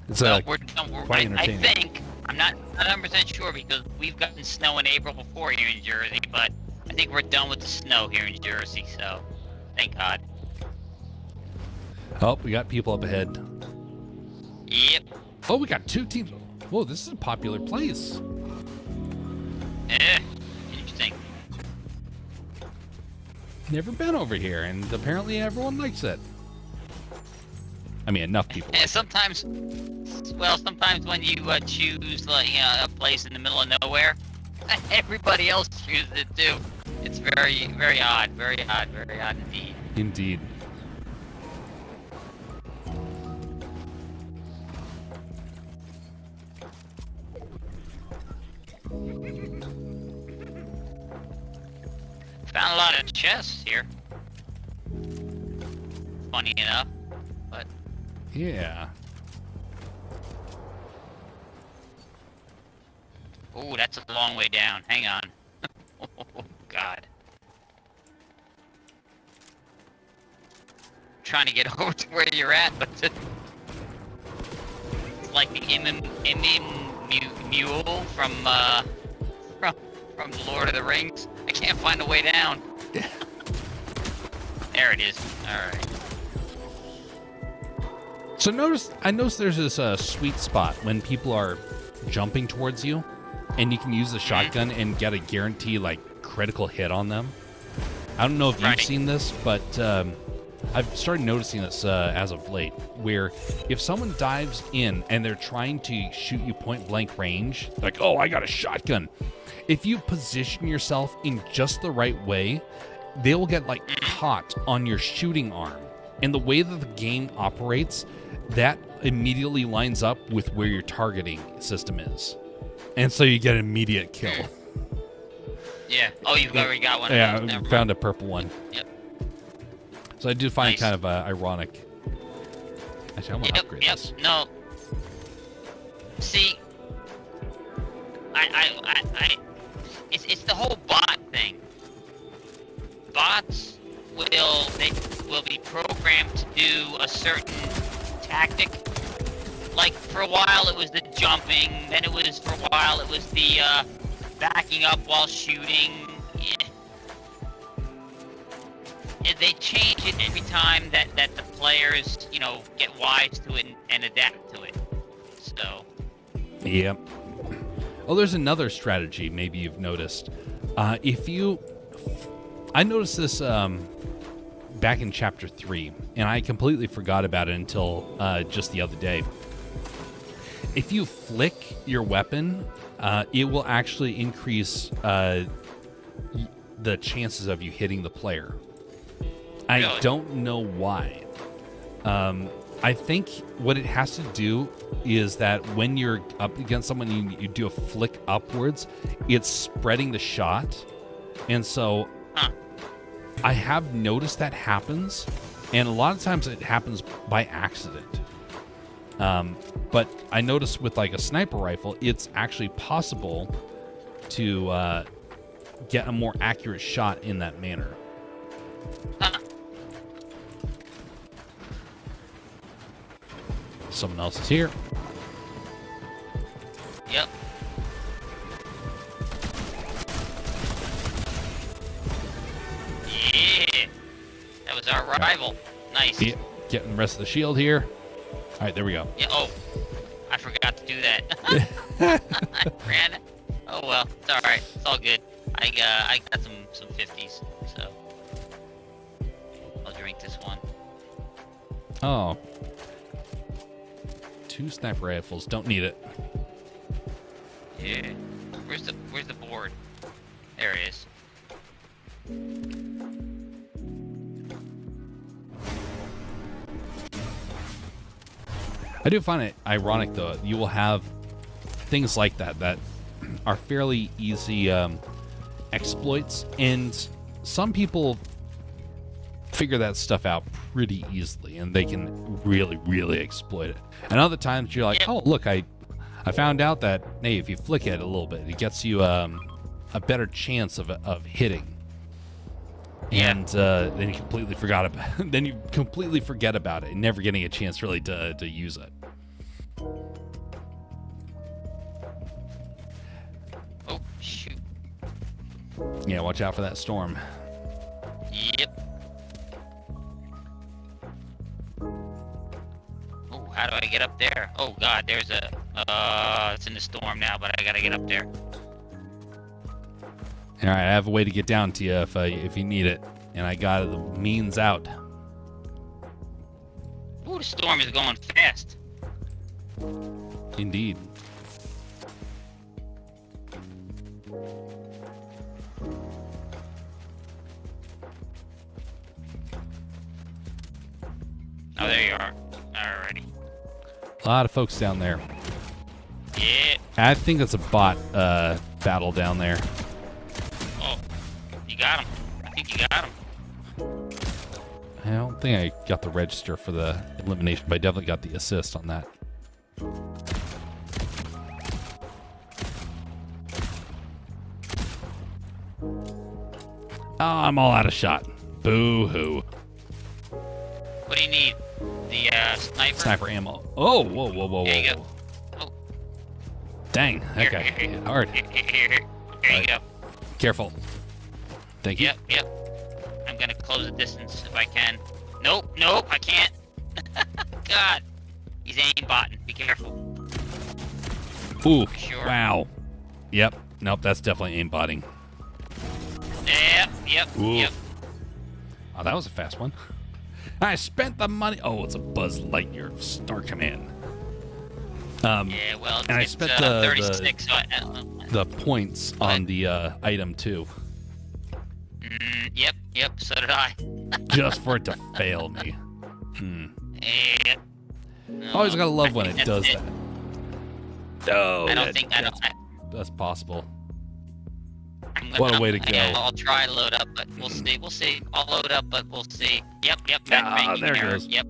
It's quite entertaining. I think, I'm not 100% sure because we've gotten snow in April before here in Jersey, but I think we're done with the snow here in Jersey, so thank God. Oh, we got people up ahead. Yep. Oh, we got 2 teams. Whoa, this is a popular place. Interesting. Never been over here, and apparently everyone likes it. I mean, enough people. Sometimes when you choose like a place in the middle of nowhere, everybody else chooses it too. It's very, very odd, very odd, very odd indeed. Indeed. Found a lot of chests here. Funny enough, but yeah. Oh, that's a long way down. Hang on. Oh, God. Trying to get over to where you're at, but it's like the mule from the Lord of the Rings. I can't find a way down. There it is. All right. So I noticed there's this sweet spot when people are jumping towards you, and you can use the shotgun and get a guaranteed critical hit on them. I don't know if you've seen this, but I've started noticing this as of late, where if someone dives in and they're trying to shoot you point blank range, like, oh, I got a shotgun. If you position yourself in just the right way, they will get caught on your shooting arm. And the way that the game operates, that immediately lines up with where your targeting system is. And so you get an immediate kill. Yeah. Oh, you've already got one. Yeah, I found a purple one. Yep. So I do find it kind of ironic. Actually, I want to upgrade this. No. See, it's the whole bot thing. Bots will be programmed to do a certain tactic. Like for a while it was the jumping, then it was the backing up while shooting. They change it every time that the players, get wise to it and adapt to it. So. Yep. Oh, there's another strategy maybe you've noticed. I noticed this back in Chapter 3, and I completely forgot about it until just the other day. If you flick your weapon, it will actually increase the chances of you hitting the player. I don't know why. I think what it has to do is that when you're up against someone, you do a flick upwards, it's spreading the shot. And so I have noticed that happens, And a lot of times it happens by accident. But I noticed with like a sniper rifle, it's actually possible to get a more accurate shot in that manner. Huh. Someone else is here. Yep. Yeah. That was our rival. Nice. Yeah, getting the rest of the shield here. All right, there we go. Yeah. Oh, I forgot to do that. I ran it. Oh well, it's all right. It's all good. I got some 50s, so I'll drink this one. Oh. 2 sniper rifles. Don't need it. Yeah. Where's the board? There it is. I do find it ironic, though. You will have things like that are fairly easy exploits, and some people figure that stuff out pretty easily, and they can really, really exploit it. And other times you're like, Yep. oh, look, I found out that, hey, if you flick it a little bit, it gets you a better chance of hitting. Yeah. And then you completely forgot about then you completely forget about it and never getting a chance really to use it. Oh shoot. Yeah, watch out for that storm. Yep. Oh, how do I get up there? Oh God, there's a. It's in the storm now, but I gotta get up there. All right, I have a way to get down to you if you need it, and I got the means out. Ooh, the storm is going fast. Indeed. Oh, there you are. Alrighty. A lot of folks down there. Yeah. I think it's a bot battle down there. Oh, you got him. I think you got him. I don't think I got the register for the elimination, but I definitely got the assist on that. Oh, I'm all out of shot. Boo-hoo. What do you need? The sniper? Sniper ammo. Oh, whoa, whoa, whoa, There you whoa. go. Oh, Dang, that guy hit hard. here. There you go. Careful. Thank you. Yep. I'm gonna close the distance if I can. Nope, I can't. God, he's aimbotting. Be careful. Ooh, Sure. wow. Yep. Nope, that's definitely aimbotting. Yep. Oh, that was a fast one. I spent the money. Oh, it's a Buzz Lightyear Star Command. Yeah, well, and I it's spent 36. the points on the item too, Yep. So did I. just for it to fail me. Yep. No, Always gotta love I when think it that's does that. Oh, that's possible. What a way to go. Yeah, I'll try load up, but we'll see. I'll load up, but we'll see. Yep. Ah, there it error. goes. Yep.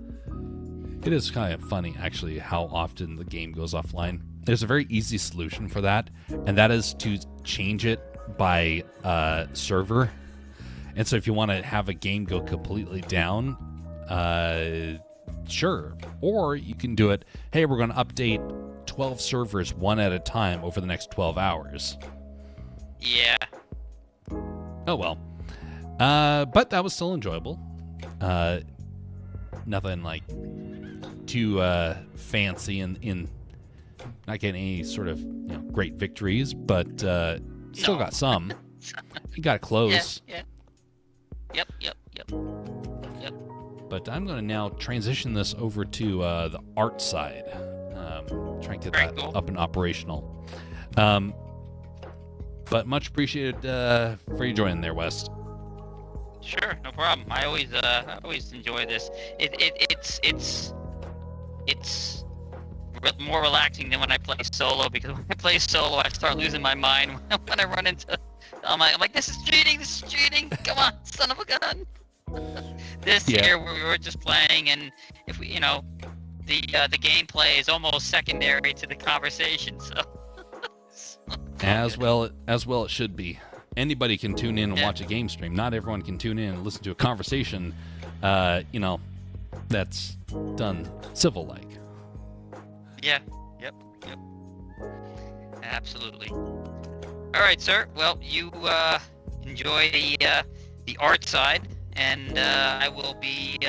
It is kind of funny, actually, how often the game goes offline. There's a very easy solution for that, and that is to change it by server. And so if you want to have a game go completely down, sure. Or you can do it, hey, we're going to update 12 servers one at a time over the next 12 hours. Yeah. Oh, well. But that was still enjoyable. Nothing like too fancy in not getting any sort of great victories, but still got some. You got close. Yeah. Yep. But I'm going to now transition this over to the art side. Try and get Very that cool. up and operational. But much appreciated for you joining there, West. Sure, no problem. I always enjoy this. It's more relaxing than when I play solo, because when I play solo, I start losing my mind when I run into. I'm like, this is cheating. Come on, son of a gun. This Yeah. here, we were just playing, and if we, the gameplay is almost secondary to the conversation. So As well it should be. Anybody can tune in and Yeah. watch a game stream. Not everyone can tune in and listen to a conversation, that's done civil-like. Yeah. Yep. Absolutely. All right, sir. Well, you enjoy the art side, and I will be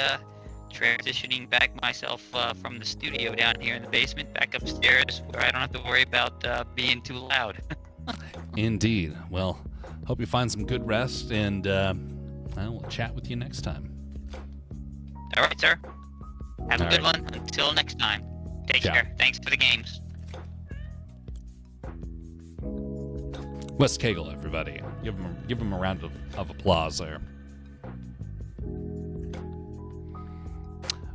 transitioning back myself from the studio down here in the basement back upstairs, where I don't have to worry about being too loud. Indeed. Well, hope you find some good rest, and I will chat with you next time. All right, sir. Have a All good right. one. Until next time. Take Ciao. care. Thanks for the games. Wes Cagle, everybody. Give him a round of applause there.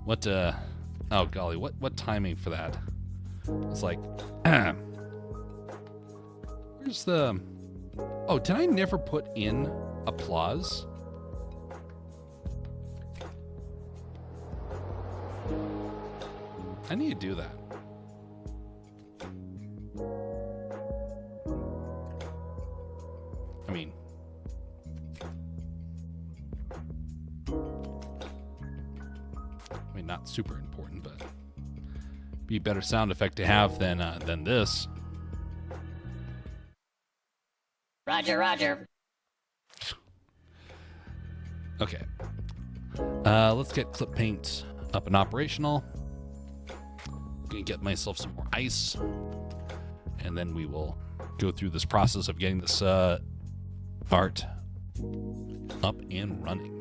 What oh golly, what timing for that? It's like where's the Oh, did I never put in applause? I need to do that. I mean, not super important, but be a better sound effect to have than this. Roger. Okay. Let's get Clip Paint up and operational. Gonna get myself some more ice, and then we will go through this process of getting this art up and running.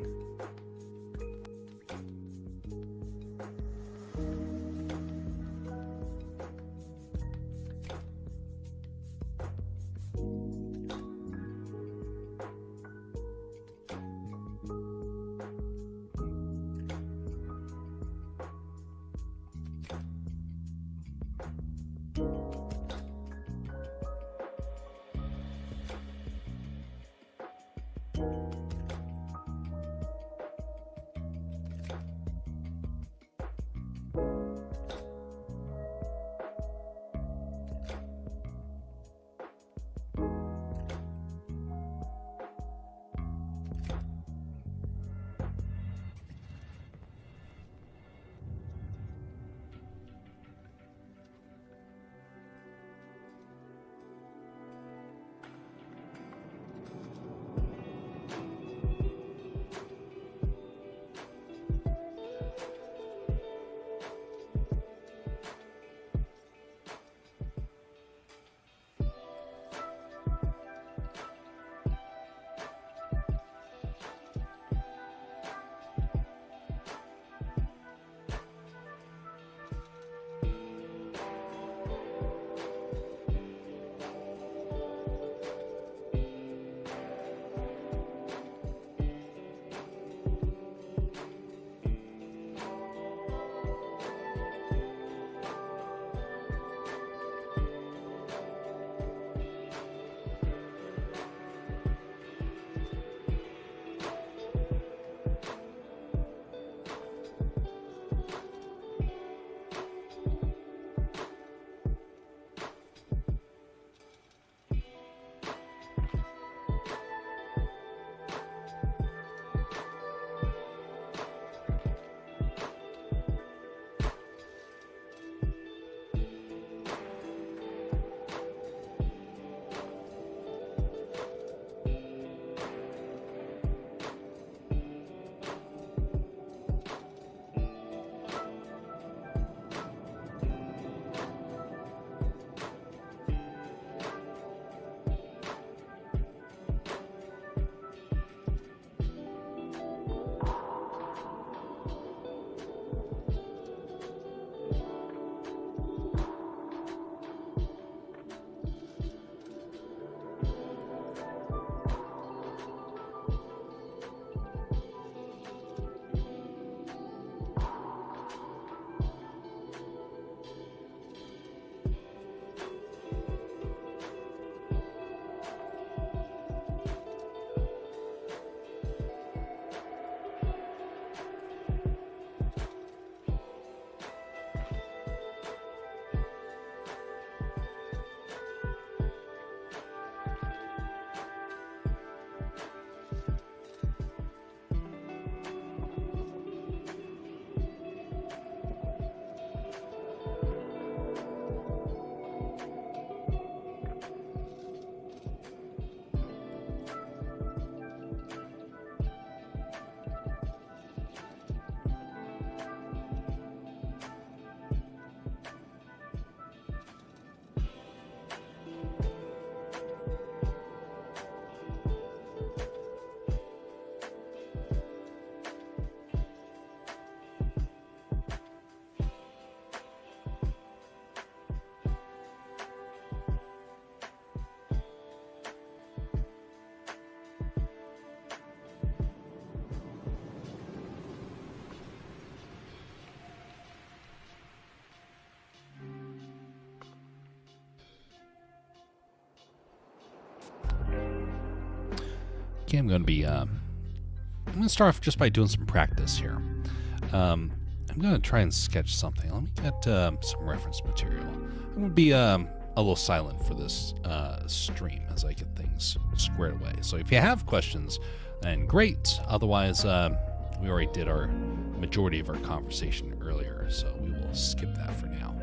Okay, I'm going to start off just by doing some practice here. I'm going to try and sketch something. Let me get some reference material. I'm going to be a little silent for this stream as I get things squared away. So if you have questions, then great. Otherwise, we already did our majority of our conversation earlier, so we will skip that for now.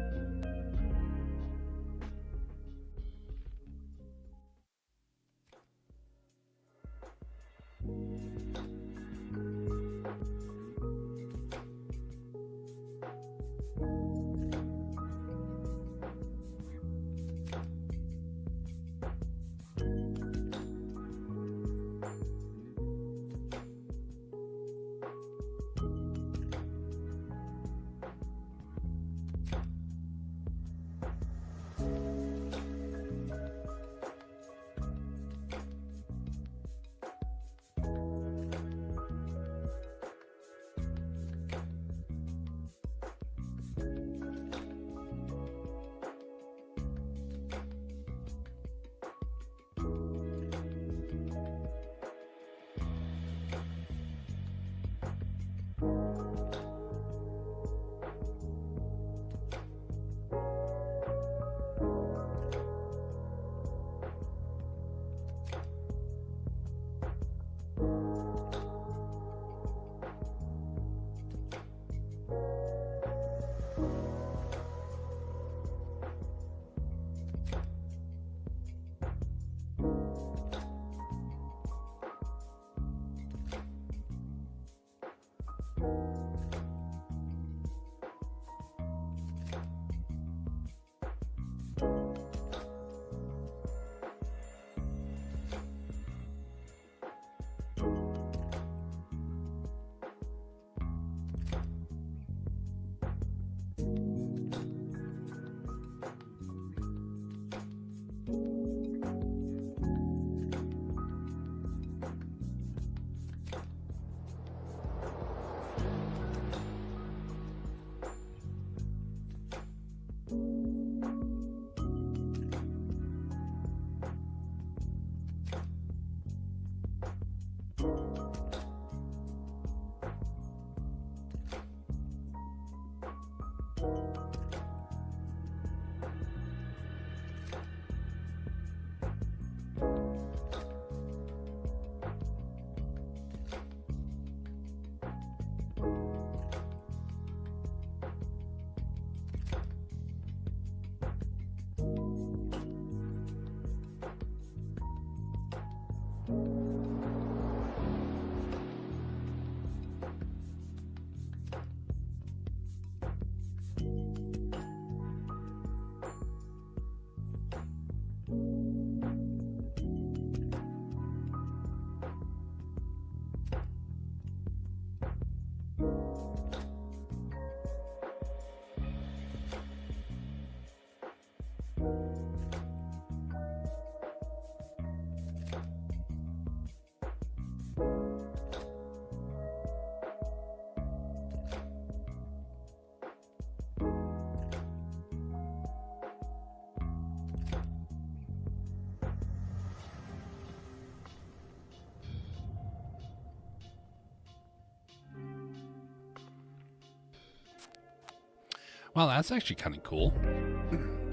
Well, that's actually kind of cool.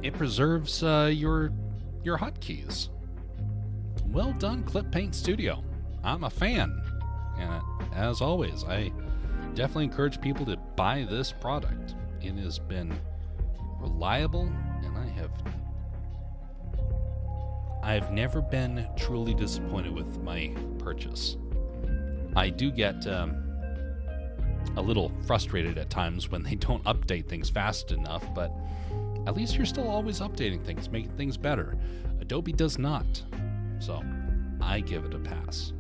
It preserves your hotkeys. Well done, Clip Paint Studio. I'm a fan. And as always, I definitely encourage people to buy this product. It has been reliable, and I've never been truly disappointed with my purchase. I do get a little frustrated at times when they don't update things fast enough, but at least you're still always updating things, making things better. Adobe does not, so I give it a pass.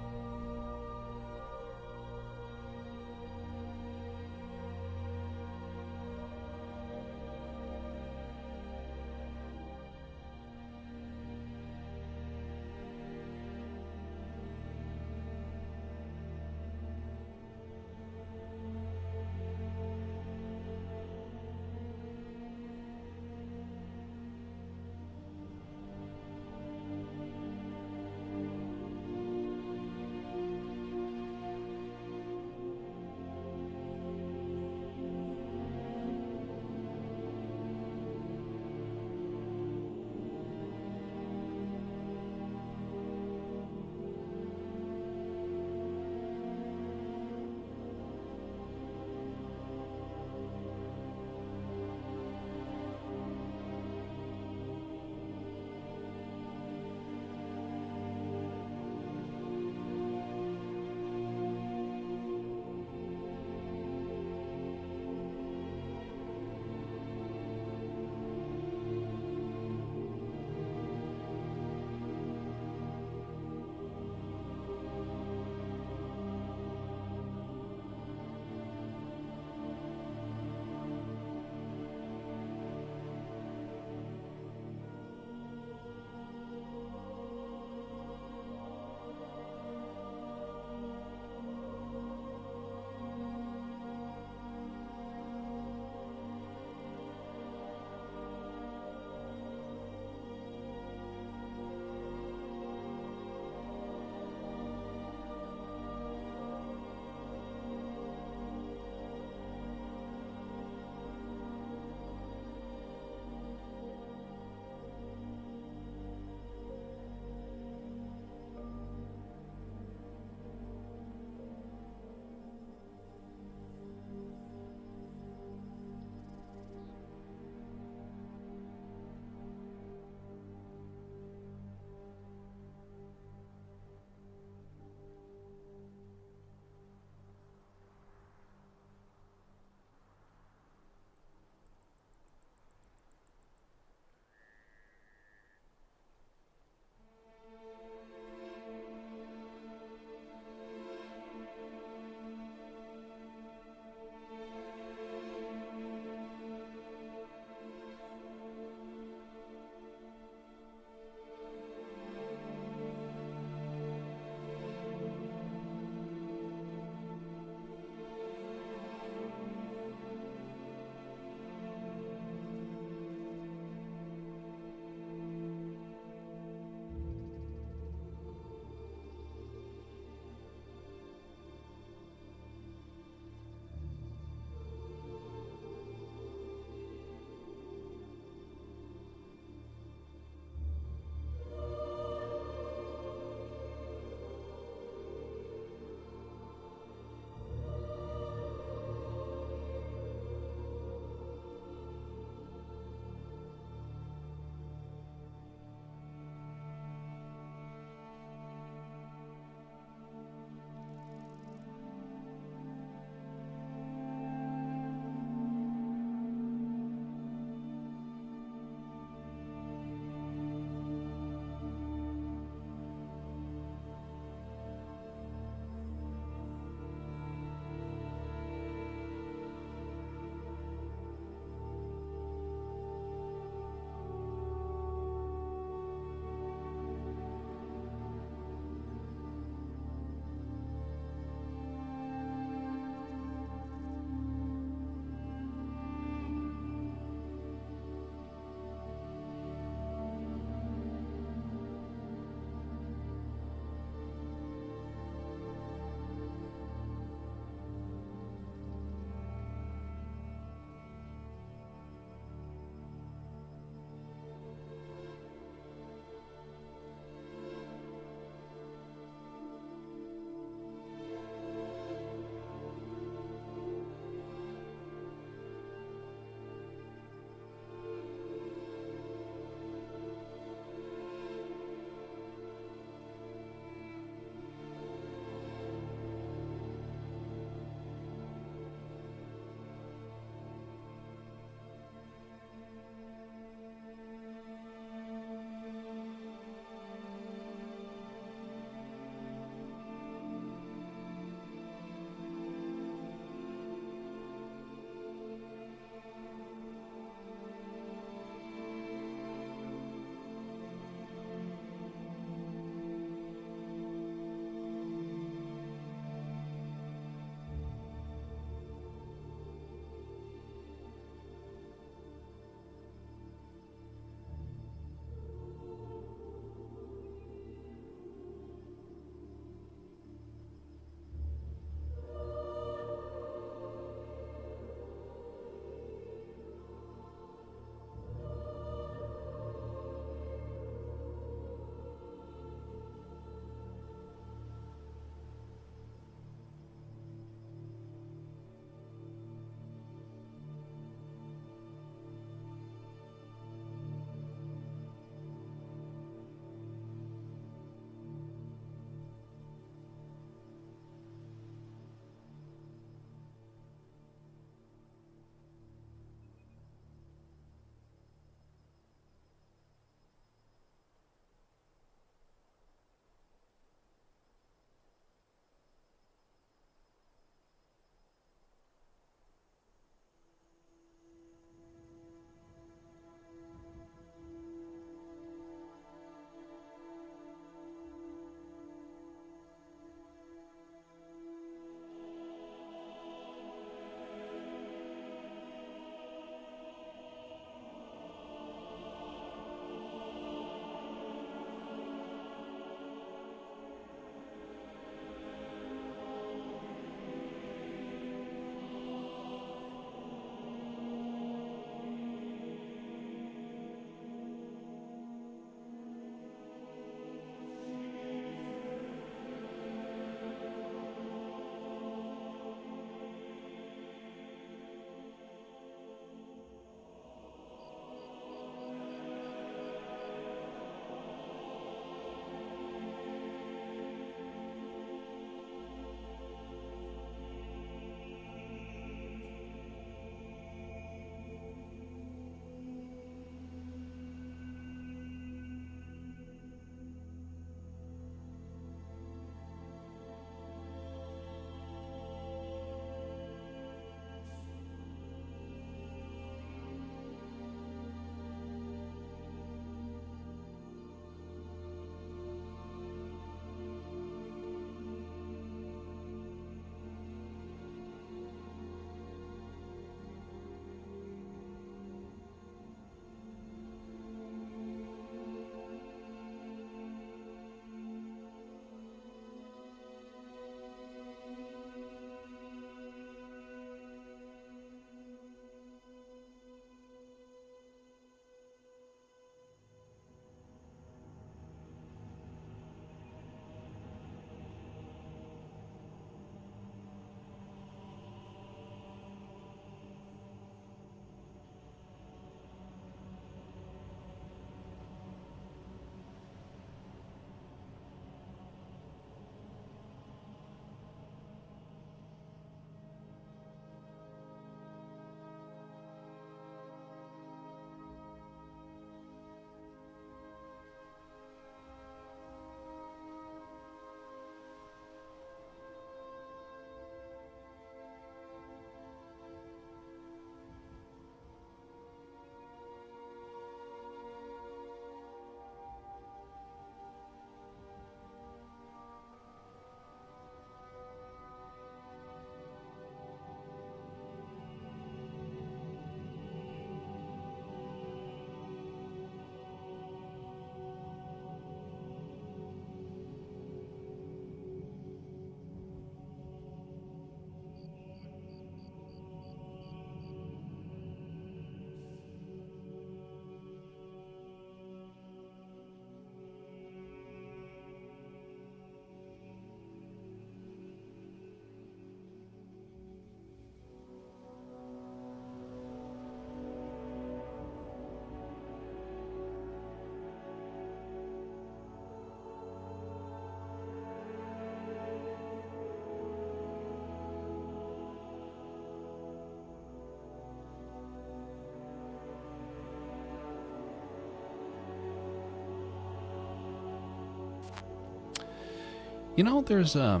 You know, there's a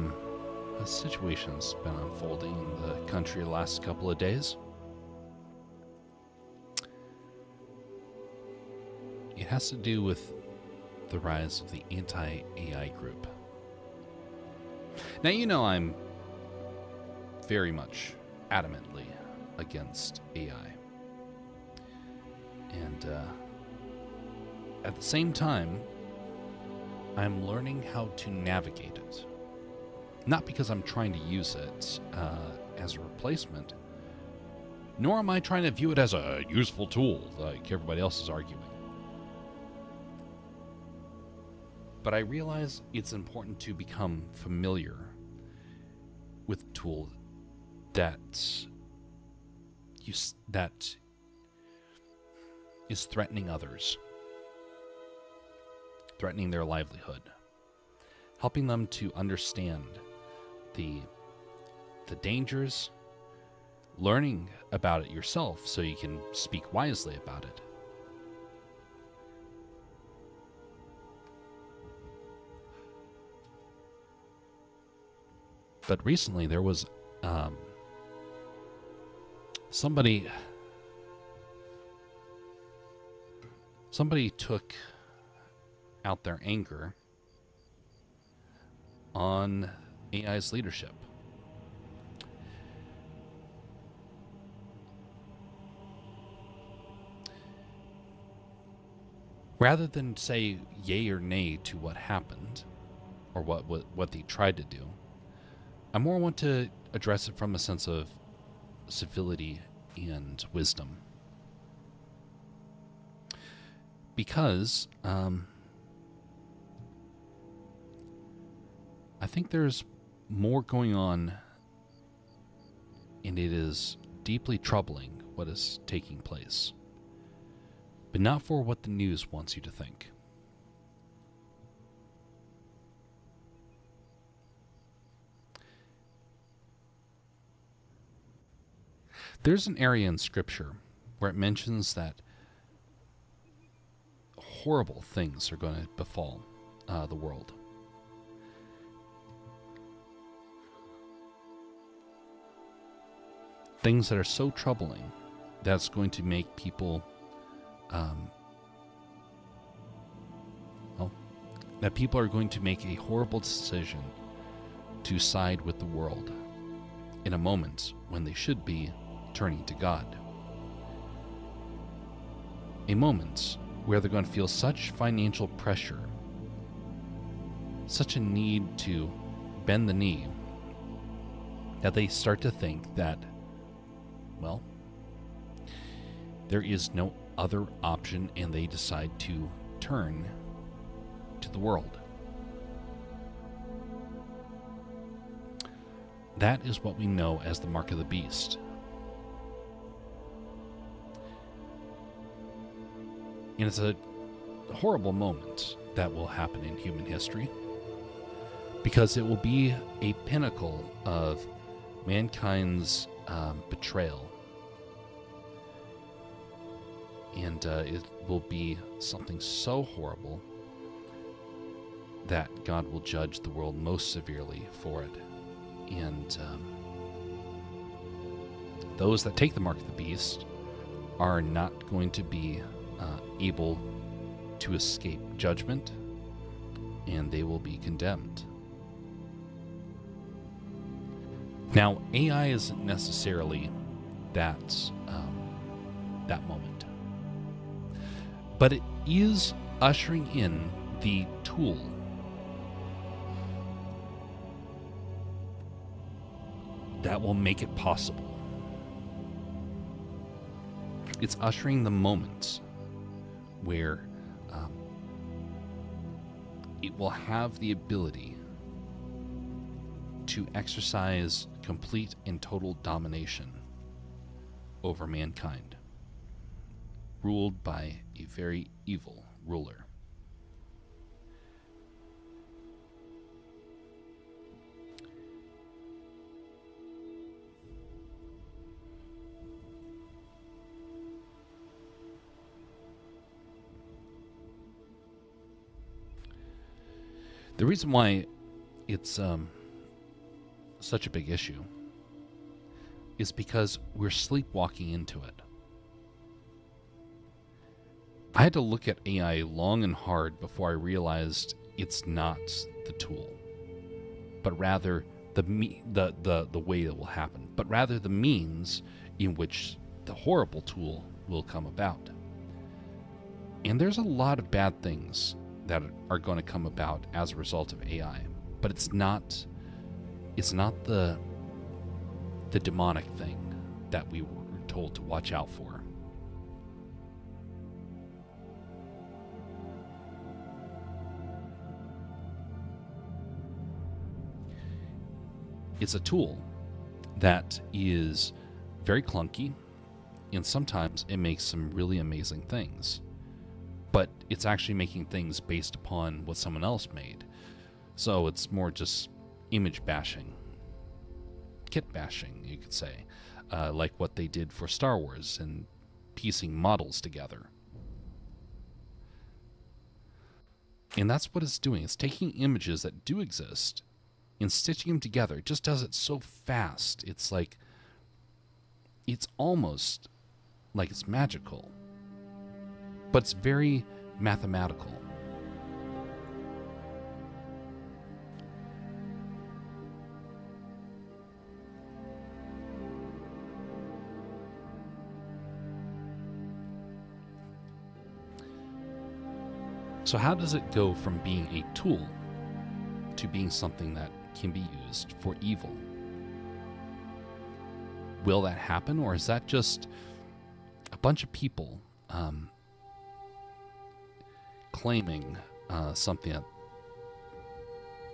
situation that's been unfolding in the country the last couple of days. It has to do with the rise of the anti-AI group. Now, you know I'm very much adamantly against AI. And at the same time, I'm learning how to navigate it. Not because I'm trying to use it as a replacement, nor am I trying to view it as a useful tool like everybody else is arguing. But I realize it's important to become familiar with a tool that is threatening others, threatening their livelihood, helping them to understand the dangers, learning about it yourself so you can speak wisely about it. But recently there was somebody took out their anger on AI's leadership. Rather than say yay or nay to what happened or what they tried to do, I more want to address it from a sense of civility and wisdom. Because I think there's more going on, and it is deeply troubling what is taking place, but not for what the news wants you to think. There's an area in Scripture where it mentions that horrible things are going to befall the world. Things that are so troubling that's going to make people, that people are going to make a horrible decision to side with the world in a moment when they should be turning to God. A moment where they're going to feel such financial pressure, such a need to bend the knee, that they start to think that, well, there is no other option, and they decide to turn to the world. That is what we know as the mark of the beast. And it's a horrible moment that will happen in human history, because it will be a pinnacle of mankind's betrayal. And it will be something so horrible that God will judge the world most severely for it. And those that take the mark of the beast are not going to be able to escape judgment, and they will be condemned. Now, AI isn't necessarily that moment, but it is ushering in the tool that will make it possible. It's ushering the moment where it will have the ability to exercise complete and total domination over mankind, ruled by a very evil ruler. The reason why it's such a big issue is because we're sleepwalking into it. I had to look at AI long and hard before I realized it's not the tool, but rather the way it will happen, but rather the means in which the horrible tool will come about. And there's a lot of bad things that are going to come about as a result of AI, but it's not the demonic thing that we were told to watch out for. It's a tool that is very clunky, and sometimes it makes some really amazing things. But it's actually making things based upon what someone else made. So it's more just image bashing, kit bashing, you could say, like what they did for Star Wars and piecing models together. And that's what it's doing. It's taking images that do exist and stitching them together. It just does it so fast. It's like, it's almost like it's magical, but it's very mathematical. So how does it go from being a tool to being something that can be used for evil? Will that happen, or is that just a bunch of people claiming something that,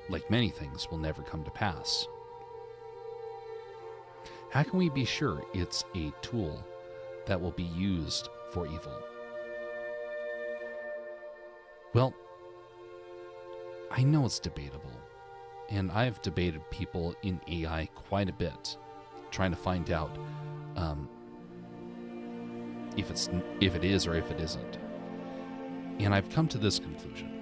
like many things, will never come to pass? How can we be sure it's a tool that will be used for evil? Well, I know it's debatable, and I've debated people in AI quite a bit, trying to find out if it is or if it isn't. And I've come to this conclusion.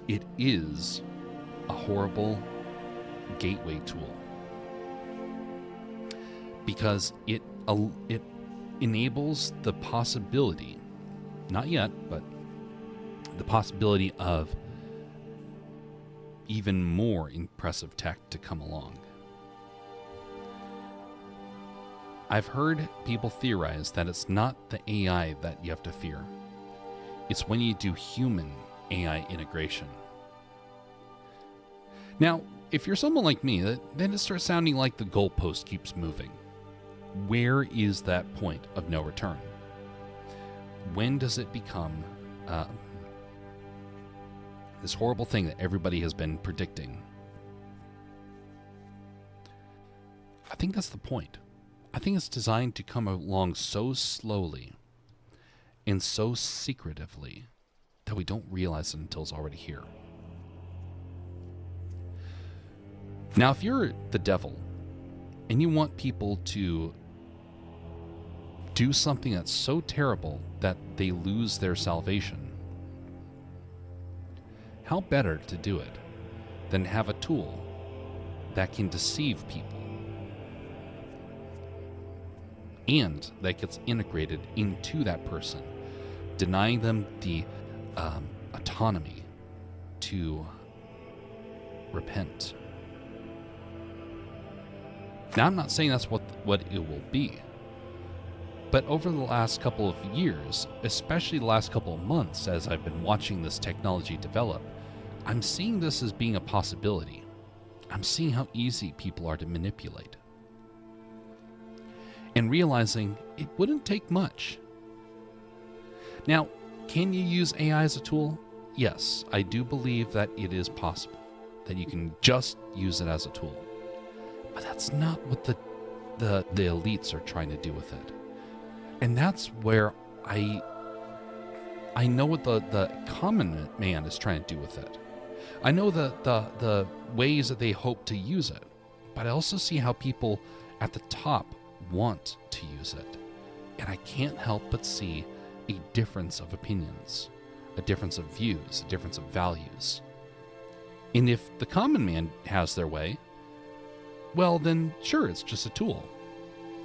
It is a horrible gateway tool, because it enables the possibility, not yet, but the possibility of even more impressive tech to come along. I've heard people theorize that it's not the AI that you have to fear. It's when you do human AI integration. Now, if you're someone like me, then it starts sounding like the goalpost keeps moving. Where is that point of no return? When does it become this horrible thing that everybody has been predicting? I think that's the point. I think it's designed to come along so slowly and so secretively that we don't realize it until it's already here. Now, if you're the devil and you want people to do something that's so terrible that they lose their salvation, how better to do it than have a tool that can deceive people and that gets integrated into that person, denying them the autonomy to repent. Now, I'm not saying that's what it will be, but over the last couple of years, especially the last couple of months, as I've been watching this technology develop, I'm seeing this as being a possibility. I'm seeing how easy people are to manipulate, and realizing it wouldn't take much. Now, can you use AI as a tool? Yes, I do believe that it is possible, that you can just use it as a tool. But that's not what the elites are trying to do with it. And that's where I know what the common man is trying to do with it. I know the ways that they hope to use it, but I also see how people at the top want to use it. And I can't help but see a difference of opinions, a difference of views, a difference of values. And if the common man has their way, well, then sure, it's just a tool.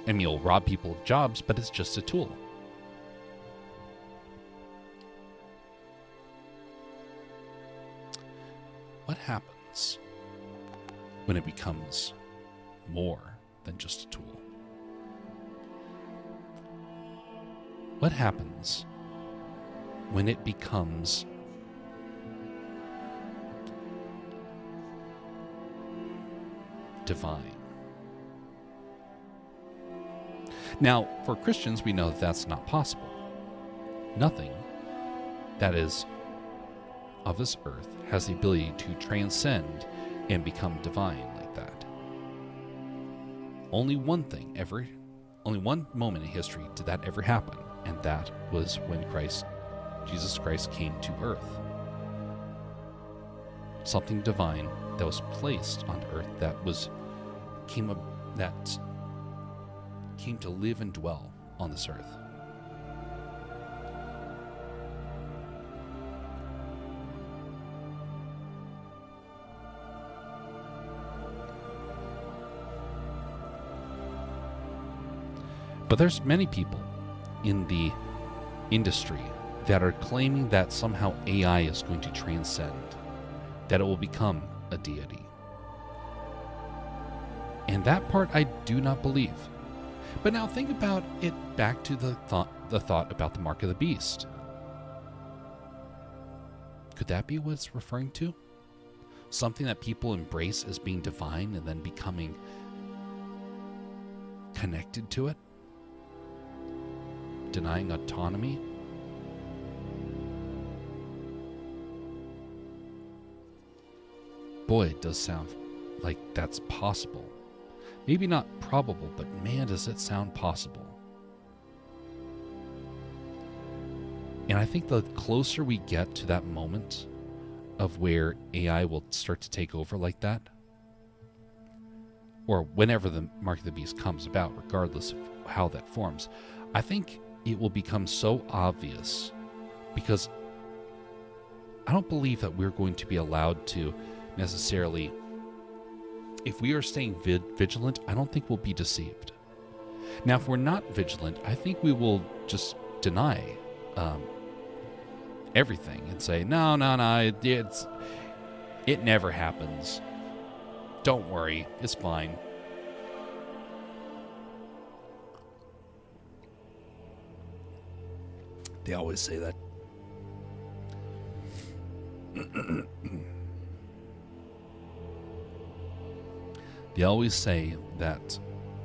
I mean, it'll rob people of jobs, but it's just a tool. What happens when it becomes more than just a tool? What happens when it becomes divine? Now, for Christians, we know that that's not possible. Nothing that is of this earth has the ability to transcend and become divine like that. Only one moment in history did that ever happen, and that was when Jesus Christ came to earth. Something divine that was placed on earth that came to live and dwell on this earth. But there's many people in the industry that are claiming that somehow AI is going to transcend, that it will become a deity. And that part I do not believe. But now think about it back to the thought about the mark of the beast. Could that be what it's referring to? Something that people embrace as being divine and then becoming connected to it? Denying autonomy? Boy, it does sound like that's possible. Maybe not probable, but man, does it sound possible. And I think the closer we get to that moment of where AI will start to take over like that, or whenever the mark of the beast comes about, regardless of how that forms, I think it will become so obvious, because I don't believe that we're going to be allowed to necessarily, if we are staying vigilant, I don't think we'll be deceived. Now, if we're not vigilant, I think we will just deny everything and say, no, it never happens. Don't worry, it's fine. They always say that. They always say that,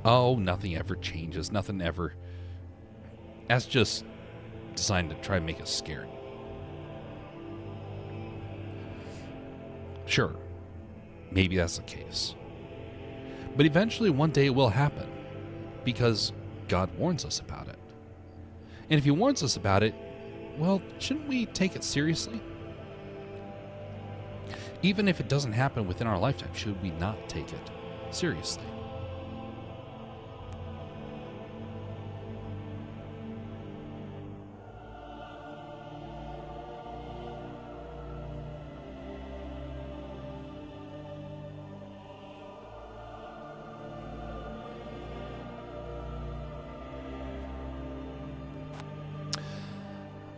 oh, nothing ever changes, nothing ever. That's just designed to try and make us scared. Sure, maybe that's the case. But eventually one day it will happen, because God warns us about it. And if he warns us about it, well, shouldn't we take it seriously? Even if it doesn't happen within our lifetime, should we not take it seriously?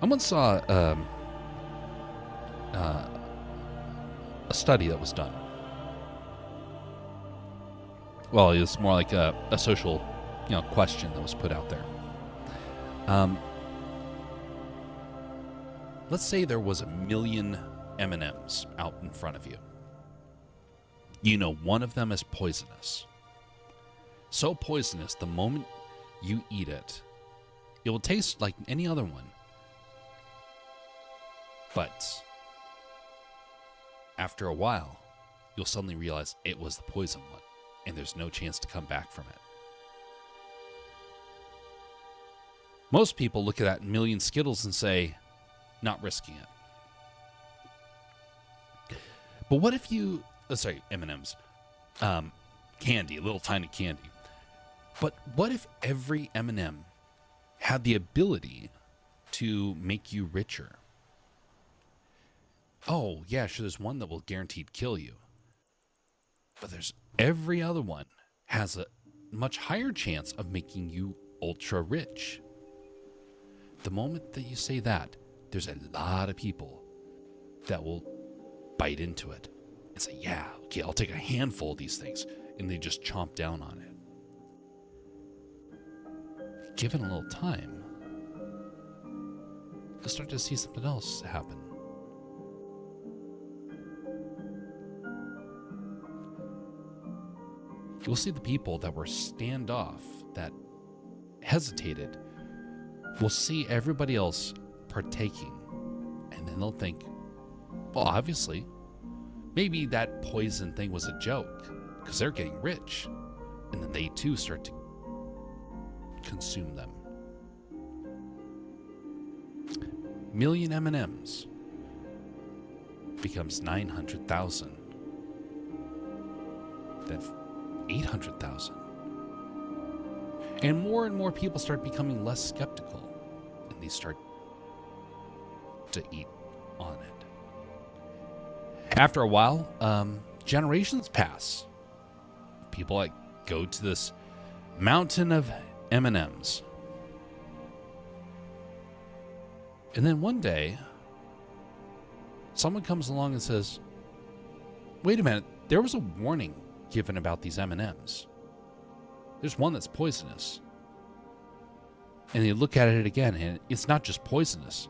I once saw a study that was done. Well, it was more like a social, question that was put out there. Let's say there was 1 million M&Ms out in front of you. One of them is poisonous. So poisonous, the moment you eat it, it will taste like any other one. But after a while, you'll suddenly realize it was the poison one, and there's no chance to come back from it. Most people look at that 1 million Skittles and say, not risking it. But what if you, M&Ms, candy, little tiny candy. But what if every M&M had the ability to make you richer. Oh, yeah, sure, there's one that will guaranteed kill you. But there's every other one has a much higher chance of making you ultra rich. The moment that you say that, there's a lot of people that will bite into it and say, yeah, okay, I'll take a handful of these things. And they just chomp down on it. Given a little time, you'll start to see something else happen. You'll see the people that were standoff, that hesitated, will see everybody else partaking. And then they'll think, well, obviously, maybe that poison thing was a joke because they're getting rich. And then they too start to consume them. Million M&Ms becomes 900,000. Then 800,000. And more people start becoming less skeptical, and they start to eat on it. After a while, generations pass. People like go to this mountain of M&Ms. And then one day, someone comes along and says, wait a minute, there was a warning given about these M&Ms. There's one that's poisonous. And they look at it again, and it's not just poisonous.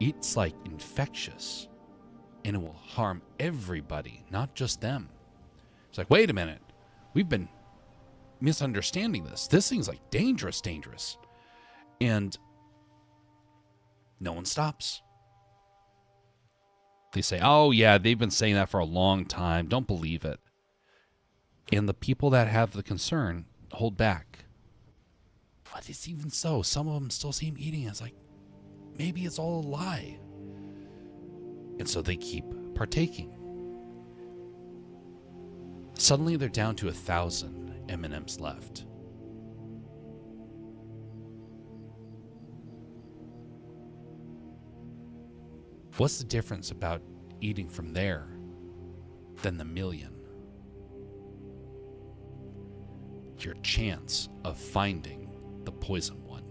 It's like infectious. And it will harm everybody, not just them. It's like, wait a minute. We've been misunderstanding this. This thing's like dangerous. And no one stops. They say, oh yeah, they've been saying that for a long time. Don't believe it. And the people that have the concern hold back. But it's even so. Some of them still see him eating it. It's like, maybe it's all a lie. And so they keep partaking. Suddenly they're down to 1,000 M&Ms left. What's the difference about eating from there than the million? Your chance of finding the poison one.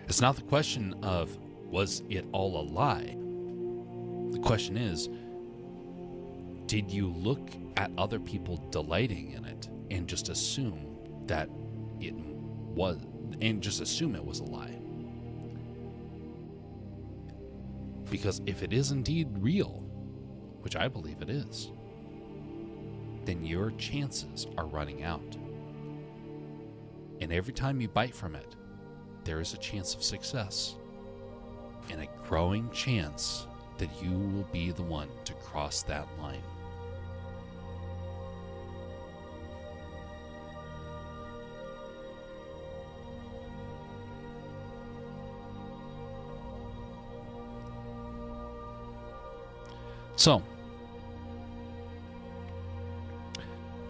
It's not the question of, was it all a lie? The question is, did you look at other people delighting in it and just assume that it was, and just assume it was a lie? Because if it is indeed real, which I believe it is, then your chances are running out. And every time you bite from it, there is a chance of success and a growing chance that you will be the one to cross that line. So,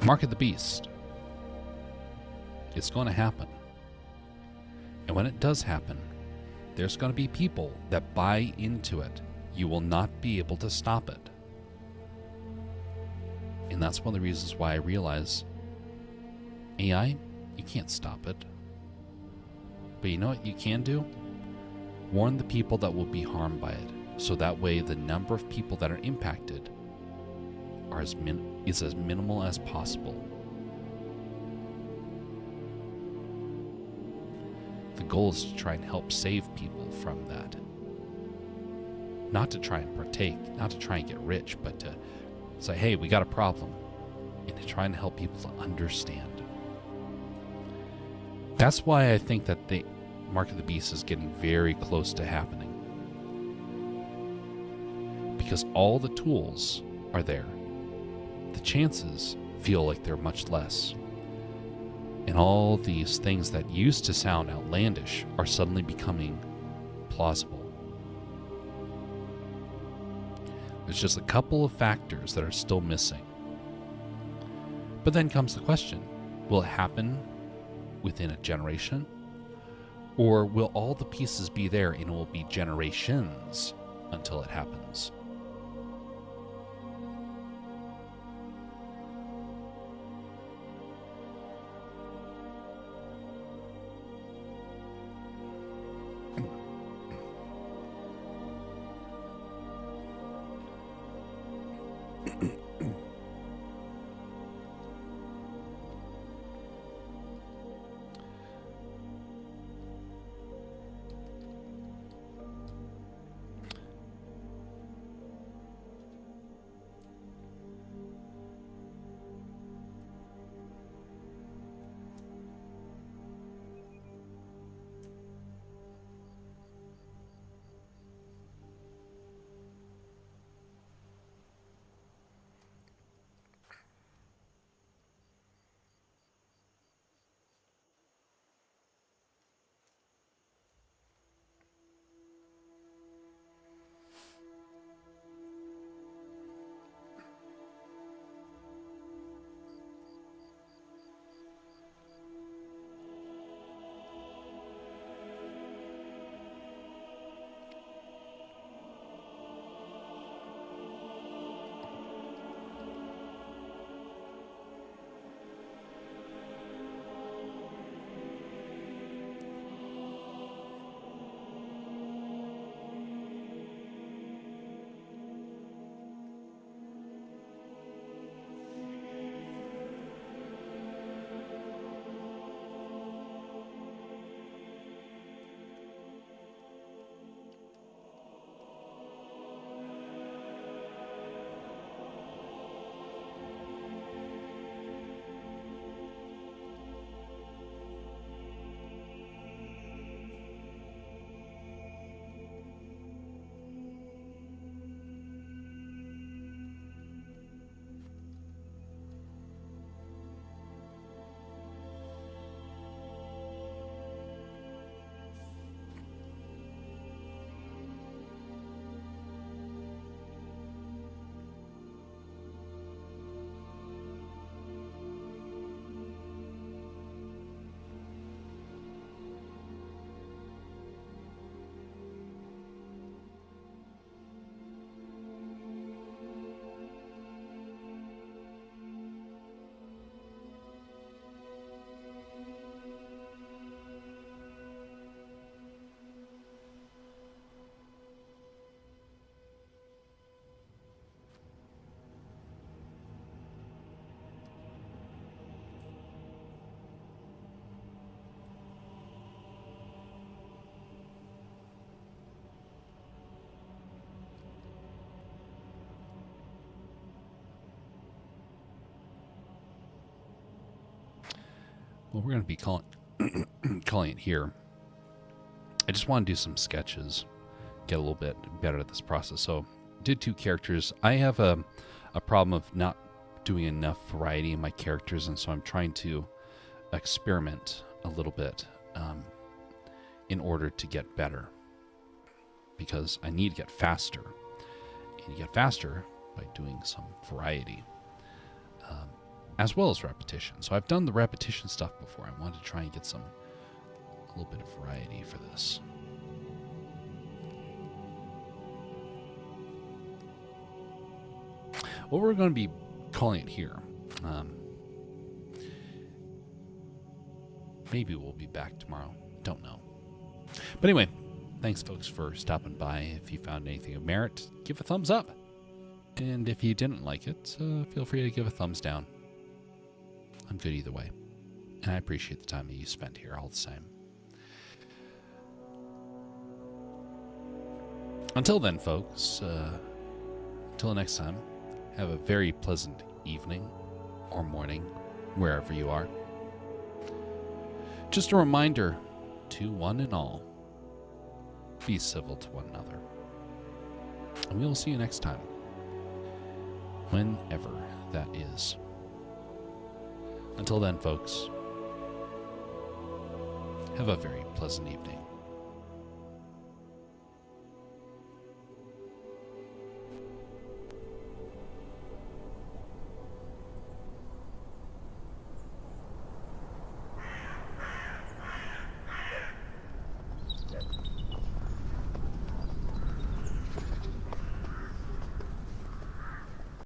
Mark of the Beast. It's going to happen. And when it does happen, there's going to be people that buy into it. You will not be able to stop it. And that's one of the reasons why I realize AI, you can't stop it. But you know what you can do? Warn the people that will be harmed by it. So that way the number of people that are impacted are is as minimal as possible. The goal is to try and help save people from that. Not to try and partake, not to try and get rich, but to say, hey, we got a problem. And to try and help people to understand. That's why I think that the Mark of the Beast is getting very close to happening. Because all the tools are there. The chances feel like they're much less. And all these things that used to sound outlandish are suddenly becoming plausible. There's just a couple of factors that are still missing. But then comes the question, will it happen within a generation? Or will all the pieces be there and it will be generations until it happens? Well, we're going to be calling it here. I just want to do some sketches, get a little bit better at this process. So, did 2 characters. I have a problem of not doing enough variety in my characters, and so I'm trying to experiment a little bit in order to get better, because I need to get faster. And you get faster by doing some variety. As well as repetition. So I've done the repetition stuff before. I wanted to try and get a little bit of variety for this. Well, we're going to be calling it here. Maybe we'll be back tomorrow. Don't know. But anyway, thanks folks for stopping by. If you found anything of merit, give a thumbs up. And if you didn't like it, feel free to give a thumbs down. I'm good either way. And I appreciate the time that you spent here all the same. Until then, folks, until next time, have a very pleasant evening or morning, wherever you are. Just a reminder to one and all, be civil to one another. And we will see you next time, whenever that is. Until then, folks, have a very pleasant evening.